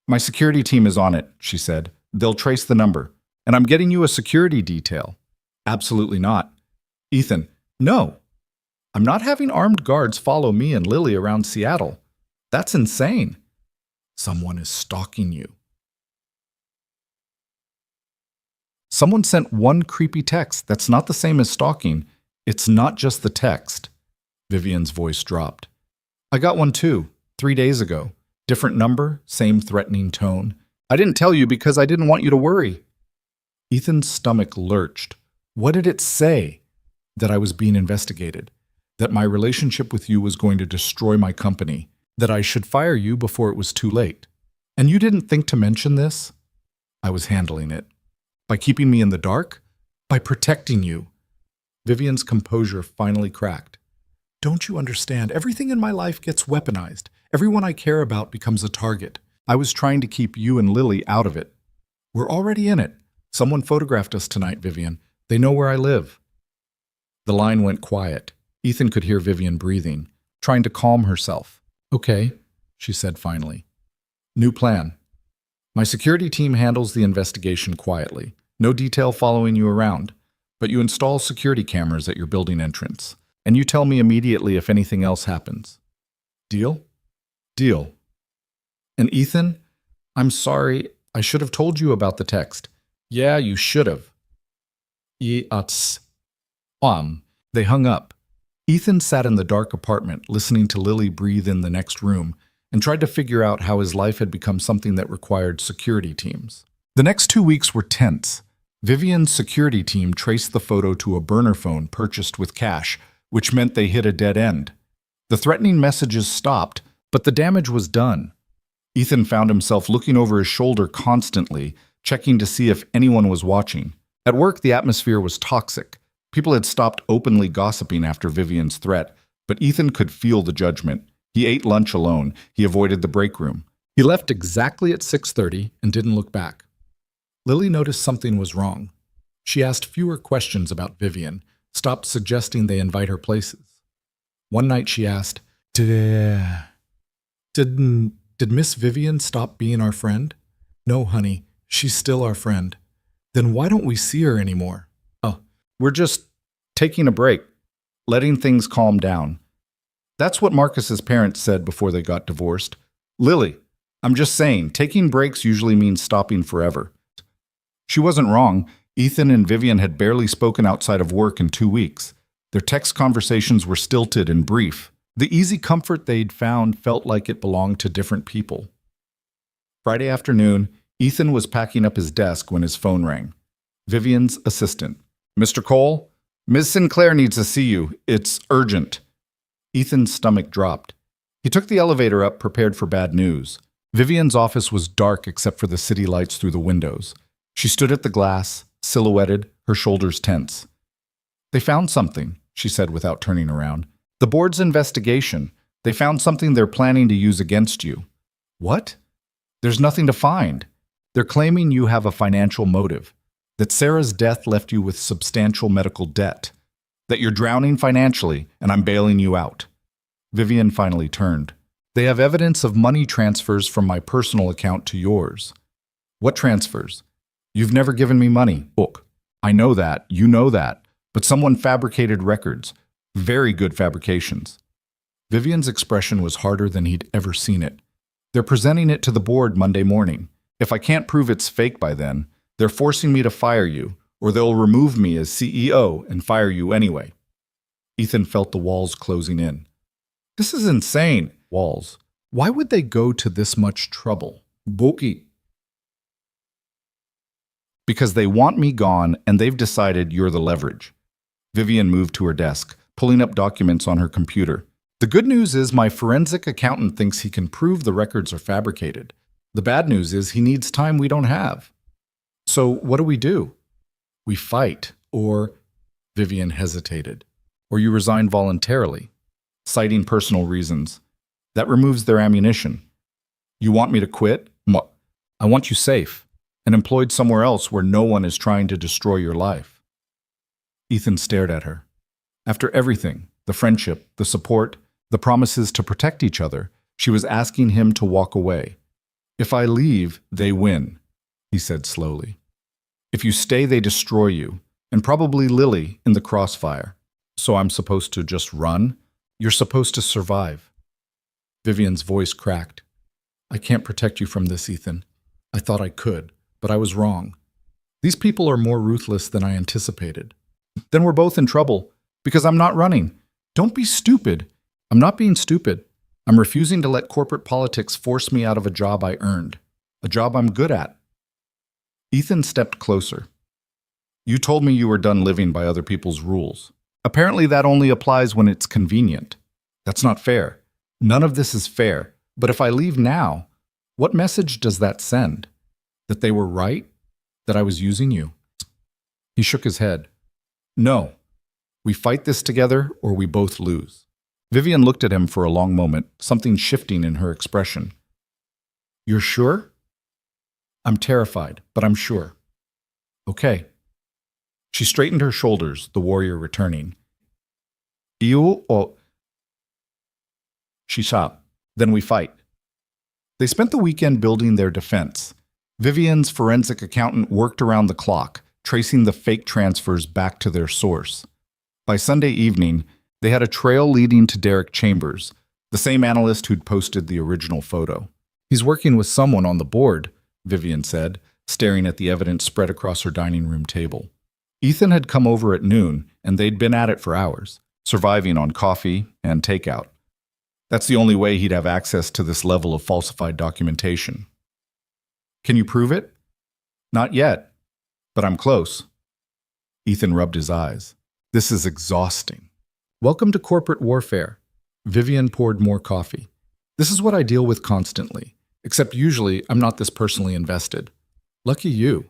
My security team is on it, she said. They'll trace the number. And I'm getting you a security detail. Absolutely not. Ethan, no. I'm not having armed guards follow me and Lily around Seattle. That's insane. Someone is stalking you. Someone sent one creepy text that's not the same as stalking. It's not just the text. Vivian's voice dropped. I got one too, 3 days ago. Different number, same threatening tone. I didn't tell you because I didn't want you to worry. Ethan's stomach lurched. What did it say? That I was being investigated. That my relationship with you was going to destroy my company. That I should fire you before it was too late. And you didn't think to mention this? I was handling it. By keeping me in the dark? By protecting you. Vivian's composure finally cracked. Don't you understand? Everything in my life gets weaponized. Everyone I care about becomes a target. I was trying to keep you and Lily out of it. We're already in it. Someone photographed us tonight, Vivian. They know where I live. The line went quiet. Ethan could hear Vivian breathing, trying to calm herself. Okay, she said finally. New plan. My security team handles the investigation quietly. No detail following you around. But you install security cameras at your building entrance. And you tell me immediately if anything else happens. Deal? Deal. And Ethan, I'm sorry, I should have told you about the text. Yeah, you should have. They hung up. Ethan sat in the dark apartment, listening to Lily breathe in the next room, and tried to figure out how his life had become something that required security teams. The next 2 weeks were tense. Vivian's security team traced the photo to a burner phone purchased with cash, which meant they hit a dead end. The threatening messages stopped, but the damage was done. Ethan found himself looking over his shoulder constantly, checking to see if anyone was watching. At work, the atmosphere was toxic. People had stopped openly gossiping after Vivian's threat, but Ethan could feel the judgment. He ate lunch alone. He avoided the break room. He left exactly at 6:30 and didn't look back. Lily noticed something was wrong. She asked fewer questions about Vivian, stopped suggesting they invite her places. One night she asked, Did Miss Vivian stop being our friend? No, honey, she's still our friend. Then why don't we see her anymore? Oh, We're just taking a break, letting things calm down. That's what Marcus's parents said before they got divorced. Lily, I'm just saying, taking breaks usually means stopping forever. She wasn't wrong. Ethan and Vivian had barely spoken outside of work in 2 weeks. Their text conversations were stilted and brief. The easy comfort they'd found felt like it belonged to different people. Friday afternoon, Ethan was packing up his desk when his phone rang. Vivian's assistant. Mr. Cole, Ms. Sinclair needs to see you. It's urgent. Ethan's stomach dropped. He took the elevator up, prepared for bad news. Vivian's office was dark except for the city lights through the windows. She stood at the glass, silhouetted, her shoulders tense. They found something, she said without turning around. The board's investigation. They found something they're planning to use against you. What? There's nothing to find. They're claiming you have a financial motive, that Sarah's death left you with substantial medical debt, that you're drowning financially and I'm bailing you out. Vivian finally turned. They have evidence of money transfers from my personal account to yours. What transfers? You've never given me money. Look, I know that, you know that, but someone fabricated records. Very good fabrications. Vivian's expression was harder than he'd ever seen it. They're presenting it to the board Monday morning. If I can't prove it's fake by then, they're forcing me to fire you, or they'll remove me as CEO and fire you anyway. Ethan felt the walls closing in. This is insane. Walls. Why would they go to this much trouble? Boki. Because they want me gone and they've decided you're the leverage. Vivian moved to her desk, pulling up documents on her computer. The good news is my forensic accountant thinks he can prove the records are fabricated. The bad news is he needs time we don't have. So what do? We fight, or Vivian hesitated, or you resign voluntarily, citing personal reasons. That removes their ammunition. You want me to quit? I want you safe and employed somewhere else where no one is trying to destroy your life. Ethan stared at her. After everything, the friendship, the support, the promises to protect each other, she was asking him to walk away. If I leave, they win, he said slowly. If you stay, they destroy you, and probably Lily in the crossfire. So I'm supposed to just run? You're supposed to survive. Vivian's voice cracked. I can't protect you from this, Ethan. I thought I could, but I was wrong. These people are more ruthless than I anticipated. Then we're both in trouble, because I'm not running. Don't be stupid. I'm not being stupid. I'm refusing to let corporate politics force me out of a job I earned. A job I'm good at. Ethan stepped closer. You told me you were done living by other people's rules. Apparently that only applies when it's convenient. That's not fair. None of this is fair. But if I leave now, what message does that send? That they were right? That I was using you? He shook his head. No. We fight this together or we both lose. Vivian looked at him for a long moment, something shifting in her expression. You're sure? I'm terrified, but I'm sure. Okay. She straightened her shoulders, the warrior returning. You or... She stopped. Then we fight. They spent the weekend building their defense. Vivian's forensic accountant worked around the clock, tracing the fake transfers back to their source. By Sunday evening, they had a trail leading to Derek Chambers, the same analyst who'd posted the original photo. He's working with someone on the board, Vivian said, staring at the evidence spread across her dining room table. Ethan had come over at noon, and they'd been at it for hours, surviving on coffee and takeout. That's the only way he'd have access to this level of falsified documentation. Can you prove it? Not yet, but I'm close. Ethan rubbed his eyes. This is exhausting. Welcome to corporate warfare. Vivian poured more coffee. This is what I deal with constantly, except usually I'm not this personally invested. Lucky you.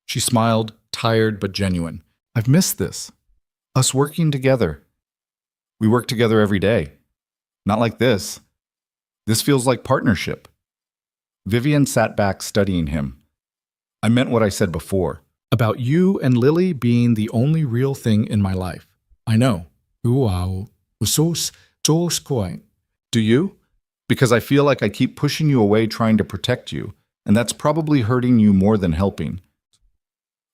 She smiled, tired but genuine. I've missed this. Us working together. We work together every day. Not like this. This feels like partnership. Vivian sat back studying him. I meant what I said before, about you and Lily being the only real thing in my life. I know. Wow. So coin. Do you? Because I feel like I keep pushing you away trying to protect you, and that's probably hurting you more than helping.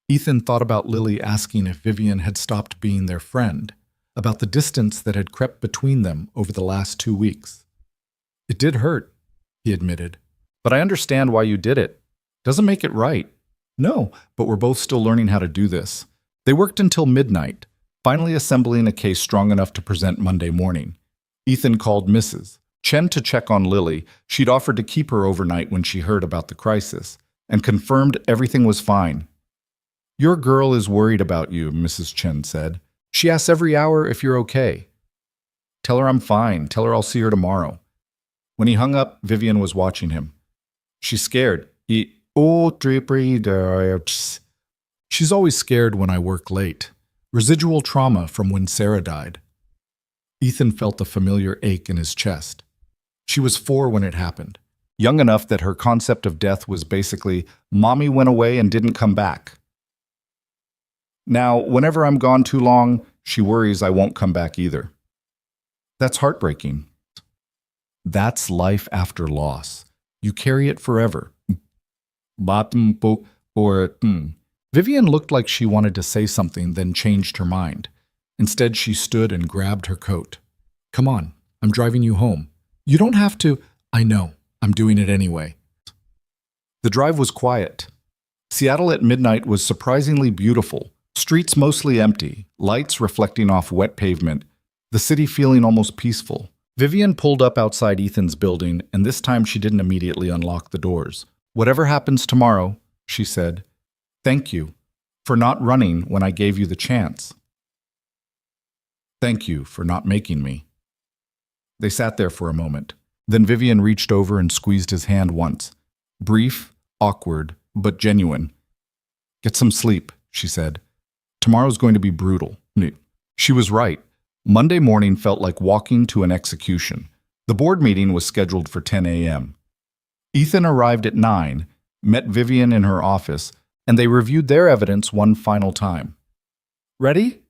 Ethan thought about Lily asking if Vivian had stopped being their friend, about the distance that had crept between them over the last 2 weeks. It did hurt, he admitted. But I understand why you did it. Doesn't make it right. No, but we're both still learning how to do this. They worked until midnight, finally assembling a case strong enough to present Monday morning. Ethan called Mrs. Chen to check on Lily. She'd offered to keep her overnight when she heard about the crisis, and confirmed everything was fine. Your girl is worried about you, Mrs. Chen said. She asks every hour if you're okay. Tell her I'm fine. Tell her I'll see her tomorrow. When he hung up, Vivian was watching him. She's scared. She's always scared when I work late. Residual trauma from when Sarah died. Ethan felt the familiar ache in his chest. She was 4 when it happened. Young enough that her concept of death was basically, Mommy went away and didn't come back. Now, whenever I'm gone too long, she worries I won't come back either. That's heartbreaking. That's life after loss. You carry it forever. Vivian looked like she wanted to say something, then changed her mind. Instead, she stood and grabbed her coat. Come on, I'm driving you home. You don't have to. I know, I'm doing it anyway. The drive was quiet. Seattle at midnight was surprisingly beautiful. Streets mostly empty, lights reflecting off wet pavement, the city feeling almost peaceful. Vivian pulled up outside Ethan's building, and this time she didn't immediately unlock the doors. Whatever happens tomorrow, she said, thank you for not running when I gave you the chance. Thank you for not making me. They sat there for a moment. Then Vivian reached over and squeezed his hand once. Brief, awkward, but genuine. Get some sleep, she said. Tomorrow's going to be brutal. She was right. Monday morning felt like walking to an execution. The board meeting was scheduled for 10 a.m. Ethan arrived at 9, met Vivian in her office, and they reviewed their evidence one final time. Ready?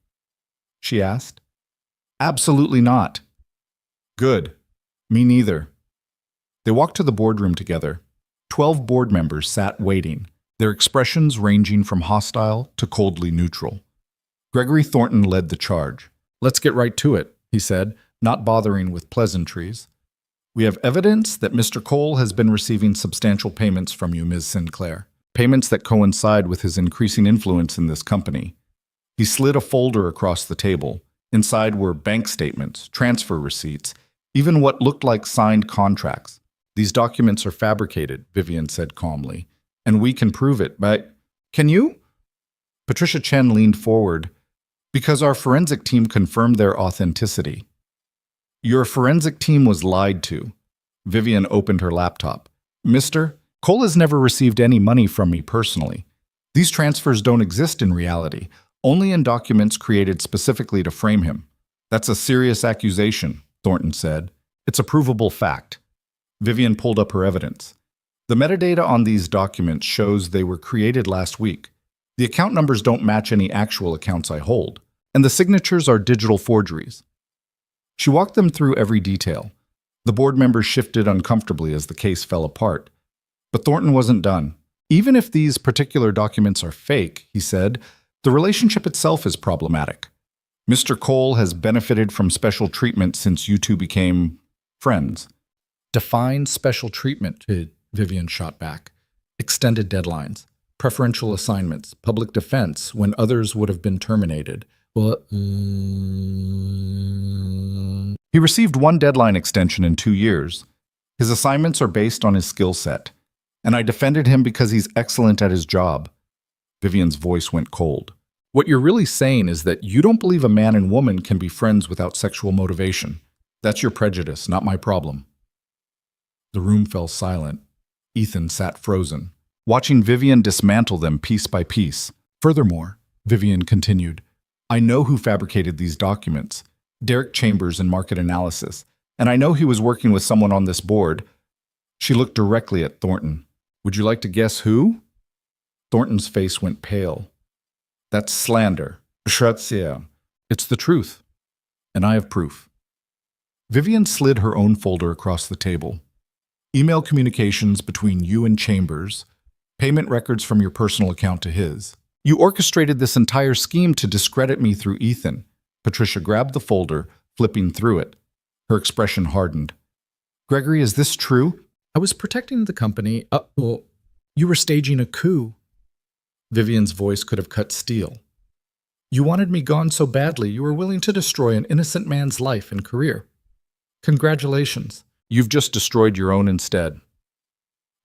She asked. Absolutely not. Good. Me neither. They walked to the boardroom together. 12 board members sat waiting, their expressions ranging from hostile to coldly neutral. Gregory Thornton led the charge. Let's get right to it, he said, not bothering with pleasantries. We have evidence that Mr. Cole has been receiving substantial payments from you, Ms. Sinclair. Payments that coincide with his increasing influence in this company. He slid a folder across the table. Inside were bank statements, transfer receipts, even what looked like signed contracts. These documents are fabricated, Vivian said calmly, and we can prove it, but can you? Patricia Chen leaned forward. Because our forensic team confirmed their authenticity. Your forensic team was lied to. Vivian opened her laptop. Mister, Cole has never received any money from me personally. These transfers don't exist in reality, only in documents created specifically to frame him. That's a serious accusation, Thornton said. It's a provable fact. Vivian pulled up her evidence. The metadata on these documents shows they were created last week. The account numbers don't match any actual accounts I hold, and the signatures are digital forgeries. She walked them through every detail. The board members shifted uncomfortably as the case fell apart. But Thornton wasn't done. Even if these particular documents are fake, he said, the relationship itself is problematic. Mr. Cole has benefited from special treatment since you two became friends. Define special treatment, Vivian shot back. Extended deadlines, preferential assignments, public defense when others would have been terminated. Well, He received one deadline extension in 2 years. His assignments are based on his skill set, and I defended him because he's excellent at his job. Vivian's voice went cold. What you're really saying is that you don't believe a man and woman can be friends without sexual motivation. That's your prejudice, not my problem. The room fell silent. Ethan sat frozen, watching Vivian dismantle them piece by piece. Furthermore, Vivian continued, I know who fabricated these documents, Derek Chambers in market analysis, and I know he was working with someone on this board. She looked directly at Thornton. Would you like to guess who? Thornton's face went pale. That's slander. It's the truth, and I have proof. Vivian slid her own folder across the table. Email communications between you and Chambers, payment records from your personal account to his. You orchestrated this entire scheme to discredit me through Ethan. Patricia grabbed the folder, flipping through it. Her expression hardened. Gregory, is this true? I was protecting the company. You were staging a coup. Vivian's voice could have cut steel. You wanted me gone so badly you were willing to destroy an innocent man's life and career. Congratulations. You've just destroyed your own instead.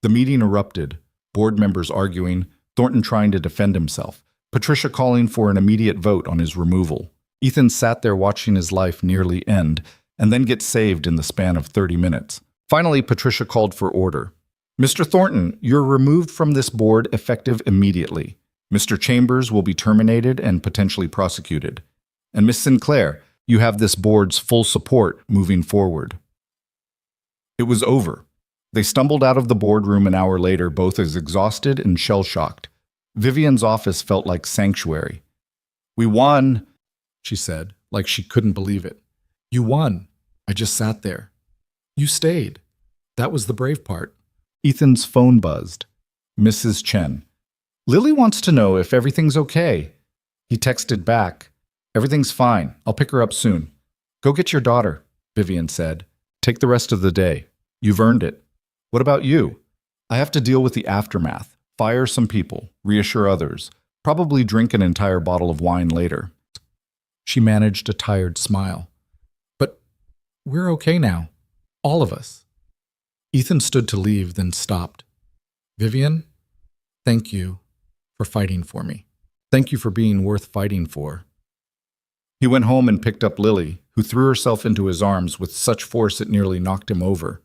The meeting erupted, board members arguing, Thornton trying to defend himself, Patricia calling for an immediate vote on his removal. Ethan sat there watching his life nearly end and then get saved in the span of 30 minutes. Finally, Patricia called for order. Mr. Thornton, you're removed from this board effective immediately. Mr. Chambers will be terminated and potentially prosecuted. And Miss Sinclair, you have this board's full support moving forward. It was over. They stumbled out of the boardroom an hour later, both as exhausted and shell-shocked. Vivian's office felt like sanctuary. We won, she said, like she couldn't believe it. You won. I just sat there. You stayed. That was the brave part. Ethan's phone buzzed. Mrs. Chen. Lily wants to know if everything's okay. He texted back. Everything's fine. I'll pick her up soon. Go get your daughter, Vivian said. Take the rest of the day. You've earned it. What about you? I have to deal with the aftermath. Fire some people, reassure others, probably drink an entire bottle of wine later. She managed a tired smile. But we're okay now. All of us. Ethan stood to leave, then stopped. Vivian, thank you for fighting for me. Thank you for being worth fighting for. He went home and picked up Lily, who threw herself into his arms with such force it nearly knocked him over.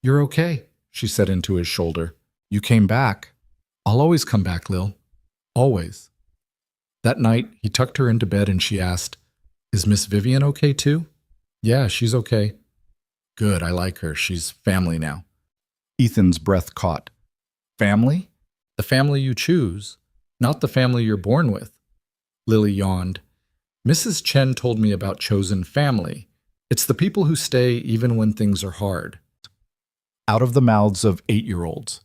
You're okay, she said into his shoulder. You came back. I'll always come back, Lil. Always. That night, he tucked her into bed and she asked, Is Miss Vivian okay too? Yeah, she's okay. Good, I like her. She's family now. Ethan's breath caught. Family? The family you choose, not the family you're born with. Lily yawned. Mrs. Chen told me about chosen family. It's the people who stay even when things are hard. Out of the mouths of 8-year-olds.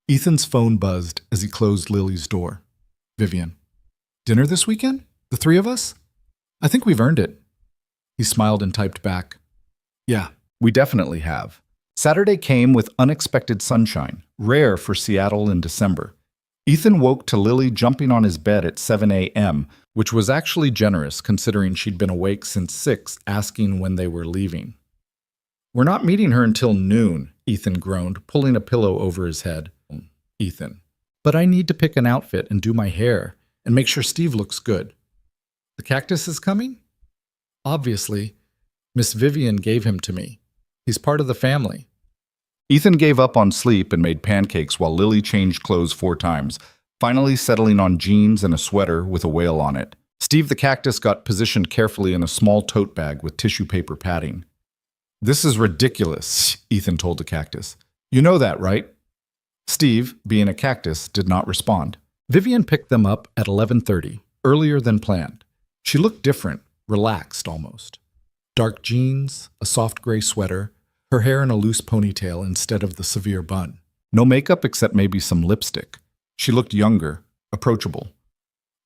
Ethan's phone buzzed as he closed Lily's door. Vivian. Dinner this weekend? The three of us? I think we've earned it. He smiled and typed back. Yeah, we definitely have. Saturday came with unexpected sunshine, rare for Seattle in December. Ethan woke to Lily jumping on his bed at 7 a.m., which was actually generous considering she'd been awake since 6, asking when they were leaving. We're not meeting her until noon, Ethan groaned, pulling a pillow over his head. Ethan. But I need to pick an outfit and do my hair and make sure Steve looks good. The cactus is coming? Obviously, Miss Vivian gave him to me. He's part of the family. Ethan gave up on sleep and made pancakes while Lily changed clothes 4 times, finally settling on jeans and a sweater with a whale on it. Steve the cactus got positioned carefully in a small tote bag with tissue paper padding. "This is ridiculous," Ethan told the cactus. "You know that, right?" Steve, being a cactus, did not respond. Vivian picked them up at 11:30, earlier than planned. She looked different, relaxed almost. Dark jeans, a soft gray sweater, her hair in a loose ponytail instead of the severe bun. No makeup except maybe some lipstick. She looked younger, approachable.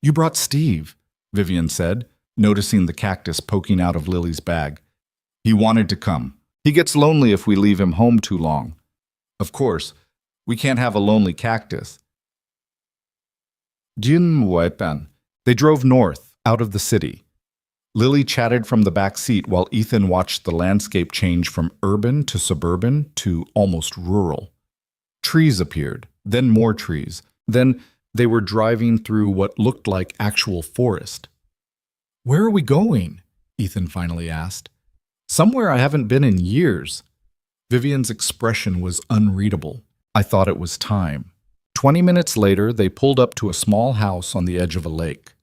"You brought Steve," Vivian said, noticing the cactus poking out of Lily's bag. "He wanted to come. He gets lonely if we leave him home too long. Of course, we can't have a lonely cactus." They drove north, out of the city. Lily chatted from the back seat while Ethan watched the landscape change from urban to suburban to almost rural. Trees appeared, then more trees. Then they were driving through what looked like actual forest. "Where are we going?" Ethan finally asked. "Somewhere I haven't been in years." Vivian's expression was unreadable. I thought it was time. 20 minutes later, they pulled up to a small house on the edge of a lake.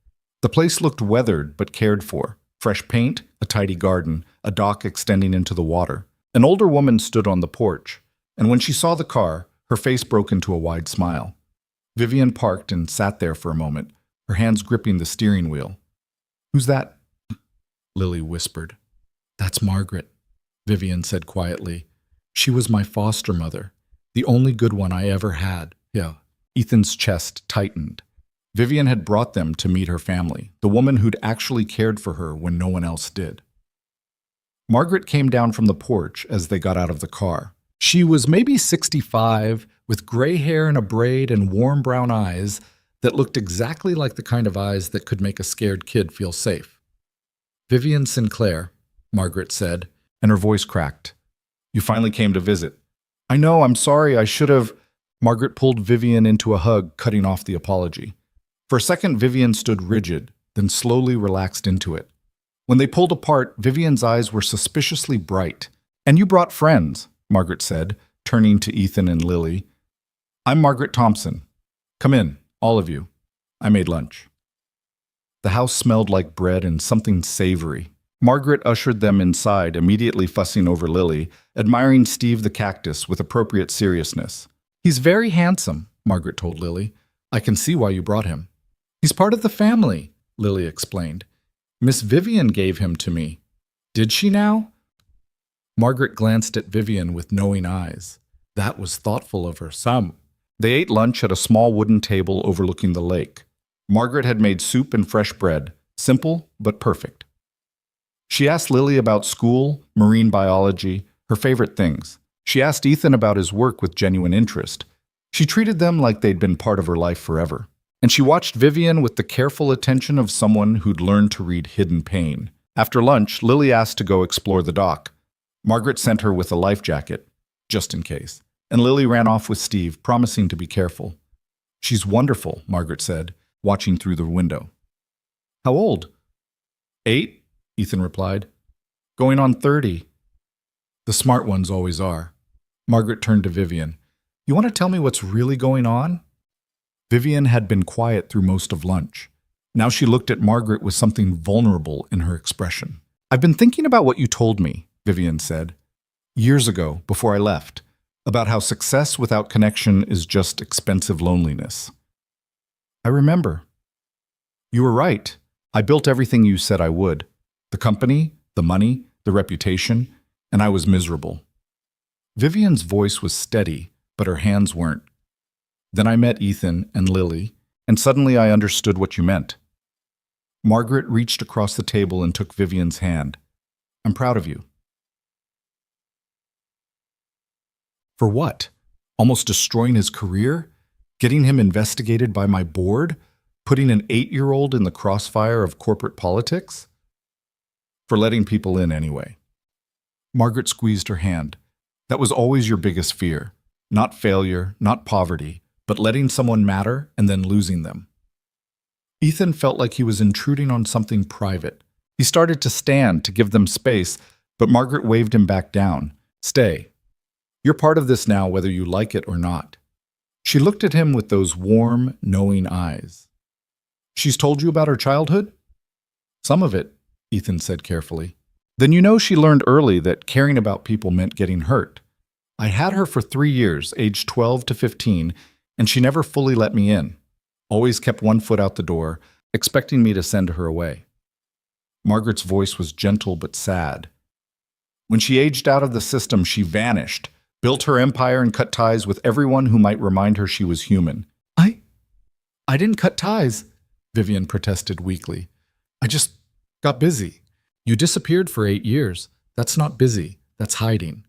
The place looked weathered but cared for. Fresh paint, a tidy garden, a dock extending into the water. An older woman stood on the porch, and when she saw the car, her face broke into a wide smile. Vivian parked and sat there for a moment, her hands gripping the steering wheel. "Who's that?" Lily whispered. "That's Margaret," Vivian said quietly. "She was my foster mother, the only good one I ever had." Yeah. Ethan's chest tightened. Vivian had brought them to meet her family, the woman who'd actually cared for her when no one else did. Margaret came down from the porch as they got out of the car. She was maybe 65, with gray hair in a braid and warm brown eyes that looked exactly like the kind of eyes that could make a scared kid feel safe. "Vivian Sinclair," Margaret said, and her voice cracked. "You finally came to visit." "I know, I'm sorry, I should have." Margaret pulled Vivian into a hug, cutting off the apology. For a second, Vivian stood rigid, then slowly relaxed into it. When they pulled apart, Vivian's eyes were suspiciously bright. "And you brought friends," Margaret said, turning to Ethan and Lily. "I'm Margaret Thompson. Come in, all of you. I made lunch." The house smelled like bread and something savory. Margaret ushered them inside, immediately fussing over Lily, admiring Steve the cactus with appropriate seriousness. "He's very handsome," Margaret told Lily. "I can see why you brought him." "He's part of the family," Lily explained. "Miss Vivian gave him to me." "Did she now?" Margaret glanced at Vivian with knowing eyes. That was thoughtful of her. They ate lunch at a small wooden table overlooking the lake. Margaret had made soup and fresh bread, simple but perfect. She asked Lily about school, marine biology, her favorite things. She asked Ethan about his work with genuine interest. She treated them like they'd been part of her life forever. And she watched Vivian with the careful attention of someone who'd learned to read hidden pain. After lunch, Lily asked to go explore the dock. Margaret sent her with a life jacket, just in case. And Lily ran off with Steve, promising to be careful. "She's wonderful," Margaret said, watching through the window. "How old?" 8, Ethan replied. "Going on 30. The smart ones always are." Margaret turned to Vivian. "You want to tell me what's really going on?" Vivian had been quiet through most of lunch. Now she looked at Margaret with something vulnerable in her expression. "I've been thinking about what you told me," Vivian said, "years ago, before I left, about how success without connection is just expensive loneliness." "I remember." "You were right. I built everything you said I would. The company, the money, the reputation, and I was miserable." Vivian's voice was steady, but her hands weren't. "Then I met Ethan and Lily, and suddenly I understood what you meant." Margaret reached across the table and took Vivian's hand. "I'm proud of you." "For what? Almost destroying his career? Getting him investigated by my board? Putting an 8-year-old in the crossfire of corporate politics?" "For letting people in anyway." Margaret squeezed her hand. That was always your biggest fear. Not failure, not poverty, but letting someone matter and then losing them. Ethan felt like he was intruding on something private. He started to stand to give them space, but Margaret waved him back down. Stay. You're part of this now, whether you like it or not. She looked at him with those warm, knowing eyes. She's told you about her childhood? Some of it, Ethan said carefully. Then you know she learned early that caring about people meant getting hurt. I had her for 3 years, aged 12 to 15, and she never fully let me in. Always kept one foot out the door, expecting me to send her away. Margaret's voice was gentle but sad. When she aged out of the system, she vanished, built her empire and cut ties with everyone who might remind her she was human. I didn't cut ties, Vivian protested weakly. I just got busy. You disappeared for 8 years. That's not busy. That's hiding.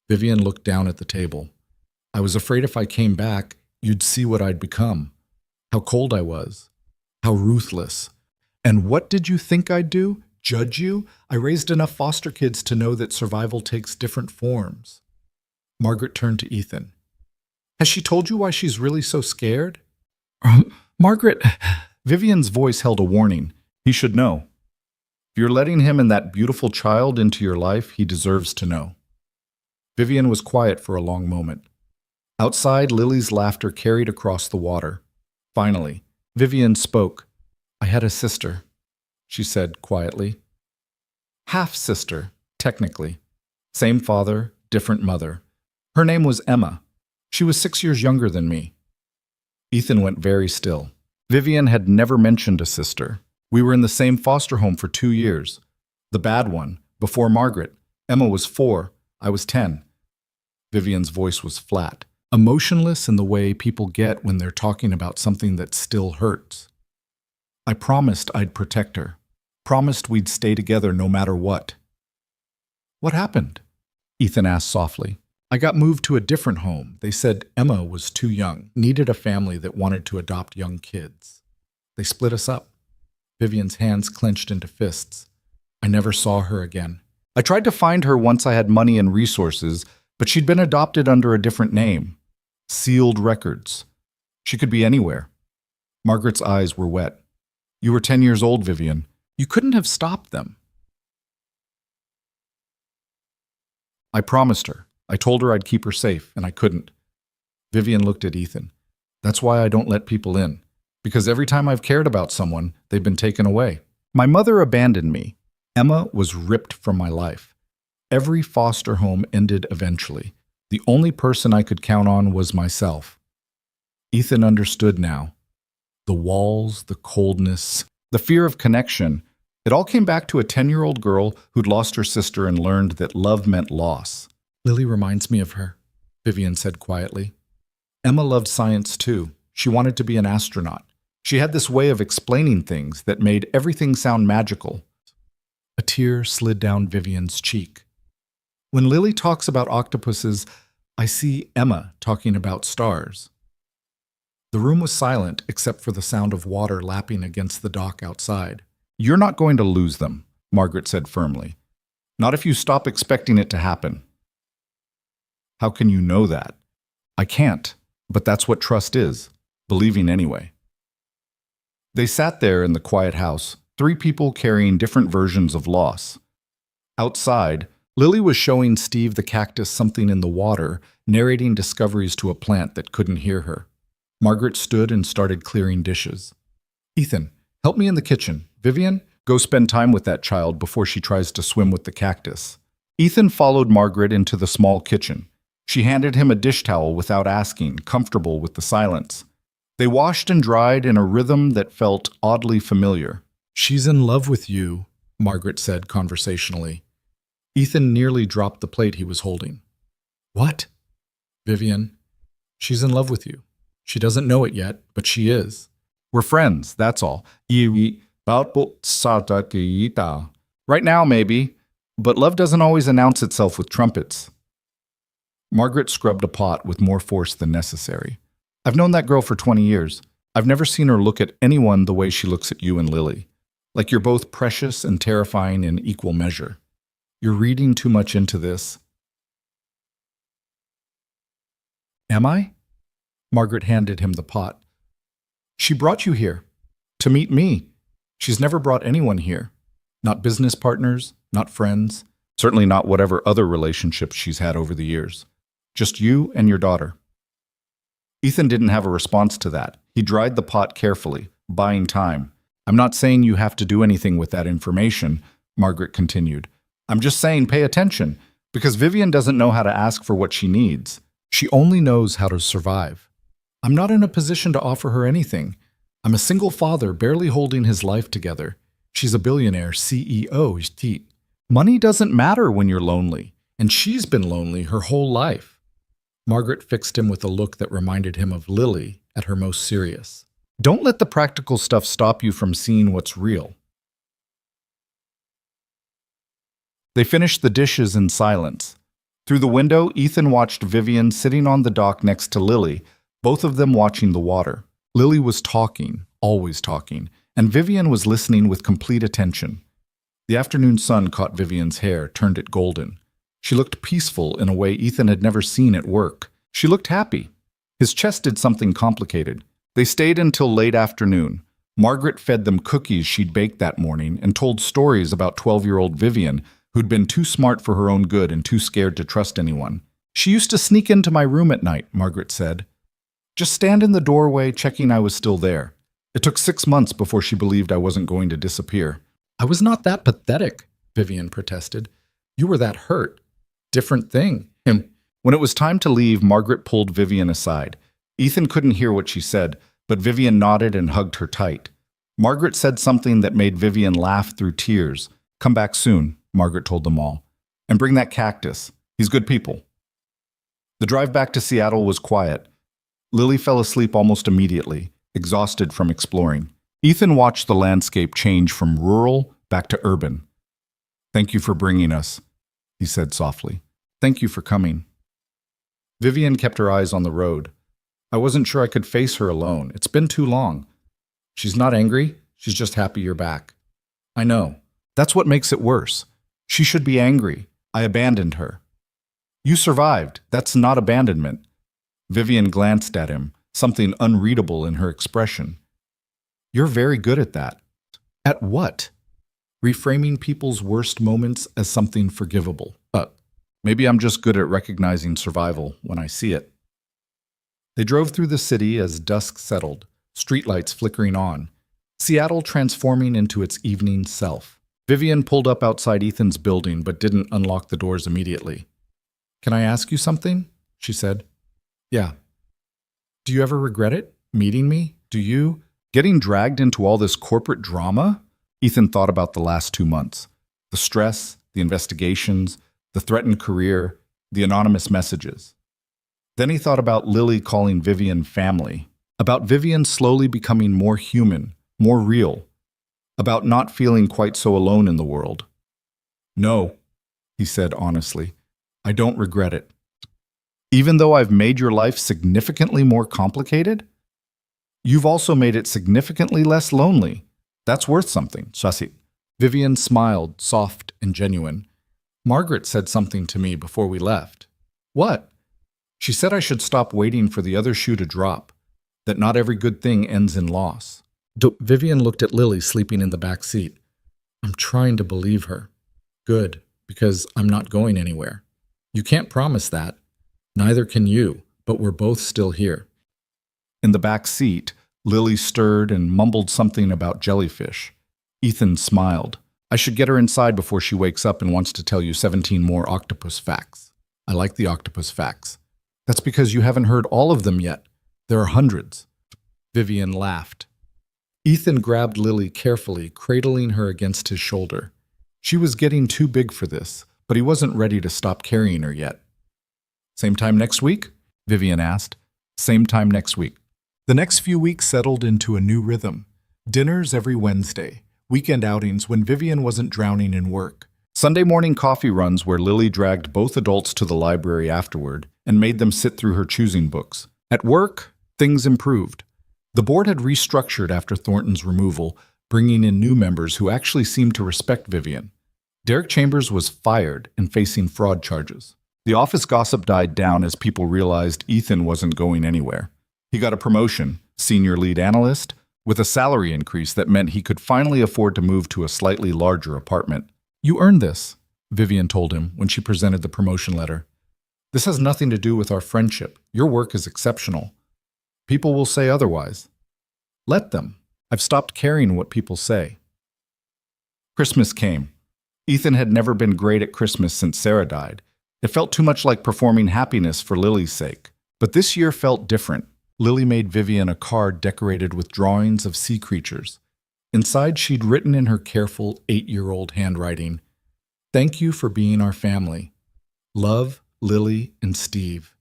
Vivian looked down at the table. I was afraid if I came back, you'd see what I'd become. How cold I was. How ruthless. And what did you think I'd do? Judge you? I raised enough foster kids to know that survival takes different forms. Margaret turned to Ethan. Has she told you why she's really so scared? Margaret. Vivian's voice held a warning. He should know. If you're letting him and that beautiful child into your life, he deserves to know. Vivian was quiet for a long moment. Outside, Lily's laughter carried across the water. Finally, Vivian spoke. I had a sister, she said quietly. Half-sister, technically. Same father, different mother. Her name was Emma. She was 6 years younger than me. Ethan went very still. Vivian had never mentioned a sister. We were in the same foster home for 2 years. The bad one, before Margaret. Emma was 4, I was 10. Vivian's voice was flat, emotionless in the way people get when they're talking about something that still hurts. I promised I'd protect her. Promised we'd stay together no matter what. What happened? Ethan asked softly. I got moved to a different home. They said Emma was too young, needed a family that wanted to adopt young kids. They split us up. Vivian's hands clenched into fists. I never saw her again. I tried to find her once I had money and resources, but she'd been adopted under a different name. Sealed records. She could be anywhere. Margaret's eyes were wet. You were 10 years old, Vivian. You couldn't have stopped them. I promised her. I told her I'd keep her safe, and I couldn't. Vivian looked at Ethan. That's why I don't let people in. Because every time I've cared about someone, they've been taken away. My mother abandoned me. Emma was ripped from my life. Every foster home ended eventually. The only person I could count on was myself. Ethan understood now. The walls, the coldness, the fear of connection, it all came back to a 10-year-old girl who'd lost her sister and learned that love meant loss. Lily reminds me of her, Vivian said quietly. Emma loved science too. She wanted to be an astronaut. She had this way of explaining things that made everything sound magical. A tear slid down Vivian's cheek. When Lily talks about octopuses, I see Emma talking about stars. The room was silent except for the sound of water lapping against the dock outside. You're not going to lose them, Margaret said firmly. Not if you stop expecting it to happen. How can you know that? I can't, but that's what trust is, believing anyway. They sat there in the quiet house, 3 people carrying different versions of loss. Outside, Lily was showing Steve the cactus something in the water, narrating discoveries to a plant that couldn't hear her. Margaret stood and started clearing dishes. Ethan, help me in the kitchen. Vivian, go spend time with that child before she tries to swim with the cactus. Ethan followed Margaret into the small kitchen. She handed him a dish towel without asking, comfortable with the silence. They washed and dried in a rhythm that felt oddly familiar. She's in love with you, Margaret said conversationally. Ethan nearly dropped the plate he was holding. What? Vivian, she's in love with you. She doesn't know it yet, but she is. We're friends, that's all. Right now, maybe, but love doesn't always announce itself with trumpets. Margaret scrubbed a pot with more force than necessary. I've known that girl for 20 years. I've never seen her look at anyone the way she looks at you and Lily. Like you're both precious and terrifying in equal measure. You're reading too much into this. Am I? Margaret handed him the pot. She brought you here. To meet me. She's never brought anyone here. Not business partners, not friends. Certainly not whatever other relationships she's had over the years. Just you and your daughter. Ethan didn't have a response to that. He dried the pot carefully, buying time. I'm not saying you have to do anything with that information, Margaret continued. I'm just saying pay attention, because Vivian doesn't know how to ask for what she needs. She only knows how to survive. I'm not in a position to offer her anything. I'm a single father barely holding his life together. She's a billionaire CEO. Money doesn't matter when you're lonely, and she's been lonely her whole life. Margaret fixed him with a look that reminded him of Lily at her most serious. Don't let the practical stuff stop you from seeing what's real. They finished the dishes in silence. Through the window, Ethan watched Vivian sitting on the dock next to Lily, both of them watching the water. Lily was talking, always talking, and Vivian was listening with complete attention. The afternoon sun caught Vivian's hair, turned it golden. She looked peaceful in a way Ethan had never seen at work. She looked happy. His chest did something complicated. They stayed until late afternoon. Margaret fed them cookies she'd baked that morning and told stories about 12-year-old Vivian, who'd been too smart for her own good and too scared to trust anyone. She used to sneak into my room at night, Margaret said. Just stand in the doorway, checking I was still there. It took 6 months before she believed I wasn't going to disappear. I was not that pathetic, Vivian protested. You were that hurt. Different thing. When it was time to leave, Margaret pulled Vivian aside. Ethan couldn't hear what she said, but Vivian nodded and hugged her tight. Margaret said something that made Vivian laugh through tears. Come back soon, Margaret told them all. And bring that cactus. He's good people. The drive back to Seattle was quiet. Lily fell asleep almost immediately, exhausted from exploring. Ethan watched the landscape change from rural back to urban. Thank you for bringing us, he said softly. Thank you for coming. Vivian kept her eyes on the road. I wasn't sure I could face her alone. It's been too long. She's not angry. She's just happy you're back. I know. That's what makes it worse. She should be angry. I abandoned her. You survived. That's not abandonment. Vivian glanced at him, something unreadable in her expression. You're very good at that. At what? Reframing people's worst moments as something forgivable. Maybe I'm just good at recognizing survival when I see it. They drove through the city as dusk settled, streetlights flickering on, Seattle transforming into its evening self. Vivian pulled up outside Ethan's building but didn't unlock the doors immediately. Can I ask you something? She said. Yeah. Do you ever regret it? Meeting me? Do you? Getting dragged into all this corporate drama? Ethan thought about the last 2 months. The stress, the investigations, the threatened career, the anonymous messages. Then he thought about Lily calling Vivian family, about Vivian slowly becoming more human, more real, about not feeling quite so alone in the world. No, he said honestly, I don't regret it. Even though I've made your life significantly more complicated, you've also made it significantly less lonely. That's worth something, Sasi. Vivian smiled, soft and genuine. Margaret said something to me before we left. What? She said I should stop waiting for the other shoe to drop, that not every good thing ends in loss. Vivian looked at Lily sleeping in the back seat. I'm trying to believe her. Good, because I'm not going anywhere. You can't promise that. Neither can you, but we're both still here. In the back seat, Lily stirred and mumbled something about jellyfish. Ethan smiled. I should get her inside before she wakes up and wants to tell you 17 more octopus facts. I like the octopus facts. That's because you haven't heard all of them yet. There are hundreds. Vivian laughed. Ethan grabbed Lily carefully, cradling her against his shoulder. She was getting too big for this, but he wasn't ready to stop carrying her yet. Same time next week? Vivian asked. Same time next week. The next few weeks settled into a new rhythm. Dinners every Wednesday. Weekend outings when Vivian wasn't drowning in work. Sunday morning coffee runs where Lily dragged both adults to the library afterward and made them sit through her choosing books. At work, things improved. The board had restructured after Thornton's removal, bringing in new members who actually seemed to respect Vivian. Derek Chambers was fired and facing fraud charges. The office gossip died down as people realized Ethan wasn't going anywhere. He got a promotion, senior lead analyst, with a salary increase that meant he could finally afford to move to a slightly larger apartment. "You earned this," Vivian told him when she presented the promotion letter. "This has nothing to do with our friendship. Your work is exceptional. People will say otherwise. Let them. I've stopped caring what people say." Christmas came. Ethan had never been great at Christmas since Sarah died. It felt too much like performing happiness for Lily's sake. But this year felt different. Lily made Vivian a card decorated with drawings of sea creatures. Inside, she'd written in her careful 8-year-old handwriting, "Thank you for being our family. Love, Lily and Steve."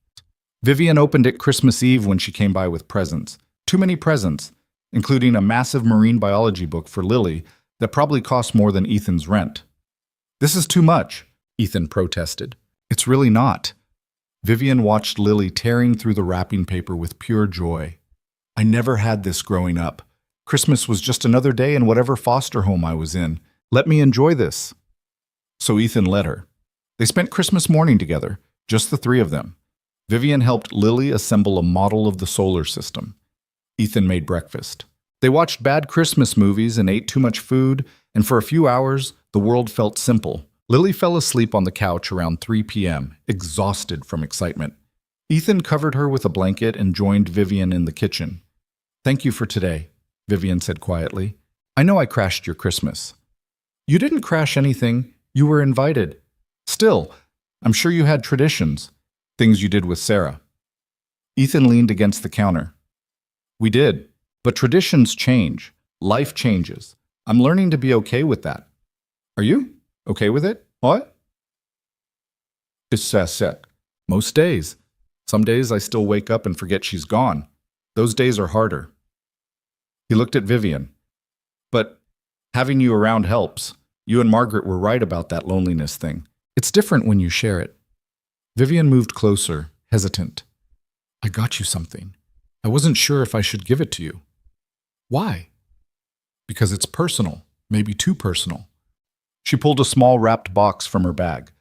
Vivian opened it Christmas Eve when she came by with presents. Too many presents, including a massive marine biology book for Lily that probably cost more than Ethan's rent. "This is too much," Ethan protested. "It's really not." Vivian watched Lily tearing through the wrapping paper with pure joy. "I never had this growing up. Christmas was just another day in whatever foster home I was in. Let me enjoy this." So Ethan let her. They spent Christmas morning together, just the three of them. Vivian helped Lily assemble a model of the solar system. Ethan made breakfast. They watched bad Christmas movies and ate too much food, and for a few hours, the world felt simple. Lily fell asleep on the couch around 3 p.m., exhausted from excitement. Ethan covered her with a blanket and joined Vivian in the kitchen. "Thank you for today," Vivian said quietly. "I know I crashed your Christmas." "You didn't crash anything. You were invited. Still, I'm sure you had traditions, things you did with Sarah." Ethan leaned against the counter. "We did, but traditions change. Life changes. I'm learning to be okay with that." "Are you okay with it?" "What?" "Most days. Some days I still wake up and forget she's gone. Those days are harder." He looked at Vivian. "But having you around helps. You and Margaret were right about that loneliness thing. It's different when you share it." Vivian moved closer, hesitant. "I got you something. I wasn't sure if I should give it to you." "Why?" "Because it's personal, maybe too personal." She pulled a small wrapped box from her bag.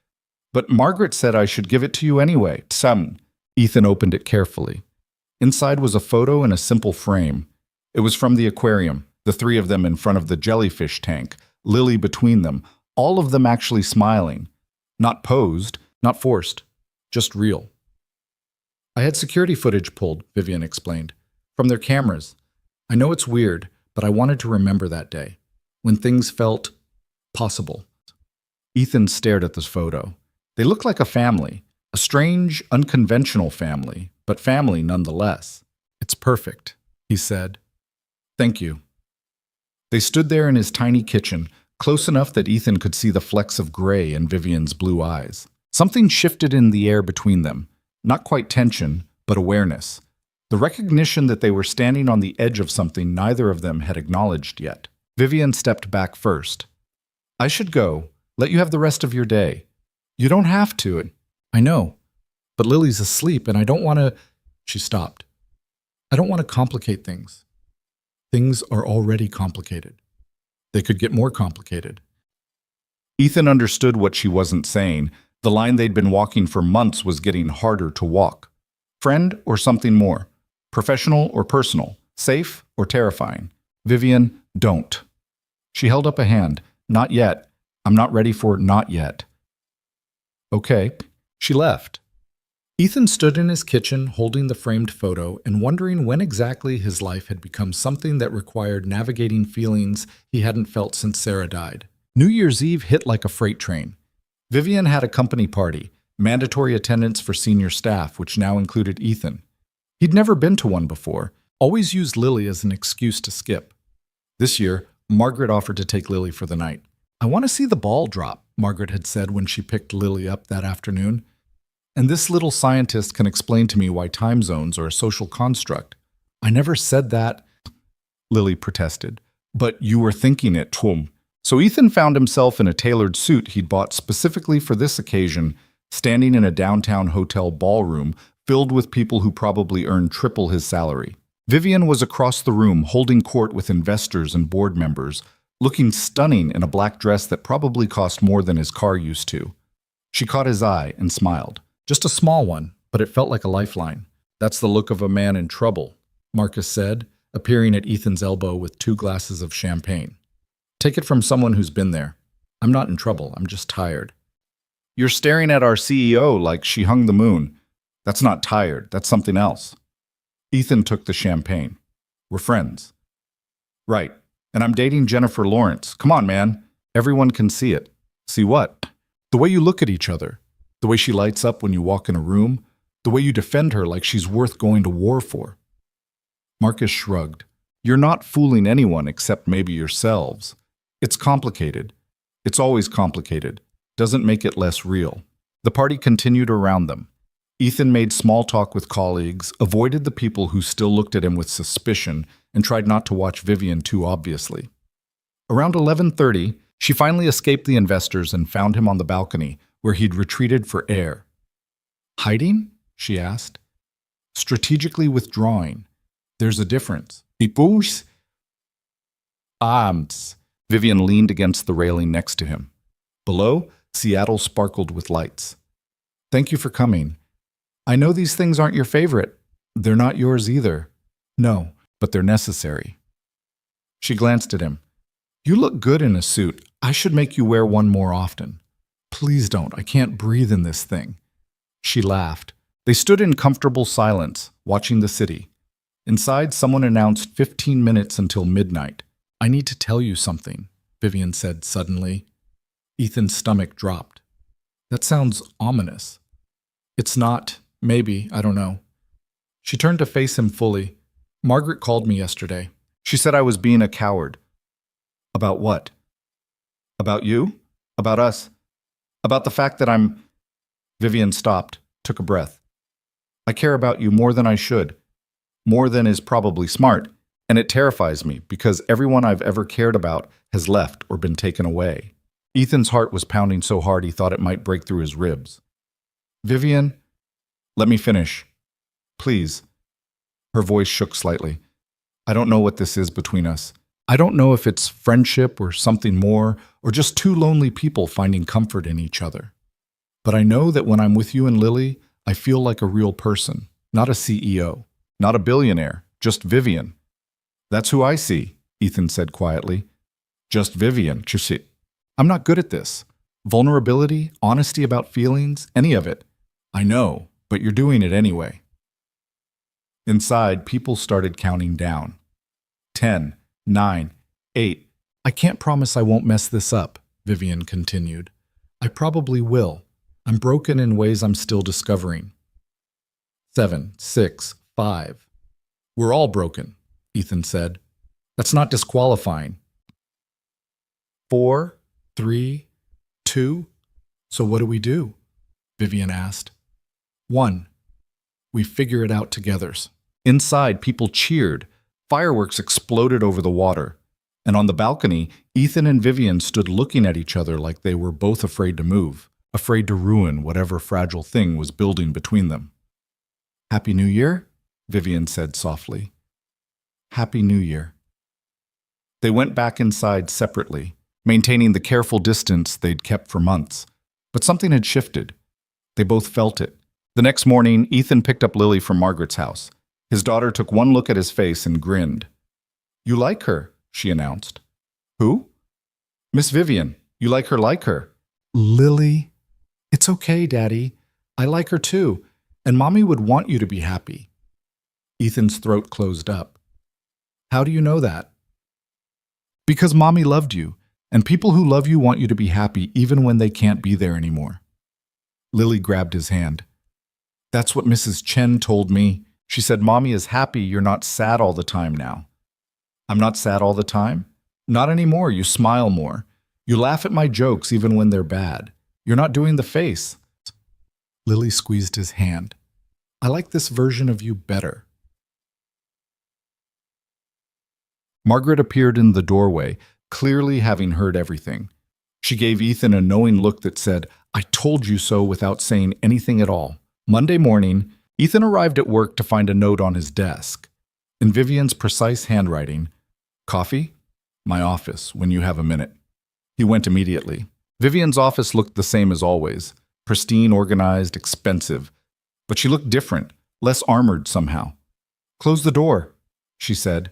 "But Margaret said I should give it to you anyway." Ethan opened it carefully. Inside was a photo in a simple frame. It was from the aquarium, the three of them in front of the jellyfish tank, Lily between them, all of them actually smiling. Not posed, not forced, just real. "I had security footage pulled," Vivian explained, "from their cameras. I know it's weird, but I wanted to remember that day, when things felt possible." Ethan stared at this photo. They looked like a family, a strange, unconventional family, but family nonetheless. "It's perfect," he said. "Thank you." They stood there in his tiny kitchen, close enough that Ethan could see the flecks of gray in Vivian's blue eyes. Something shifted in the air between them, not quite tension, but awareness. The recognition that they were standing on the edge of something neither of them had acknowledged yet. Vivian stepped back first. "I should go. Let you have the rest of your day." "You don't have to." "I know, but Lily's asleep and I don't want to—" She stopped. "I don't want to complicate things. Things are already complicated. They could get more complicated." Ethan understood what she wasn't saying. The line they'd been walking for months was getting harder to walk. Friend or something more? Professional or personal? Safe or terrifying? "Vivian, don't." She held up a hand. "Not yet. I'm not ready for not yet." "Okay." She left. Ethan stood in his kitchen holding the framed photo and wondering when exactly his life had become something that required navigating feelings he hadn't felt since Sarah died. New Year's Eve hit like a freight train. Vivian had a company party, mandatory attendance for senior staff, which now included Ethan. He'd never been to one before, always used Lily as an excuse to skip. This year, Margaret offered to take Lily for the night. "I want to see the ball drop," Margaret had said when she picked Lily up that afternoon. "And this little scientist can explain to me why time zones are a social construct." "I never said that," Lily protested. "But you were thinking it, Tom." So Ethan found himself in a tailored suit he'd bought specifically for this occasion, standing in a downtown hotel ballroom filled with people who probably earned triple his salary. Vivian was across the room holding court with investors and board members, looking stunning in a black dress that probably cost more than his car used to. She caught his eye and smiled. Just a small one, but it felt like a lifeline. That's the look of a man in trouble, Marcus said, appearing at Ethan's elbow with 2 glasses of champagne. Take it from someone who's been there. I'm not in trouble, I'm just tired. You're staring at our CEO like she hung the moon. That's not tired, that's something else. Ethan took the champagne. We're friends. Right, and I'm dating Jennifer Lawrence. Come on, man. Everyone can see it. See what? The way you look at each other. The way she lights up when you walk in a room. The way you defend her like she's worth going to war for. Marcus shrugged. You're not fooling anyone except maybe yourselves. It's complicated. It's always complicated. Doesn't make it less real. The party continued around them. Ethan made small talk with colleagues, avoided the people who still looked at him with suspicion, and tried not to watch Vivian too obviously. Around 11:30, she finally escaped the investors and found him on the balcony, where he'd retreated for air. Hiding? She asked. Strategically withdrawing. There's a difference. Tipus? Vivian leaned against the railing next to him. Below, Seattle sparkled with lights. Thank you for coming. I know these things aren't your favorite. They're not yours either. No, but they're necessary. She glanced at him. You look good in a suit. I should make you wear one more often. Please don't. I can't breathe in this thing. She laughed. They stood in comfortable silence, watching the city. Inside, someone announced 15 minutes until midnight. I need to tell you something, Vivian said suddenly. Ethan's stomach dropped. That sounds ominous. It's not. Maybe. I don't know. She turned to face him fully. Margaret called me yesterday. She said I was being a coward. About what? About you? About us? About the fact that I'm... Vivian stopped, took a breath. I care about you more than I should. More than is probably smart. And it terrifies me because everyone I've ever cared about has left or been taken away. Ethan's heart was pounding so hard he thought it might break through his ribs. Vivian, let me finish. Please. Her voice shook slightly. I don't know what this is between us. I don't know if it's friendship or something more, or just 2 lonely people finding comfort in each other. But I know that when I'm with you and Lily, I feel like a real person, not a CEO, not a billionaire, just Vivian. That's who I see, Ethan said quietly. Just Vivian, I'm not good at this. Vulnerability, honesty about feelings, any of it. I know, but you're doing it anyway. Inside, people started counting down. 10, 9, 8. I can't promise I won't mess this up, Vivian continued. I probably will. I'm broken in ways I'm still discovering. 7, 6, 5. We're all broken, Ethan said. That's not disqualifying. 4, 3, 2. So what do? Vivian asked. 1. We figure it out together. Inside, people cheered. Fireworks exploded over the water. And on the balcony, Ethan and Vivian stood looking at each other like they were both afraid to move, afraid to ruin whatever fragile thing was building between them. Happy New Year, Vivian said softly. Happy New Year. They went back inside separately, maintaining the careful distance they'd kept for months. But something had shifted. They both felt it. The next morning, Ethan picked up Lily from Margaret's house. His daughter took one look at his face and grinned. You like her, she announced. Who? Miss Vivian. You like her. Lily? It's okay, Daddy. I like her too, and Mommy would want you to be happy. Ethan's throat closed up. How do you know that? Because Mommy loved you, and people who love you want you to be happy even when they can't be there anymore. Lily grabbed his hand. That's what Mrs. Chen told me. She said Mommy is happy you're not sad all the time now. I'm not sad all the time? Not anymore. You smile more. You laugh at my jokes even when they're bad. You're not doing the face. Lily squeezed his hand. I like this version of you better. Margaret appeared in the doorway, clearly having heard everything. She gave Ethan a knowing look that said, I told you so, without saying anything at all. Monday morning, Ethan arrived at work to find a note on his desk. In Vivian's precise handwriting, Coffee? My office, when you have a minute. He went immediately. Vivian's office looked the same as always. Pristine, organized, expensive. But she looked different, less armored somehow. "Close the door," she said.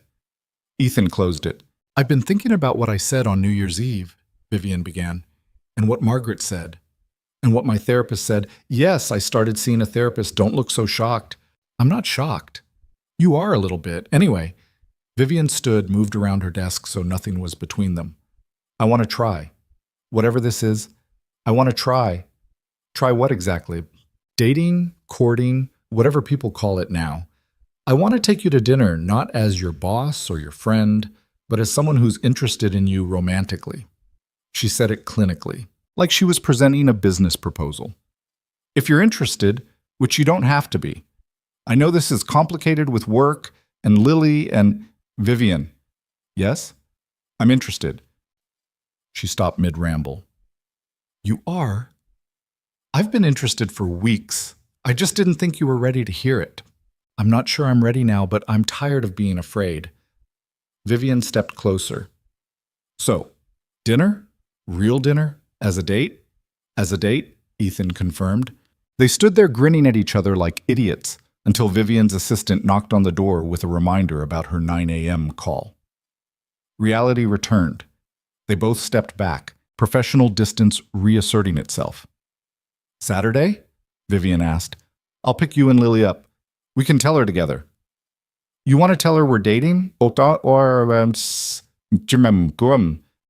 Ethan closed it. "I've been thinking about what I said on New Year's Eve," Vivian began, "and what Margaret said, and what my therapist said. Yes, I started seeing a therapist. Don't look so shocked." "I'm not shocked." "You are a little bit. Anyway," Vivian stood, moved around her desk so nothing was between them. "I want to try. Whatever this is, I want to try." "Try what exactly?" "Dating, courting, whatever people call it now. I want to take you to dinner, not as your boss or your friend, but as someone who's interested in you romantically." She said it clinically, like she was presenting a business proposal. "If you're interested, which you don't have to be. I know this is complicated with work and Lily and Vivian." "Yes? I'm interested." She stopped mid-ramble. "You are?" "I've been interested for weeks. I just didn't think you were ready to hear it. I'm not sure I'm ready now, but I'm tired of being afraid." Vivian stepped closer. "So, dinner? Real dinner? As a date?" "As a date," Ethan confirmed. They stood there grinning at each other like idiots until Vivian's assistant knocked on the door with a reminder about her 9 a.m. call. Reality returned. They both stepped back, professional distance reasserting itself. "Saturday?" Vivian asked. "I'll pick you and Lily up. We can tell her together." "You want to tell her we're dating?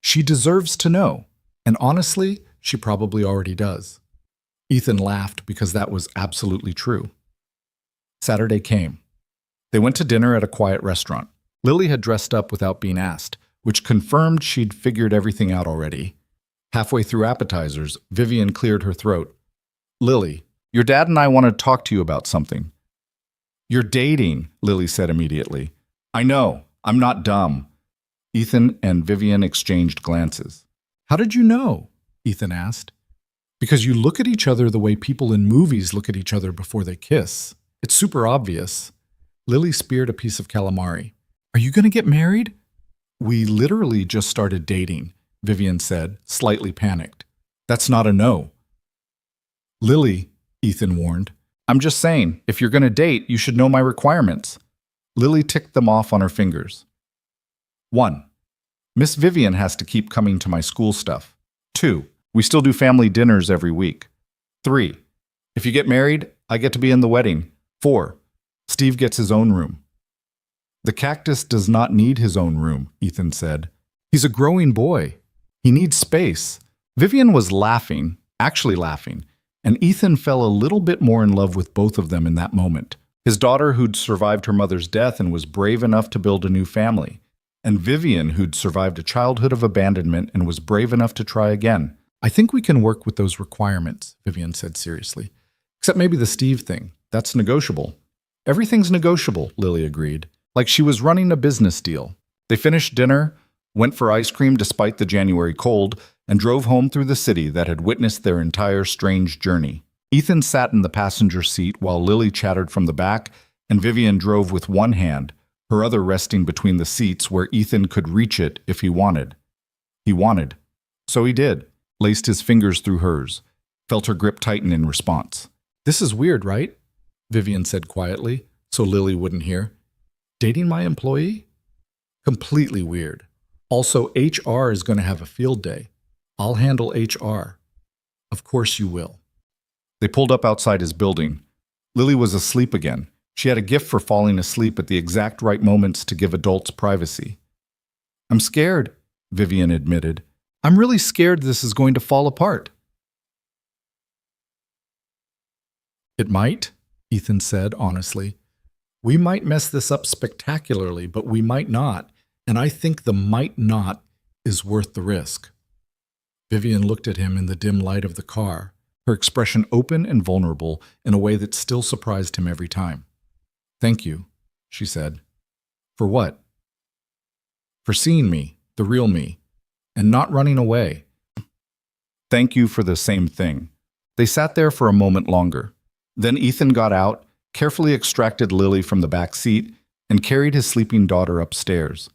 She deserves to know. And honestly, she probably already does." Ethan laughed because that was absolutely true. Saturday came. They went to dinner at a quiet restaurant. Lily had dressed up without being asked, which confirmed she'd figured everything out already. Halfway through appetizers, Vivian cleared her throat. "Lily, your dad and I want to talk to you about something." "You're dating," Lily said immediately. "I know. I'm not dumb." Ethan and Vivian exchanged glances. "How did you know?" Ethan asked. "Because you look at each other the way people in movies look at each other before they kiss. It's super obvious." Lily speared a piece of calamari. "Are you going to get married?" "We literally just started dating," Vivian said, slightly panicked. "That's not a no." "Lily," Ethan warned, "I'm just saying, if you're going to date, you should know my requirements." Lily ticked them off on her fingers. 1. Miss Vivian has to keep coming to my school stuff. 2. We still do family dinners every week. 3. If you get married, I get to be in the wedding. 4. Steve gets his own room. "The cactus does not need his own room," Ethan said. "He's a growing boy. He needs space." Vivian was laughing, actually laughing, and Ethan fell a little bit more in love with both of them in that moment. His daughter who'd survived her mother's death and was brave enough to build a new family, and Vivian who'd survived a childhood of abandonment and was brave enough to try again. "I think we can work with those requirements," Vivian said seriously. "Except maybe the Steve thing. That's negotiable." "Everything's negotiable," Lily agreed, like she was running a business deal. They finished dinner, went for ice cream despite the January cold, and drove home through the city that had witnessed their entire strange journey. Ethan sat in the passenger seat while Lily chattered from the back, and Vivian drove with one hand, her other resting between the seats where Ethan could reach it if he wanted. He wanted. So he did, laced his fingers through hers, felt her grip tighten in response. "This is weird, right?" Vivian said quietly, so Lily wouldn't hear. "Dating my employee? Completely weird. Also, HR is going to have a field day. I'll handle HR." "Of course you will." They pulled up outside his building. Lily was asleep again. She had a gift for falling asleep at the exact right moments to give adults privacy. "I'm scared," Vivian admitted. "I'm really scared this is going to fall apart." "It might," Ethan said honestly. "We might mess this up spectacularly, but we might not, and I think the might not is worth the risk." Vivian looked at him in the dim light of the car, her expression open and vulnerable in a way that still surprised him every time. "Thank you," she said. "For what?" "For seeing me, the real me, and not running away." "Thank you for the same thing." They sat there for a moment longer. Then Ethan got out, carefully extracted Lily from the back seat, and carried his sleeping daughter upstairs.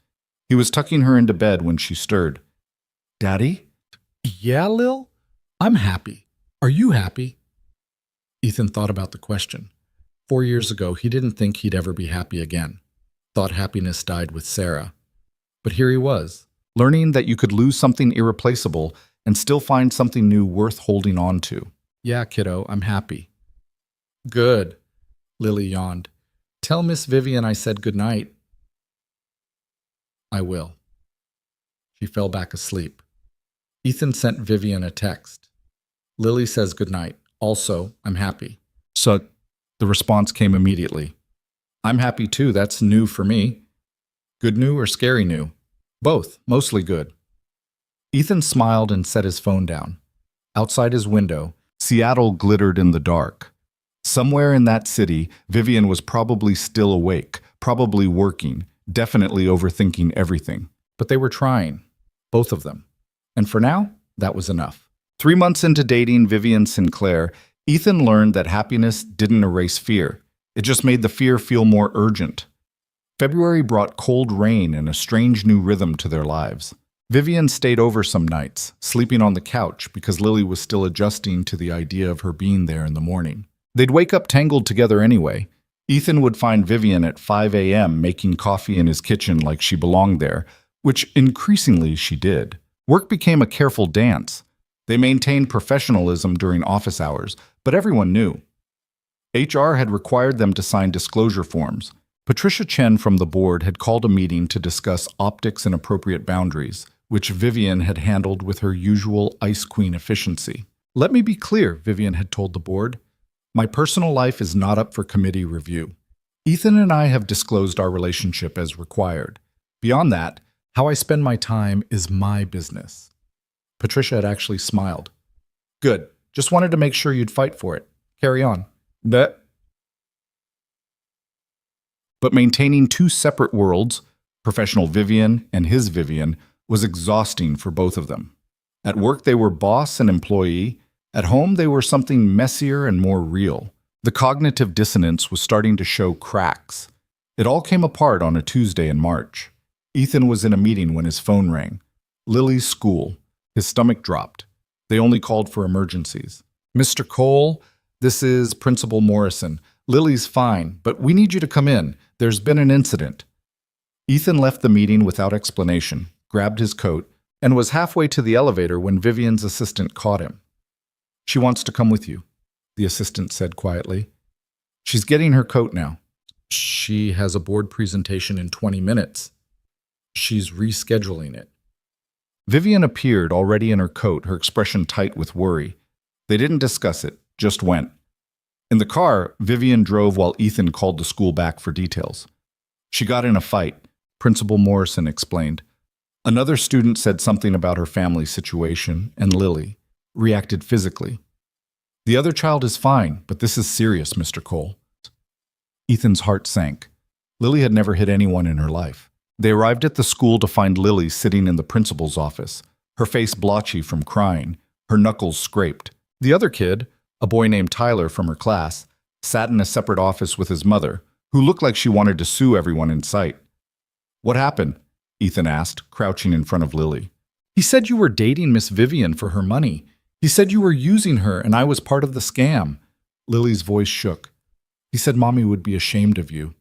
He was tucking her into bed when she stirred. "Daddy?" "Yeah, Lil? I'm happy. Are you happy?" Ethan thought about the question. 4 years ago, he didn't think he'd ever be happy again. Thought happiness died with Sarah. But here he was, learning that you could lose something irreplaceable and still find something new worth holding on to. Yeah, kiddo, I'm happy. Good, Lily yawned. Tell Miss Vivian I said goodnight. I will. She fell back asleep. Ethan sent Vivian a text. Lily says goodnight. Also, I'm happy. So the response came immediately. I'm happy too, that's new for me. Good new or scary new? Both, mostly good. Ethan smiled and set his phone down. Outside his window, Seattle glittered in the dark. Somewhere in that city, Vivian was probably still awake, probably working, definitely overthinking everything. But they were trying, both of them. And for now, that was enough. 3 months into dating Vivian Sinclair, Ethan learned that happiness didn't erase fear. It just made the fear feel more urgent. February brought cold rain and a strange new rhythm to their lives. Vivian stayed over some nights, sleeping on the couch because Lily was still adjusting to the idea of her being there in the morning. They'd wake up tangled together anyway. Ethan would find Vivian at 5 a.m. making coffee in his kitchen like she belonged there, which increasingly she did. Work became a careful dance. They maintained professionalism during office hours, but everyone knew. HR had required them to sign disclosure forms. Patricia Chen from the board had called a meeting to discuss optics and appropriate boundaries, which Vivian had handled with her usual Ice Queen efficiency. Let me be clear, Vivian had told the board. My personal life is not up for committee review. Ethan and I have disclosed our relationship as required. Beyond that, how I spend my time is my business. Patricia had actually smiled. Good. Just wanted to make sure you'd fight for it. Carry on. But maintaining two separate worlds, professional Vivian and his Vivian, was exhausting for both of them. At work, they were boss and employee. At home, they were something messier and more real. The cognitive dissonance was starting to show cracks. It all came apart on a Tuesday in March. Ethan was in a meeting when his phone rang. Lily's school. His stomach dropped. They only called for emergencies. Mr. Cole, this is Principal Morrison. Lily's fine, but we need you to come in. There's been an incident. Ethan left the meeting without explanation, grabbed his coat, and was halfway to the elevator when Vivian's assistant caught him. She wants to come with you, the assistant said quietly. She's getting her coat now. She has a board presentation in 20 minutes. She's rescheduling it. Vivian appeared already in her coat, her expression tight with worry. They didn't discuss it, just went. In the car, Vivian drove while Ethan called the school back for details. She got in a fight, Principal Morrison explained. Another student said something about her family situation, and Lily reacted physically. The other child is fine, but this is serious, Mr. Cole. Ethan's heart sank. Lily had never hit anyone in her life. They arrived at the school to find Lily sitting in the principal's office, her face blotchy from crying, her knuckles scraped. The other kid, a boy named Tyler from her class, sat in a separate office with his mother, who looked like she wanted to sue everyone in sight. What happened? Ethan asked, crouching in front of Lily. He said you were dating Miss Vivian for her money. He said you were using her and I was part of the scam. Lily's voice shook. He said Mommy would be ashamed of you.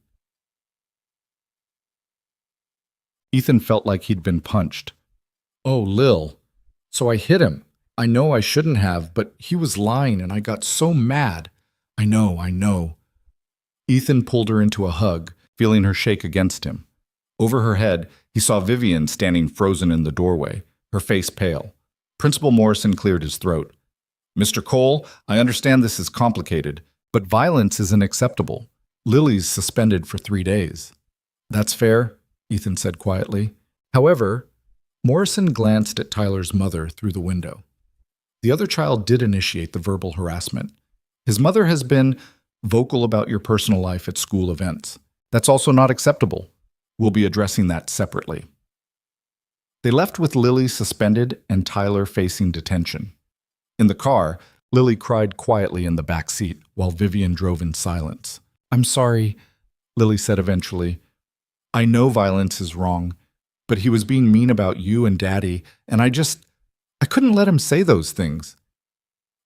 Ethan felt like he'd been punched. Oh, Lil. So I hit him. I know I shouldn't have, but he was lying and I got so mad. I know. Ethan pulled her into a hug, feeling her shake against him. Over her head, he saw Vivian standing frozen in the doorway, her face pale. Principal Morrison cleared his throat. Mr. Cole, I understand this is complicated, but violence isn't acceptable. Lily's suspended for 3 days. That's fair, Ethan said quietly. However, Morrison glanced at Tyler's mother through the window. The other child did initiate the verbal harassment. His mother has been vocal about your personal life at school events. That's also not acceptable. We'll be addressing that separately. They left with Lily suspended and Tyler facing detention. In the car, Lily cried quietly in the back seat while Vivian drove in silence. I'm sorry, Lily said eventually. I know violence is wrong, but he was being mean about you and Daddy, and I couldn't let him say those things.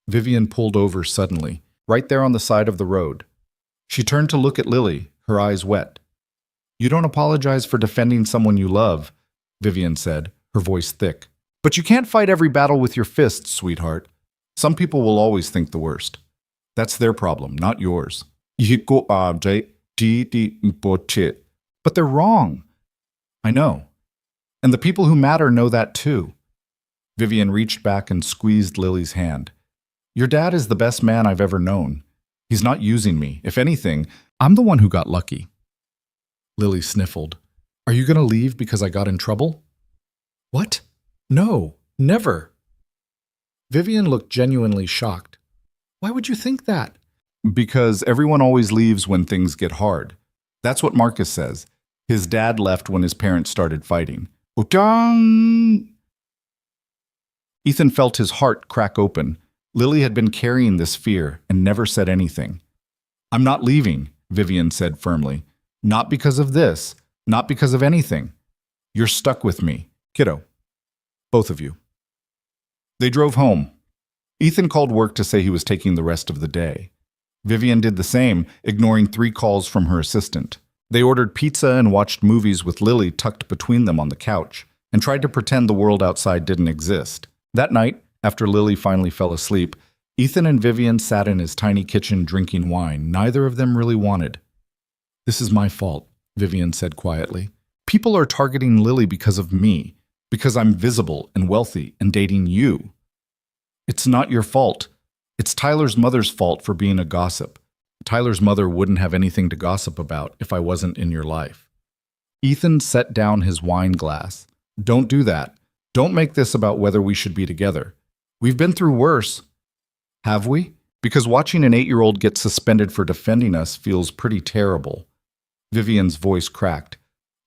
Vivian pulled over suddenly. right there on the side of the road. She turned to look at Lily, her eyes wet. "You don't apologize for defending someone you love," Vivian said, her voice thick. "But you can't fight every battle with your fists, sweetheart. Some people will always think the worst. That's their problem, not yours." But they're wrong. I know. And the people who matter know that too. Vivian reached back and squeezed Lily's hand. "Your dad is the best man I've ever known. He's not using me. If anything, I'm the one who got lucky." Lily sniffled. "Are you going to leave because I got in trouble?" "What? No, never." Vivian looked genuinely shocked. "Why would you think that?" "Because everyone always leaves when things get hard. That's what Marcus says. His dad left when his parents started fighting." Utang! Ethan felt his heart crack open. Lily had been carrying this fear and never said anything. "I'm not leaving," Vivian said firmly. "Not because of this. Not because of anything. You're stuck with me, kiddo. Both of you." They drove home. Ethan called work to say he was taking the rest of the day. Vivian did the same, ignoring 3 calls from her assistant. They ordered pizza and watched movies with Lily tucked between them on the couch, and tried to pretend the world outside didn't exist. That night, after Lily finally fell asleep, Ethan and Vivian sat in his tiny kitchen drinking wine neither of them really wanted. "This is my fault," Vivian said quietly. "People are targeting Lily because of me, because I'm visible and wealthy and dating you. It's not your fault. It's Tyler's mother's fault for being a gossip. Tyler's mother wouldn't have anything to gossip about if I wasn't in your life." Ethan set down his wine glass. "Don't do that. Don't make this about whether we should be together. We've been through worse." "Have we? Because watching an 8-year-old get suspended for defending us feels pretty terrible." Vivian's voice cracked.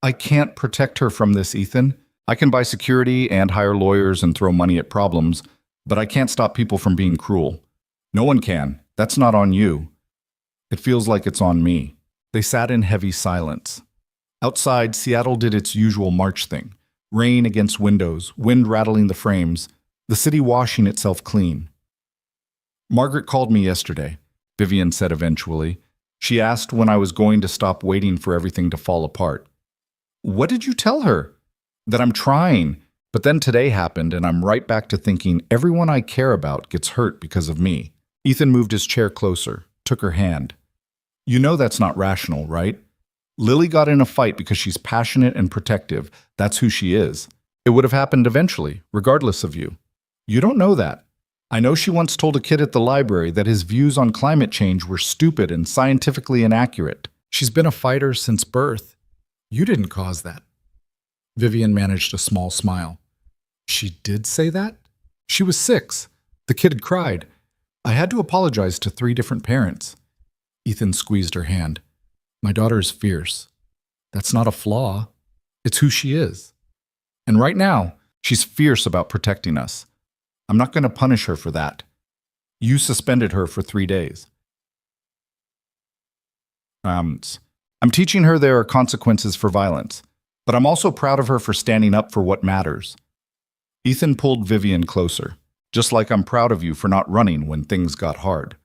"I can't protect her from this, Ethan. I can buy security and hire lawyers and throw money at problems, but I can't stop people from being cruel. No one can. That's not on you. It feels like it's on me." They sat in heavy silence. Outside, Seattle did its usual March thing. Rain against windows, wind rattling the frames, the city washing itself clean. "Margaret called me yesterday," Vivian said eventually. "She asked when I was going to stop waiting for everything to fall apart." "What did you tell her?" "That I'm trying, but then today happened and I'm right back to thinking everyone I care about gets hurt because of me." Ethan moved his chair closer, took her hand. "You know that's not rational, right? Lily got in a fight because she's passionate and protective. That's who she is. It would have happened eventually, regardless of you. You don't know that. I know she once told a kid at the library that his views on climate change were stupid and scientifically inaccurate. She's been a fighter since birth. You didn't cause that." Vivian managed a small smile. "She did say that? She was 6. The kid had cried. I had to apologize to 3 different parents." Ethan squeezed her hand. "My daughter's fierce. That's not a flaw. It's who she is. And right now, she's fierce about protecting us. I'm not going to punish her for that. You suspended her for 3 days. I'm teaching her there are consequences for violence, but I'm also proud of her for standing up for what matters." Ethan pulled Vivian closer. "Just like I'm proud of you for not running when things got hard.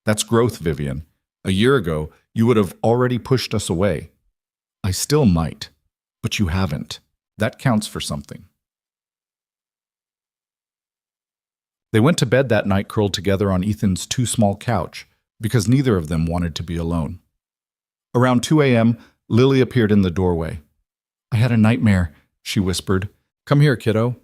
That's growth, Vivian. A year ago, you would have already pushed us away. I still might, but you haven't. That counts for something." They went to bed that night curled together on Ethan's too small couch, because neither of them wanted to be alone. Around 2 a.m., Lily appeared in the doorway. "I had a nightmare," she whispered. "Come here, kiddo."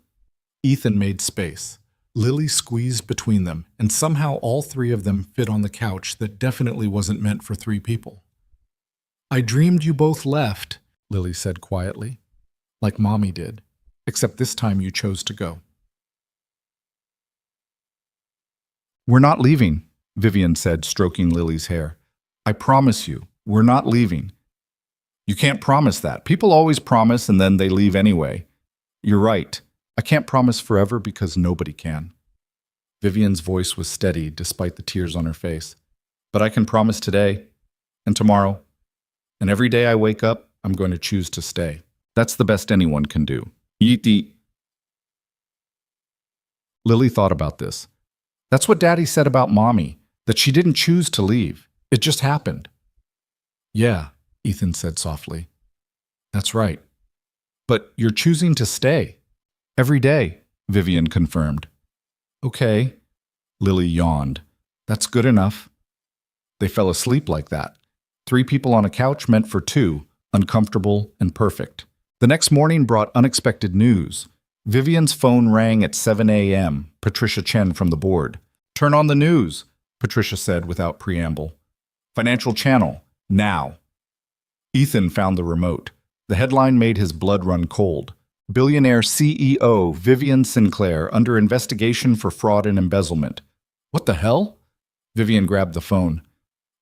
Ethan made space. Lily squeezed between them, and somehow all 3 of them fit on the couch that definitely wasn't meant for 3 people. "I dreamed you both left," Lily said quietly. "Like Mommy did, except this time you chose to go." "We're not leaving," Vivian said, stroking Lily's hair. "I promise you, we're not leaving." "You can't promise that. People always promise and then they leave anyway." "You're right. I can't promise forever because nobody can." Vivian's voice was steady despite the tears on her face. "But I can promise today and tomorrow, and every day I wake up, I'm going to choose to stay. That's the best anyone can do." Yeet. Lily thought about this. "That's what Daddy said about Mommy. that she didn't choose to leave. It just happened. Yeah, Ethan said softly. That's right. But you're choosing to stay. Every day, Vivian confirmed. Okay, Lily yawned. That's good enough. They fell asleep like that. 3 people on a couch meant for 2, uncomfortable and perfect. The next morning brought unexpected news. Vivian's phone rang at 7 a.m., Patricia Chen from the board. Turn on the news, Patricia said without preamble. Financial channel, now. Ethan found the remote. The headline made his blood run cold. Billionaire CEO Vivian Sinclair under investigation for fraud and embezzlement. What the hell? Vivian grabbed the phone.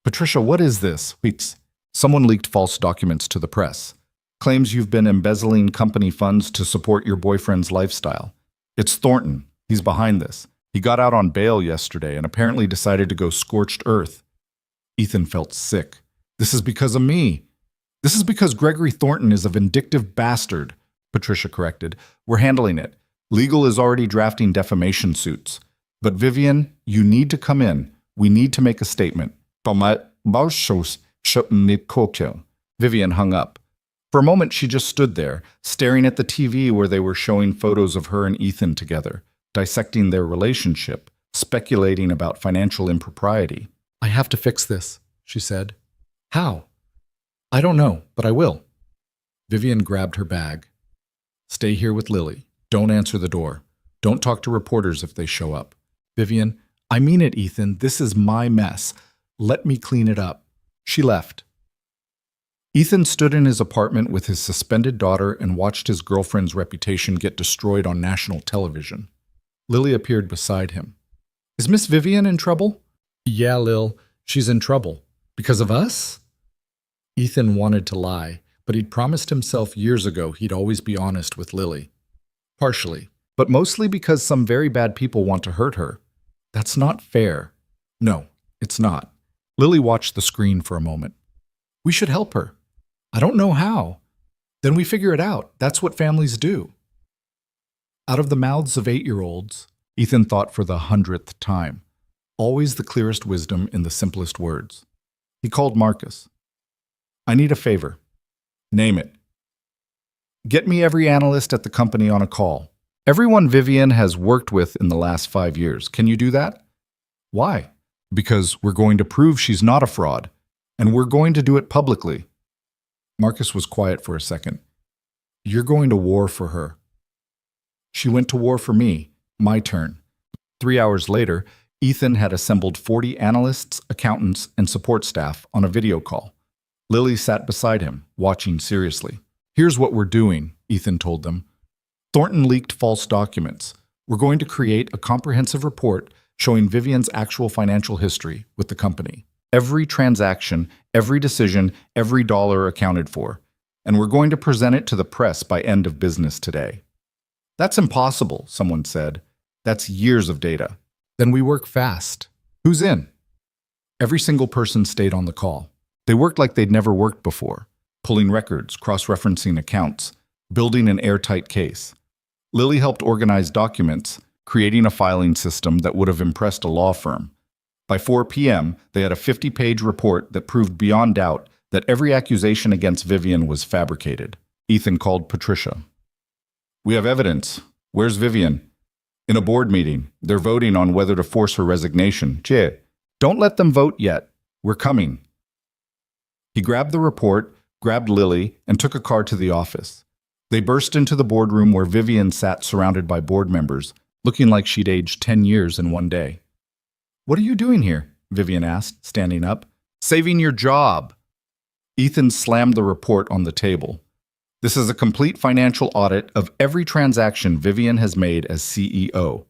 Patricia, what is this? Wait, someone leaked false documents to the press. Claims you've been embezzling company funds to support your boyfriend's lifestyle. It's Thornton. He's behind this. He got out on bail yesterday and apparently decided to go scorched earth. Ethan felt sick. This is because of me. This is because Gregory Thornton is a vindictive bastard, Patricia corrected. We're handling it. Legal is already drafting defamation suits. But Vivian, you need to come in. We need to make a statement. Vivian hung up. For a moment, she just stood there, staring at the TV where they were showing photos of her and Ethan together, dissecting their relationship, speculating about financial impropriety. I have to fix this, she said. How? I don't know, but I will. Vivian grabbed her bag. Stay here with Lily. Don't answer the door. Don't talk to reporters if they show up. Vivian, I mean it, Ethan. This is my mess. Let me clean it up. She left. Ethan stood in his apartment with his suspended daughter and watched his girlfriend's reputation get destroyed on national television. Lily appeared beside him. Is Miss Vivian in trouble? Yeah, Lil, she's in trouble. Because of us? Ethan wanted to lie, but he'd promised himself years ago he'd always be honest with Lily. Partially, but mostly because some very bad people want to hurt her. That's not fair. No, it's not. Lily watched the screen for a moment. We should help her. I don't know how. Then we figure it out. That's what families do. Out of the mouths of 8-year-olds, Ethan thought for the 100th time. Always the clearest wisdom in the simplest words. He called Marcus. I need a favor. Name it. Get me every analyst at the company on a call. Everyone Vivian has worked with in the last 5 years. Can you do that? Why? Because we're going to prove she's not a fraud, and we're going to do it publicly. Marcus was quiet for a second. You're going to war for her. She went to war for me. My turn. 3 hours later, Ethan had assembled 40 analysts, accountants, and support staff on a video call. Lily sat beside him, watching seriously. Here's what we're doing, Ethan told them. Thornton leaked false documents. We're going to create a comprehensive report showing Vivian's actual financial history with the company. Every transaction, every decision, every dollar accounted for. And we're going to present it to the press by end of business today. That's impossible, someone said. That's years of data. Then we work fast. Who's in? Every single person stayed on the call. They worked like they'd never worked before, pulling records, cross-referencing accounts, building an airtight case. Lily helped organize documents, creating a filing system that would have impressed a law firm. By 4 p.m., they had a 50-page report that proved beyond doubt that every accusation against Vivian was fabricated. Ethan called Patricia. We have evidence. Where's Vivian? In a board meeting. They're voting on whether to force her resignation. Che, don't let them vote yet. We're coming. He grabbed the report, grabbed Lily, and took a car to the office. They burst into the boardroom where Vivian sat surrounded by board members, looking like she'd aged 10 years in one day. What are you doing here? Vivian asked, standing up. Saving your job. Ethan slammed the report on the table. This is a complete financial audit of every transaction Vivian has made as CEO.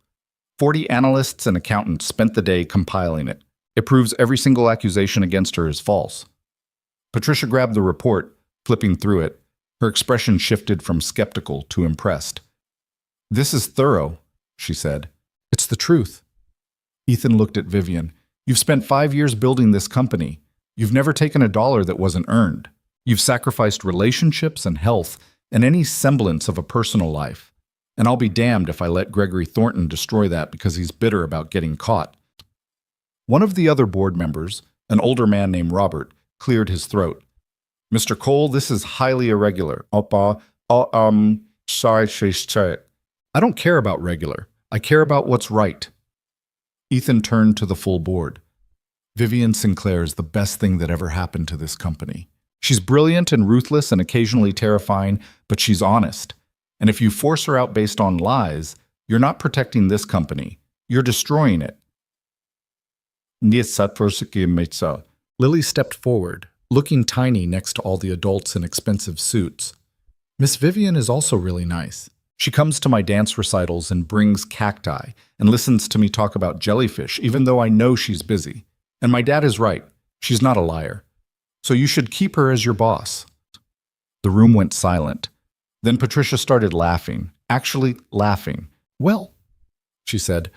40 analysts and accountants spent the day compiling it. It proves every single accusation against her is false. Patricia grabbed the report, flipping through it. Her expression shifted from skeptical to impressed. This is thorough, she said. It's the truth. Ethan looked at Vivian. You've spent 5 years building this company. You've never taken a dollar that wasn't earned. You've sacrificed relationships and health and any semblance of a personal life. And I'll be damned if I let Gregory Thornton destroy that because he's bitter about getting caught. One of the other board members, an older man named Robert, cleared his throat. Mr. Cole, this is highly irregular. Sorry. I don't care about regular. I care about what's right. Ethan turned to the full board. Vivian Sinclair is the best thing that ever happened to this company. She's brilliant and ruthless and occasionally terrifying, but she's honest. And if you force her out based on lies, you're not protecting this company. You're destroying it. Lily stepped forward, looking tiny next to all the adults in expensive suits. Miss Vivian is also really nice. She comes to my dance recitals and brings cacti and listens to me talk about jellyfish, even though I know she's busy. And my dad is right. She's not a liar. So you should keep her as your boss. The room went silent. Then Patricia started laughing, actually laughing. Well, she said,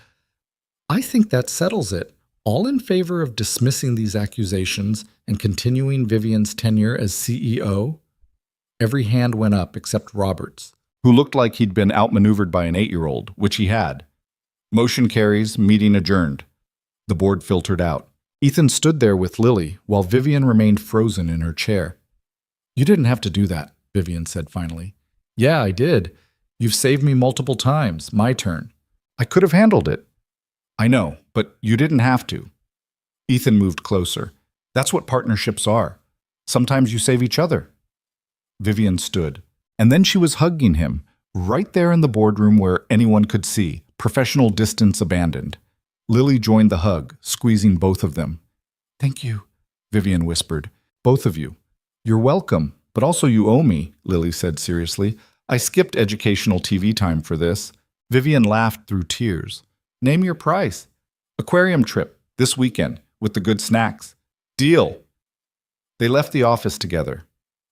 I think that settles it. All in favor of dismissing these accusations and continuing Vivian's tenure as CEO? Every hand went up except Robert's, who looked like he'd been outmaneuvered by an 8-year-old, which he had. Motion carries, meeting adjourned. The board filtered out. Ethan stood there with Lily while Vivian remained frozen in her chair. You didn't have to do that, Vivian said finally. Yeah, I did. You've saved me multiple times. My turn. I could have handled it. I know, but you didn't have to. Ethan moved closer. That's what partnerships are. Sometimes you save each other. Vivian stood, and then she was hugging him, right there in the boardroom where anyone could see, professional distance abandoned. Lily joined the hug, squeezing both of them. Thank you, Vivian whispered. Both of you. You're welcome, but also you owe me, Lily said seriously. I skipped educational TV time for this. Vivian laughed through tears. Name your price. Aquarium trip, this weekend, with the good snacks. Deal. They left the office together.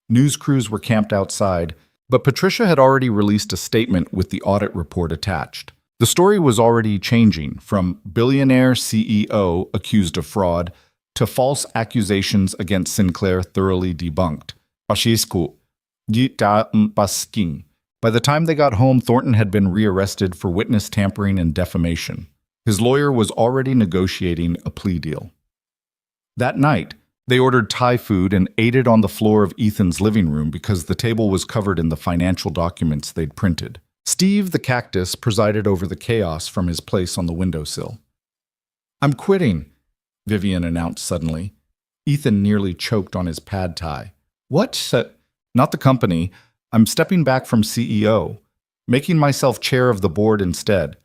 News crews were camped outside, but Patricia had already released a statement with the audit report attached. The story was already changing from billionaire CEO accused of fraud to false accusations against Sinclair thoroughly debunked. By the time they got home, Thornton had been rearrested for witness tampering and defamation. His lawyer was already negotiating a plea deal. That night, they ordered Thai food and ate it on the floor of Ethan's living room because the table was covered in the financial documents they'd printed. Steve, the cactus, presided over the chaos from his place on the windowsill. I'm quitting, Vivian announced suddenly. Ethan nearly choked on his pad thai. What? Not the company. I'm stepping back from CEO, making myself chair of the board instead,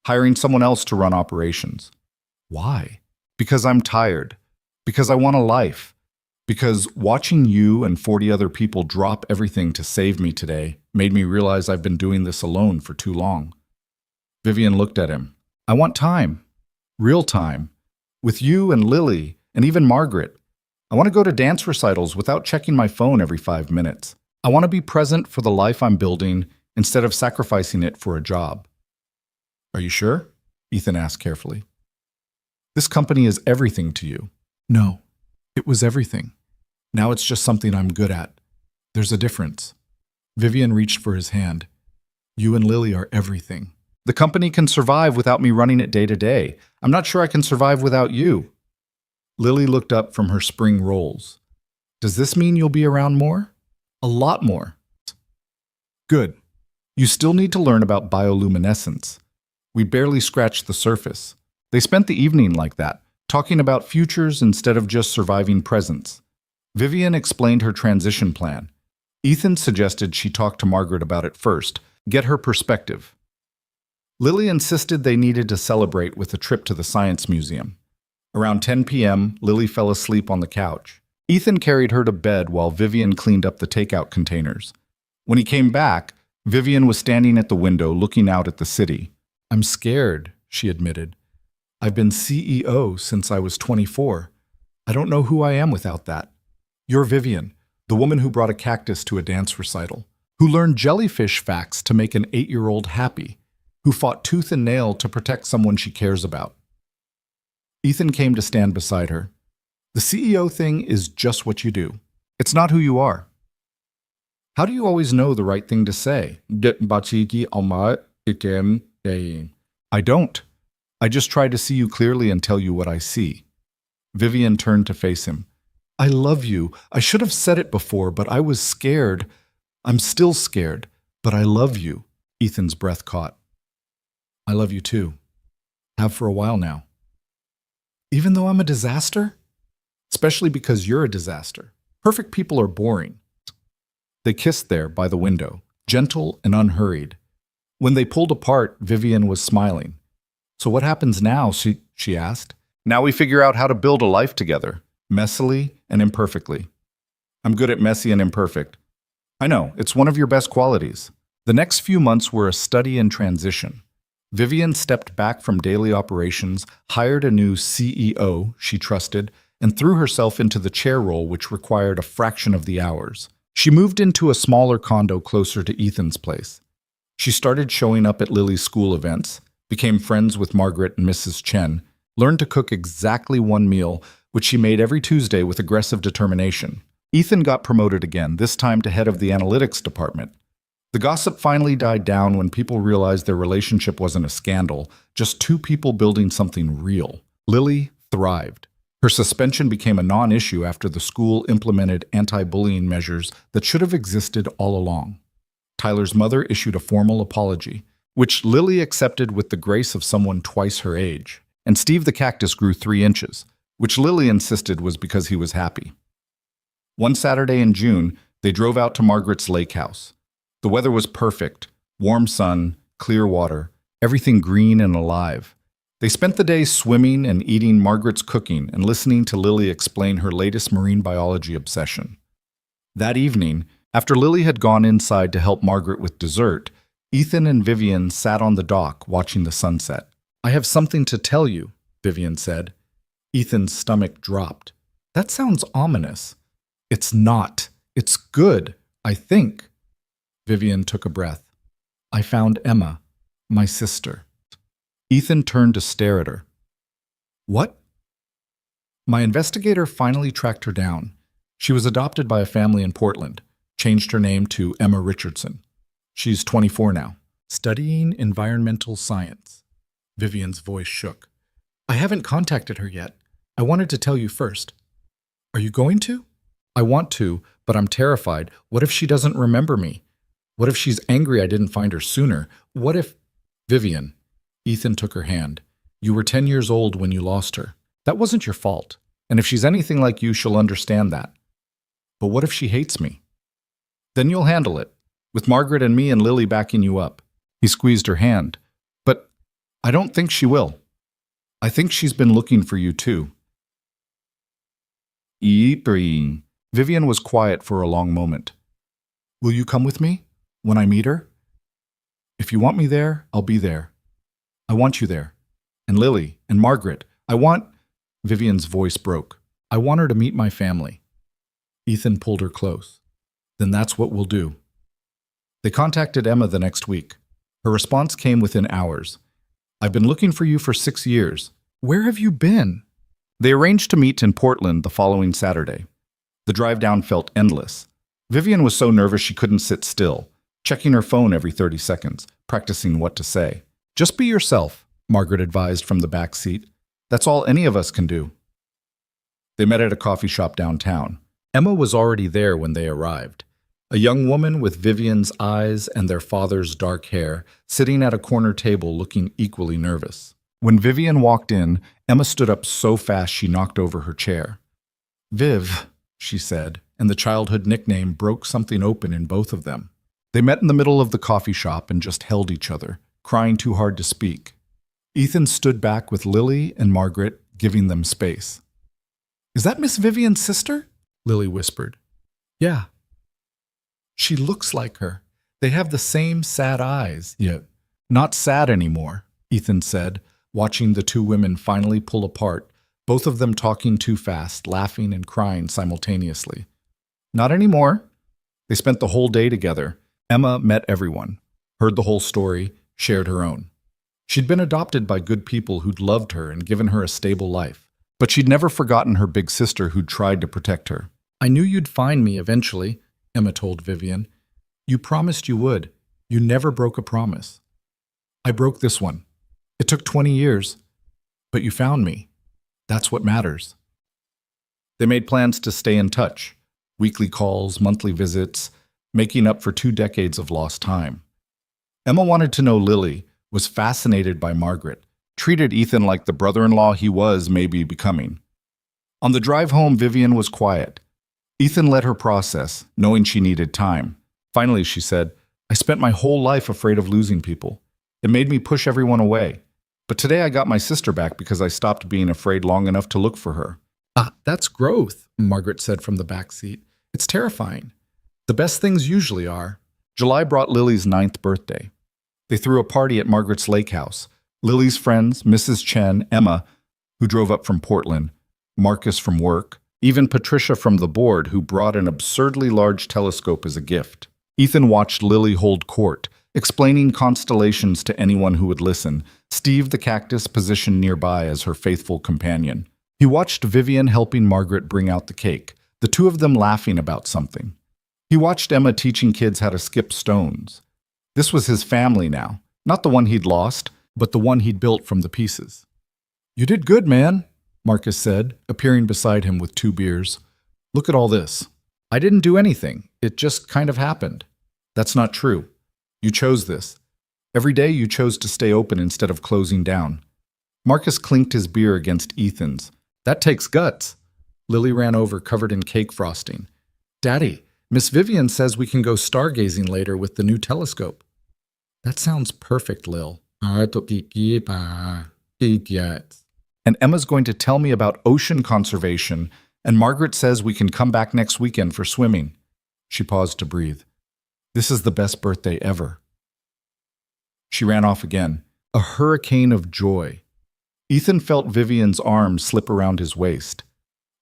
hiring someone else to run operations. Why? Because I'm tired. Because I want a life. Because watching you and 40 other people drop everything to save me today made me realize I've been doing this alone for too long. Vivian looked at him. I want time. Real time. With you and Lily and even Margaret. I want to go to dance recitals without checking my phone every 5 minutes. I want to be present for the life I'm building instead of sacrificing it for a job. Are you sure? Ethan asked carefully. This company is everything to you. No, it was everything. Now it's just something I'm good at. There's a difference. Vivian reached for his hand. You and Lily are everything. The company can survive without me running it day to day. I'm not sure I can survive without you. Lily looked up from her spring rolls. Does this mean you'll be around more? A lot more. Good. You still need to learn about bioluminescence. We barely scratched the surface. They spent the evening like that, talking about futures instead of just surviving presents. Vivian explained her transition plan. Ethan suggested she talk to Margaret about it first, get her perspective. Lily insisted they needed to celebrate with a trip to the Science Museum. Around 10 p.m., Lily fell asleep on the couch. Ethan carried her to bed while Vivian cleaned up the takeout containers. When he came back, Vivian was standing at the window looking out at the city. I'm scared, she admitted. I've been CEO since I was 24. I don't know who I am without that. You're Vivian, the woman who brought a cactus to a dance recital, who learned jellyfish facts to make an 8-year-old happy, who fought tooth and nail to protect someone she cares about. Ethan came to stand beside her. The CEO thing is just what you do. It's not who you are. How do you always know the right thing to say? I don't. I just try to see you clearly and tell you what I see. Vivian turned to face him. I love you. I should have said it before, but I was scared. I'm still scared, but I love you. Ethan's breath caught. I love you too. Have for a while now. Even though I'm a disaster? Especially because you're a disaster. Perfect people are boring. They kissed there by the window, gentle and unhurried. When they pulled apart, Vivian was smiling. So what happens now? She asked. Now we figure out how to build a life together, messily and imperfectly. I'm good at messy and imperfect. I know, it's one of your best qualities. The next few months were a study in transition. Vivian stepped back from daily operations, hired a new CEO she trusted, and threw herself into the chair role, which required a fraction of the hours. She moved into a smaller condo closer to Ethan's place. She started showing up at Lily's school events, became friends with Margaret and Mrs. Chen, learned to cook exactly one meal, which she made every Tuesday with aggressive determination. Ethan got promoted again, this time to head of the analytics department. The gossip finally died down when people realized their relationship wasn't a scandal, just two people building something real. Lily thrived. Her suspension became a non-issue after the school implemented anti-bullying measures that should have existed all along. Tyler's mother issued a formal apology, which Lily accepted with the grace of someone twice her age. And Steve the cactus grew 3 inches, which Lily insisted was because he was happy. One Saturday in June, they drove out to Margaret's lake house. The weather was perfect, warm sun, clear water, everything green and alive. They spent the day swimming and eating Margaret's cooking and listening to Lily explain her latest marine biology obsession. That evening, after Lily had gone inside to help Margaret with dessert, Ethan and Vivian sat on the dock watching the sunset. I have something to tell you, Vivian said. Ethan's stomach dropped. That sounds ominous. It's not. It's good, I think. Vivian took a breath. I found Emma, my sister. Ethan turned to stare at her. What? My investigator finally tracked her down. She was adopted by a family in Portland, changed her name to Emma Richardson. She's 24 now, studying environmental science. Vivian's voice shook. I haven't contacted her yet. I wanted to tell you first. Are you going to? I want to, but I'm terrified. What if she doesn't remember me? What if she's angry I didn't find her sooner? What if... Vivian. Ethan took her hand. You were 10 years old when you lost her. That wasn't your fault. And if she's anything like you, she'll understand that. But what if she hates me? Then you'll handle it, with Margaret and me and Lily backing you up. He squeezed her hand. But I don't think she will. I think she's been looking for you too. Eepring. Vivian was quiet for a long moment. Will you come with me? When I meet her? If you want me there, I'll be there. I want you there. And Lily, and Margaret. I want... Vivian's voice broke. I want her to meet my family. Ethan pulled her close. Then that's what we'll do. They contacted Emma the next week. Her response came within hours. I've been looking for you for 6 years. Where have you been? They arranged to meet in Portland the following Saturday. The drive down felt endless. Vivian was so nervous she couldn't sit still, checking her phone every 30 seconds, practicing what to say. Just be yourself, Margaret advised from the back seat. That's all any of us can do. They met at a coffee shop downtown. Emma was already there when they arrived. A young woman with Vivian's eyes and their father's dark hair, sitting at a corner table looking equally nervous. When Vivian walked in, Emma stood up so fast she knocked over her chair. Viv, she said, and the childhood nickname broke something open in both of them. They met in the middle of the coffee shop and just held each other, crying too hard to speak. Ethan stood back with Lily and Margaret, giving them space. Is that Miss Vivian's sister? Lily whispered. Yeah. She looks like her. They have the same sad eyes. Yeah. Not sad anymore, Ethan said, watching the two women finally pull apart, both of them talking too fast, laughing and crying simultaneously. Not anymore. They spent the whole day together. Emma met everyone, heard the whole story, shared her own. She'd been adopted by good people who'd loved her and given her a stable life, but she'd never forgotten her big sister who'd tried to protect her. I knew you'd find me eventually, Emma told Vivian. You promised you would. You never broke a promise. I broke this one. It took 20 years, But you found me. That's what matters. They made plans to stay in touch, weekly calls, monthly visits, making up for 2 decades of lost time. Emma wanted to know Lily, was fascinated by Margaret, treated Ethan like the brother-in-law he was maybe becoming. On the drive home, Vivian was quiet. Ethan let her process, knowing she needed time. Finally, she said, I spent my whole life afraid of losing people. It made me push everyone away. But today I got my sister back because I stopped being afraid long enough to look for her. Ah, that's growth, Margaret said from the back seat. It's terrifying. The best things usually are. July brought Lily's 9th birthday. They threw a party at Margaret's lake house. Lily's friends, Mrs. Chen, Emma, who drove up from Portland, Marcus from work, even Patricia from the board, who brought an absurdly large telescope as a gift. Ethan watched Lily hold court, explaining constellations to anyone who would listen, Steve the cactus positioned nearby as her faithful companion. He watched Vivian helping Margaret bring out the cake, the two of them laughing about something. He watched Emma teaching kids how to skip stones. This was his family now, not the one he'd lost, but the one he'd built from the pieces. You did good, man, Marcus said, appearing beside him with 2 beers. Look at all this. I didn't do anything. It just kind of happened. That's not true. You chose this. Every day you chose to stay open instead of closing down. Marcus clinked his beer against Ethan's. That takes guts. Lily ran over, covered in cake frosting. Daddy, Miss Vivian says we can go stargazing later with the new telescope. That sounds perfect, Lil. And Emma's going to tell me about ocean conservation, and Margaret says we can come back next weekend for swimming. She paused to breathe. This is the best birthday ever. She ran off again, a hurricane of joy. Ethan felt Vivian's arm slip around his waist.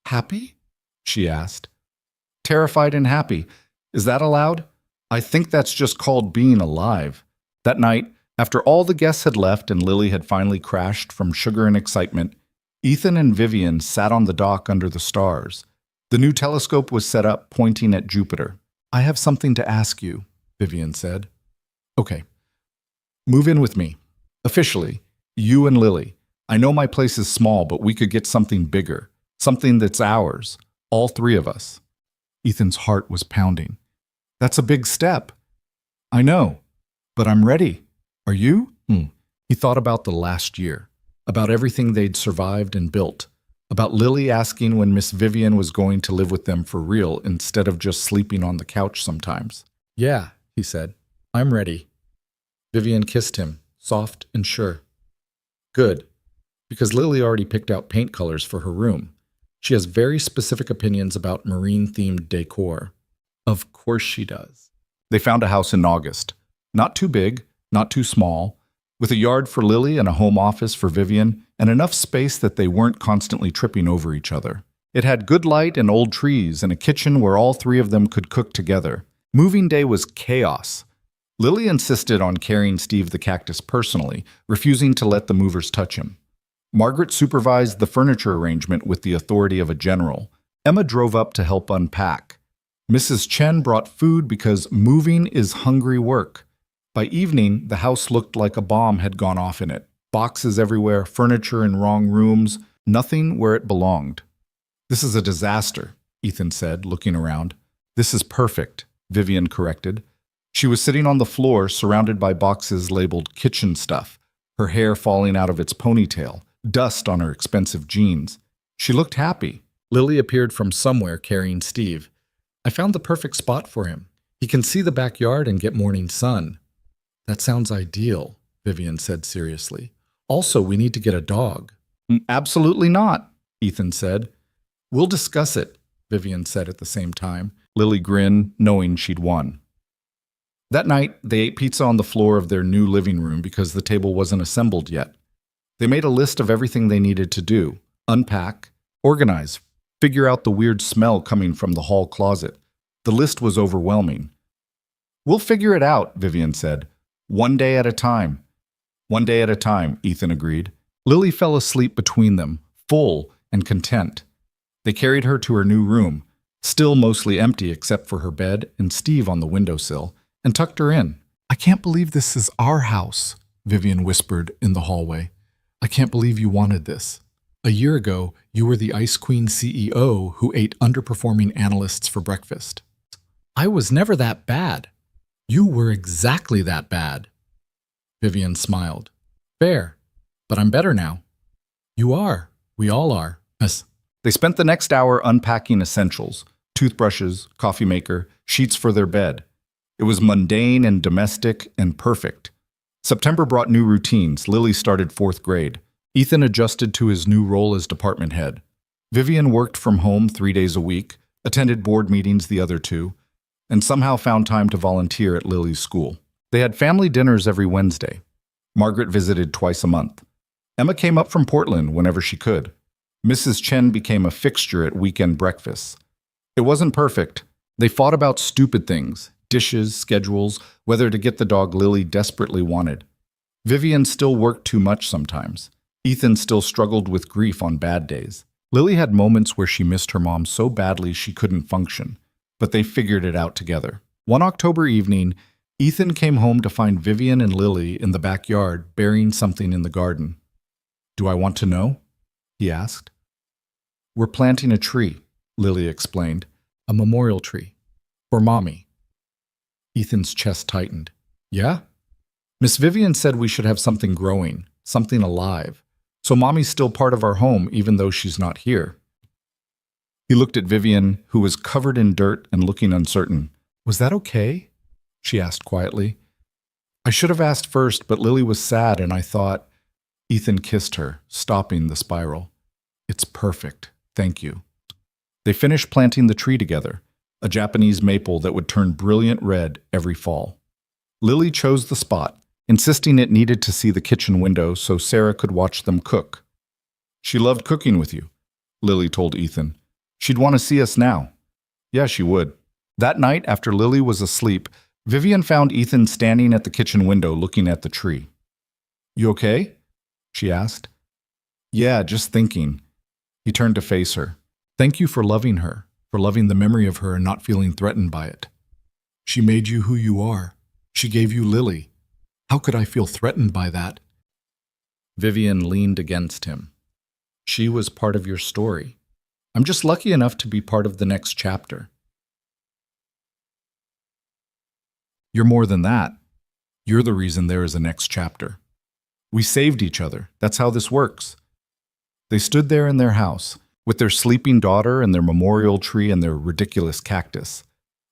Happy? She asked. Terrified and happy. Is that allowed? I think that's just called being alive. That night, after all the guests had left and Lily had finally crashed from sugar and excitement, Ethan and Vivian sat on the dock under the stars. The new telescope was set up, pointing at Jupiter. I have something to ask you, Vivian said. Okay. Move in with me. Officially, you and Lily. I know my place is small, but we could get something bigger. Something that's ours. All 3 of us. Ethan's heart was pounding. That's a big step. I know, but I'm ready. Are you? He thought about the last year, about everything they'd survived and built, about Lily asking when Miss Vivian was going to live with them for real instead of just sleeping on the couch sometimes. Yeah, he said. I'm ready. Vivian kissed him, soft and sure. Good, because Lily already picked out paint colors for her room. She has very specific opinions about marine-themed decor. Of course she does. They found a house in August. Not too big, not too small, with a yard for Lily and a home office for Vivian, and enough space that they weren't constantly tripping over each other. It had good light and old trees and a kitchen where all 3 of them could cook together. Moving day was chaos. Lily insisted on carrying Steve the cactus personally, refusing to let the movers touch him. Margaret supervised the furniture arrangement with the authority of a general. Emma drove up to help unpack. Mrs. Chen brought food because moving is hungry work. By evening, the house looked like a bomb had gone off in it. Boxes everywhere, furniture in wrong rooms, nothing where it belonged. This is a disaster, Ethan said, looking around. This is perfect, Vivian corrected. She was sitting on the floor, surrounded by boxes labeled kitchen stuff, her hair falling out of its ponytail, dust on her expensive jeans. She looked happy. Lily appeared from somewhere carrying Steve. I found the perfect spot for him. He can see the backyard and get morning sun. That sounds ideal, Vivian said seriously. Also, we need to get a dog. Absolutely not, Ethan said. We'll discuss it, Vivian said at the same time. Lily grinned, knowing she'd won. That night, they ate pizza on the floor of their new living room because the table wasn't assembled yet. They made a list of everything they needed to do: unpack, organize, figure out the weird smell coming from the hall closet. The list was overwhelming. We'll figure it out, Vivian said. One day at a time. One day at a time, Ethan agreed. Lily fell asleep between them, full and content. They carried her to her new room, still mostly empty except for her bed and Steve on the windowsill, and tucked her in. I can't believe this is our house, Vivian whispered in the hallway. I can't believe you wanted this. A year ago, you were the Ice Queen CEO who ate underperforming analysts for breakfast. I was never that bad. You were exactly that bad. Vivian smiled. Fair, but I'm better now. You are. We all are. Yes. They spent the next hour unpacking essentials, toothbrushes, coffee maker, sheets for their bed. It was mundane and domestic and perfect. September brought new routines. Lily started 4th grade. Ethan adjusted to his new role as department head. Vivian worked from home 3 days a week, attended board meetings the other 2, and somehow found time to volunteer at Lily's school. They had family dinners every Wednesday. Margaret visited twice a month. Emma came up from Portland whenever she could. Mrs. Chen became a fixture at weekend breakfasts. It wasn't perfect. They fought about stupid things, dishes, schedules, whether to get the dog Lily desperately wanted. Vivian still worked too much sometimes. Ethan still struggled with grief on bad days. Lily had moments where she missed her mom so badly she couldn't function, but they figured it out together. One October evening, Ethan came home to find Vivian and Lily in the backyard burying something in the garden. "Do I want to know?" he asked. "We're planting a tree," Lily explained. "A memorial tree. For Mommy." Ethan's chest tightened. "Yeah?" "Miss Vivian said we should have something growing, something alive. So Mommy's still part of our home even though she's not here." He looked at Vivian, who was covered in dirt and looking uncertain. "Was that okay?" she asked quietly. "I should have asked first, but Lily was sad and I thought—" Ethan kissed her, stopping the spiral. "It's perfect. Thank you." They finished planting the tree together, a Japanese maple that would turn brilliant red every fall. Lily chose the spot, insisting it needed to see the kitchen window so Sarah could watch them cook. "She loved cooking with you," Lily told Ethan. "She'd want to see us now." Yeah, she would. That night, after Lily was asleep, Vivian found Ethan standing at the kitchen window looking at the tree. "You okay?" she asked. "Yeah, just thinking." He turned to face her. "Thank you for loving her, for loving the memory of her and not feeling threatened by it. She made you who you are. She gave you Lily. How could I feel threatened by that?" Vivian leaned against him. "She was part of your story. I'm just lucky enough to be part of the next chapter." "You're more than that. You're the reason there is a next chapter. We saved each other. That's how this works." They stood there in their house, with their sleeping daughter and their memorial tree and their ridiculous cactus.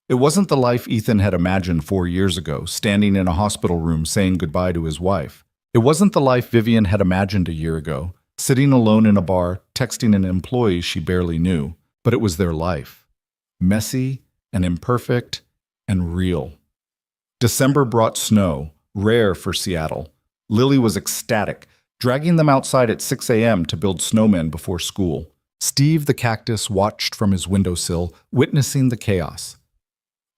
It wasn't the life Ethan had imagined 4 years ago, standing in a hospital room saying goodbye to his wife. It wasn't the life Vivian had imagined a year ago, sitting alone in a bar, texting an employee she barely knew. But it was their life. Messy and imperfect and real. December brought snow, rare for Seattle. Lily was ecstatic, dragging them outside at 6 a.m. to build snowmen before school. Steve the cactus watched from his windowsill, witnessing the chaos.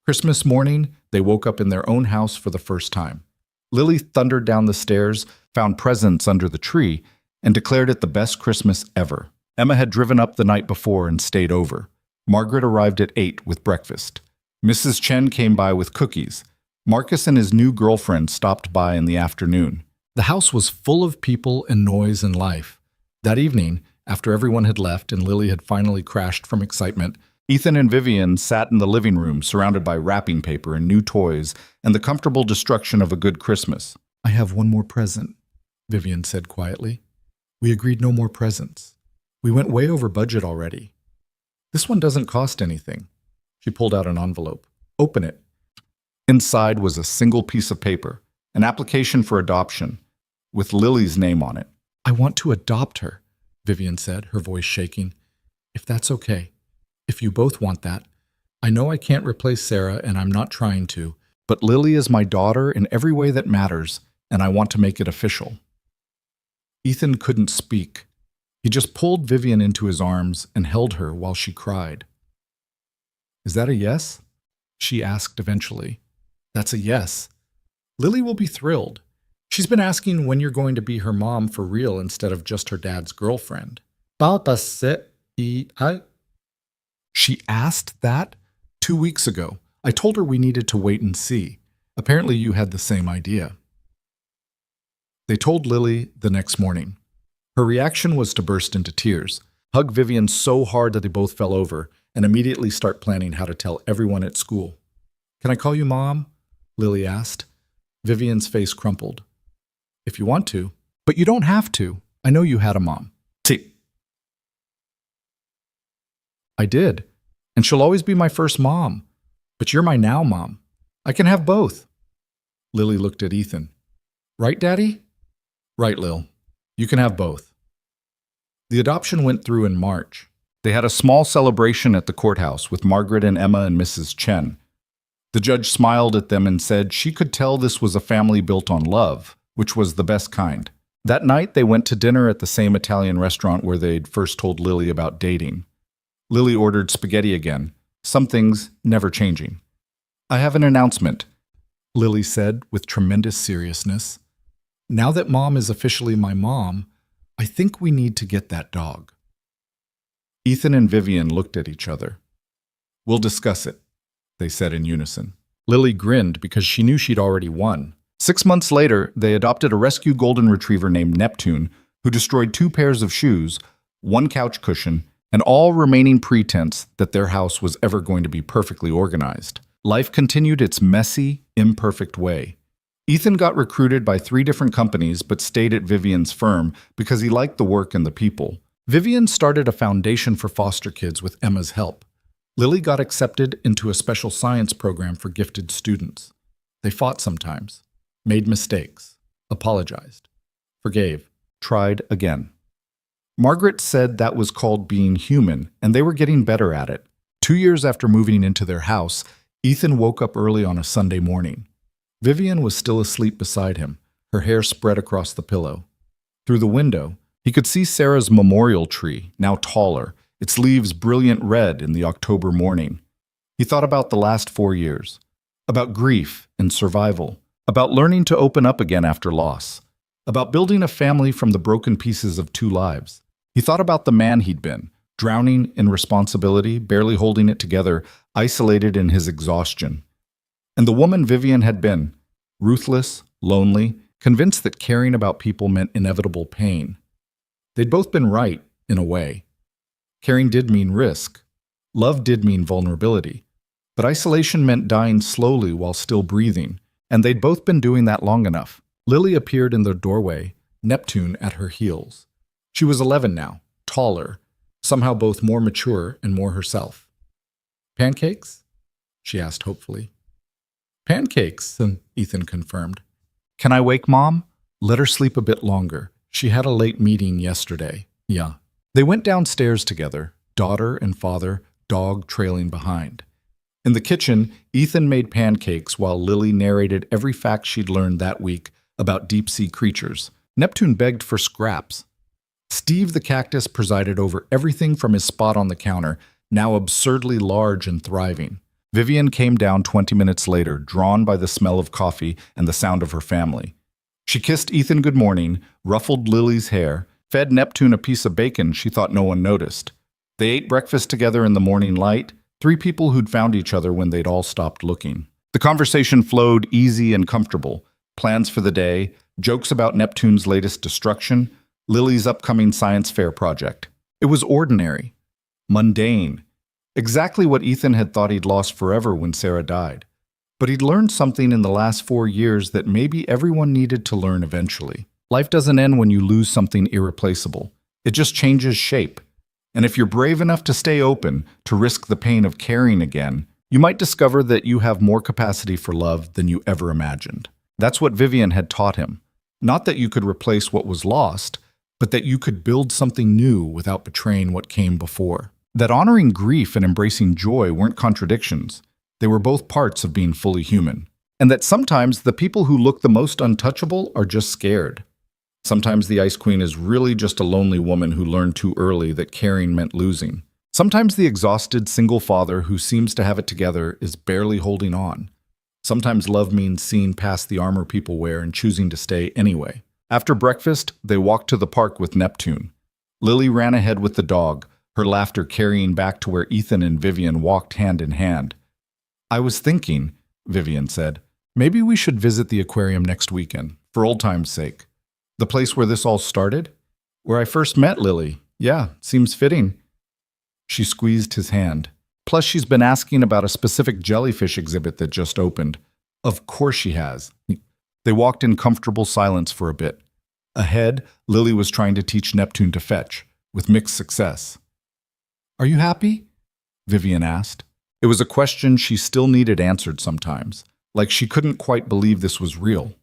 Christmas morning, they woke up in their own house for the first time. Lily thundered down the stairs, found presents under the tree, and declared it the best Christmas ever. Emma had driven up the night before and stayed over. Margaret arrived at 8 with breakfast. Mrs. Chen came by with cookies. Marcus and his new girlfriend stopped by in the afternoon. The house was full of people and noise and life. That evening, after everyone had left and Lily had finally crashed from excitement, Ethan and Vivian sat in the living room surrounded by wrapping paper and new toys and the comfortable destruction of a good Christmas. "I have one more present," Vivian said quietly. "We agreed no more presents. We went way over budget already. This one doesn't cost anything." She pulled out an envelope. "Open it." Inside was a single piece of paper, an application for adoption, with Lily's name on it. "I want to adopt her," Vivian said, her voice shaking. "If that's okay. If you both want that. I know I can't replace Sarah, and I'm not trying to, but Lily is my daughter in every way that matters, and I want to make it official." Ethan couldn't speak. He just pulled Vivian into his arms and held her while she cried. "Is that a yes?" she asked eventually. "That's a yes. Lily will be thrilled. She's been asking when you're going to be her mom for real instead of just her dad's girlfriend." She asked that 2 weeks ago. I told her we needed to wait and see. Apparently you had the same idea. They told Lily the next morning. Her reaction was to burst into tears, hug Vivian so hard that they both fell over, and immediately start planning how to tell everyone at school. "Can I call you Mom?" Lily asked. Vivian's face crumpled. "If you want to. But you don't have to. I know you had a mom." See, "I did. And she'll always be my first mom. But you're my now mom. I can have both." Lily looked at Ethan. "Right, Daddy?" "Right, Lil. You can have both." The adoption went through in March. they had a small celebration at the courthouse with Margaret and Emma and Mrs. Chen. The judge smiled at them and said she could tell this was a family built on love, which was the best kind. That night, they went to dinner at the same Italian restaurant where they'd first told Lily about dating. Lily ordered spaghetti again, some things never changing. "I have an announcement," Lily said with tremendous seriousness. "Now that Mom is officially my mom, I think we need to get that dog." Ethan and Vivian looked at each other. "We'll discuss it," they said in unison. Lily grinned because she knew she'd already won. 6 months later, they adopted a rescue golden retriever named Neptune, who destroyed 2 pairs of shoes, 1 couch cushion, and all remaining pretense that their house was ever going to be perfectly organized. Life continued its messy, imperfect way. Ethan got recruited by 3 different companies but stayed at Vivian's firm because he liked the work and the people. Vivian started a foundation for foster kids with Emma's help. Lily got accepted into a special science program for gifted students. They fought sometimes, made mistakes, apologized, forgave, tried again. Margaret said that was called being human, and they were getting better at it. 2 years after moving into their house, Ethan woke up early on a Sunday morning. Vivian was still asleep beside him, her hair spread across the pillow. Through the window, he could see Sarah's memorial tree, now taller, its leaves brilliant red in the October morning. He thought about the last 4 years, about grief and survival, about learning to open up again after loss, about building a family from the broken pieces of 2 lives. He thought about the man he'd been, drowning in responsibility, barely holding it together, isolated in his exhaustion. And the woman Vivian had been, ruthless, lonely, convinced that caring about people meant inevitable pain. They'd both been right, in a way. Caring did mean risk. Love did mean vulnerability. But isolation meant dying slowly while still breathing, and they'd both been doing that long enough. Lily appeared in the doorway, Neptune at her heels. She was 11 now, taller, somehow both more mature and more herself. "Pancakes?" she asked hopefully. "Pancakes," Ethan confirmed. "Can I wake Mom?" "Let her sleep a bit longer. She had a late meeting yesterday." "Yeah." They went downstairs together, daughter and father, dog trailing behind. In the kitchen, Ethan made pancakes while Lily narrated every fact she'd learned that week about deep-sea creatures. Neptune begged for scraps. Steve the cactus presided over everything from his spot on the counter, now absurdly large and thriving. Vivian came down 20 minutes later, drawn by the smell of coffee and the sound of her family. She kissed Ethan good morning, ruffled Lily's hair, fed Neptune a piece of bacon she thought no one noticed. They ate breakfast together in the morning light, 3 people who'd found each other when they'd all stopped looking. The conversation flowed easy and comfortable. Plans for the day, jokes about Neptune's latest destruction, Lily's upcoming science fair project. It was ordinary, mundane, exactly what Ethan had thought he'd lost forever when Sarah died. But he'd learned something in the last 4 years that maybe everyone needed to learn eventually. Life doesn't end when you lose something irreplaceable. It just changes shape. And if you're brave enough to stay open, to risk the pain of caring again, you might discover that you have more capacity for love than you ever imagined. That's what Vivian had taught him. Not that you could replace what was lost, but that you could build something new without betraying what came before. That honoring grief and embracing joy weren't contradictions. They were both parts of being fully human. And that sometimes the people who look the most untouchable are just scared. Sometimes the Ice Queen is really just a lonely woman who learned too early that caring meant losing. Sometimes the exhausted single father who seems to have it together is barely holding on. Sometimes love means seeing past the armor people wear and choosing to stay anyway. After breakfast, they walked to the park with Neptune. Lily ran ahead with the dog, her laughter carrying back to where Ethan and Vivian walked hand in hand. "I was thinking," Vivian said, "maybe we should visit the aquarium next weekend, for old time's sake. The place where this all started? Where I first met Lily. Yeah, seems fitting. She squeezed his hand. Plus, she's been asking about a specific jellyfish exhibit that just opened. Of course she has. They walked in comfortable silence for a bit. Ahead, Lily was trying to teach Neptune to fetch, with mixed success. Are you happy? Vivian asked. It was a question she still needed answered sometimes, like she couldn't quite believe this was real.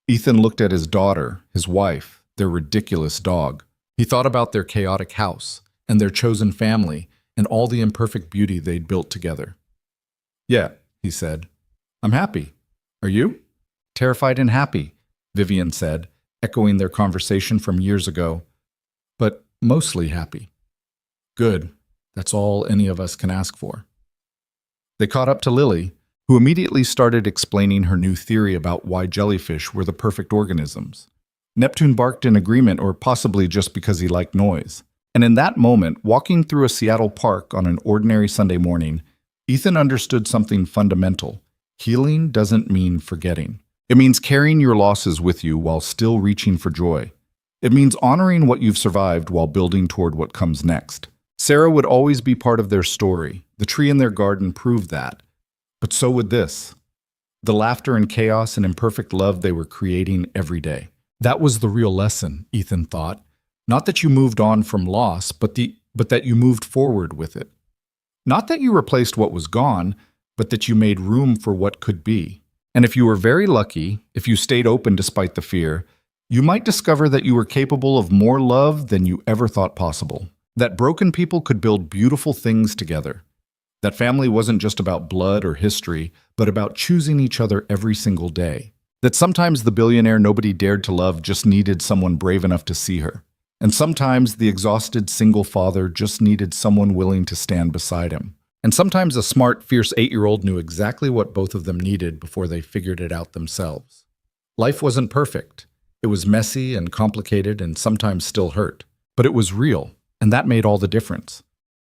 Ethan looked at his daughter, his wife, their ridiculous dog. He thought about their chaotic house, and their chosen family, and all the imperfect beauty they'd built together. Yeah, he said. I'm happy. Are you? Terrified and happy, Vivian said, echoing their conversation from years ago. But mostly happy. Good. That's all any of us can ask for. They caught up to Lily, who immediately started explaining her new theory about why jellyfish were the perfect organisms. Neptune barked in agreement, or possibly just because he liked noise. And in that moment, walking through a Seattle park on an ordinary Sunday morning, Ethan understood something fundamental. Healing doesn't mean forgetting. It means carrying your losses with you while still reaching for joy. It means honoring what you've survived while building toward what comes next. Sarah would always be part of their story. The tree in their garden proved that. But so would this. The laughter and chaos and imperfect love they were creating every day. That was the real lesson, Ethan thought. Not that you moved on from loss, but that you moved forward with it. Not that you replaced what was gone, but that you made room for what could be. And if you were very lucky, if you stayed open despite the fear, you might discover that you were capable of more love than you ever thought possible. That broken people could build beautiful things together. That family wasn't just about blood or history, but about choosing each other every single day. That sometimes the billionaire nobody dared to love just needed someone brave enough to see her. And sometimes the exhausted single father just needed someone willing to stand beside him. And sometimes a smart, fierce 8-year-old knew exactly what both of them needed before they figured it out themselves. Life wasn't perfect. It was messy and complicated and sometimes still hurt. But it was real, and that made all the difference.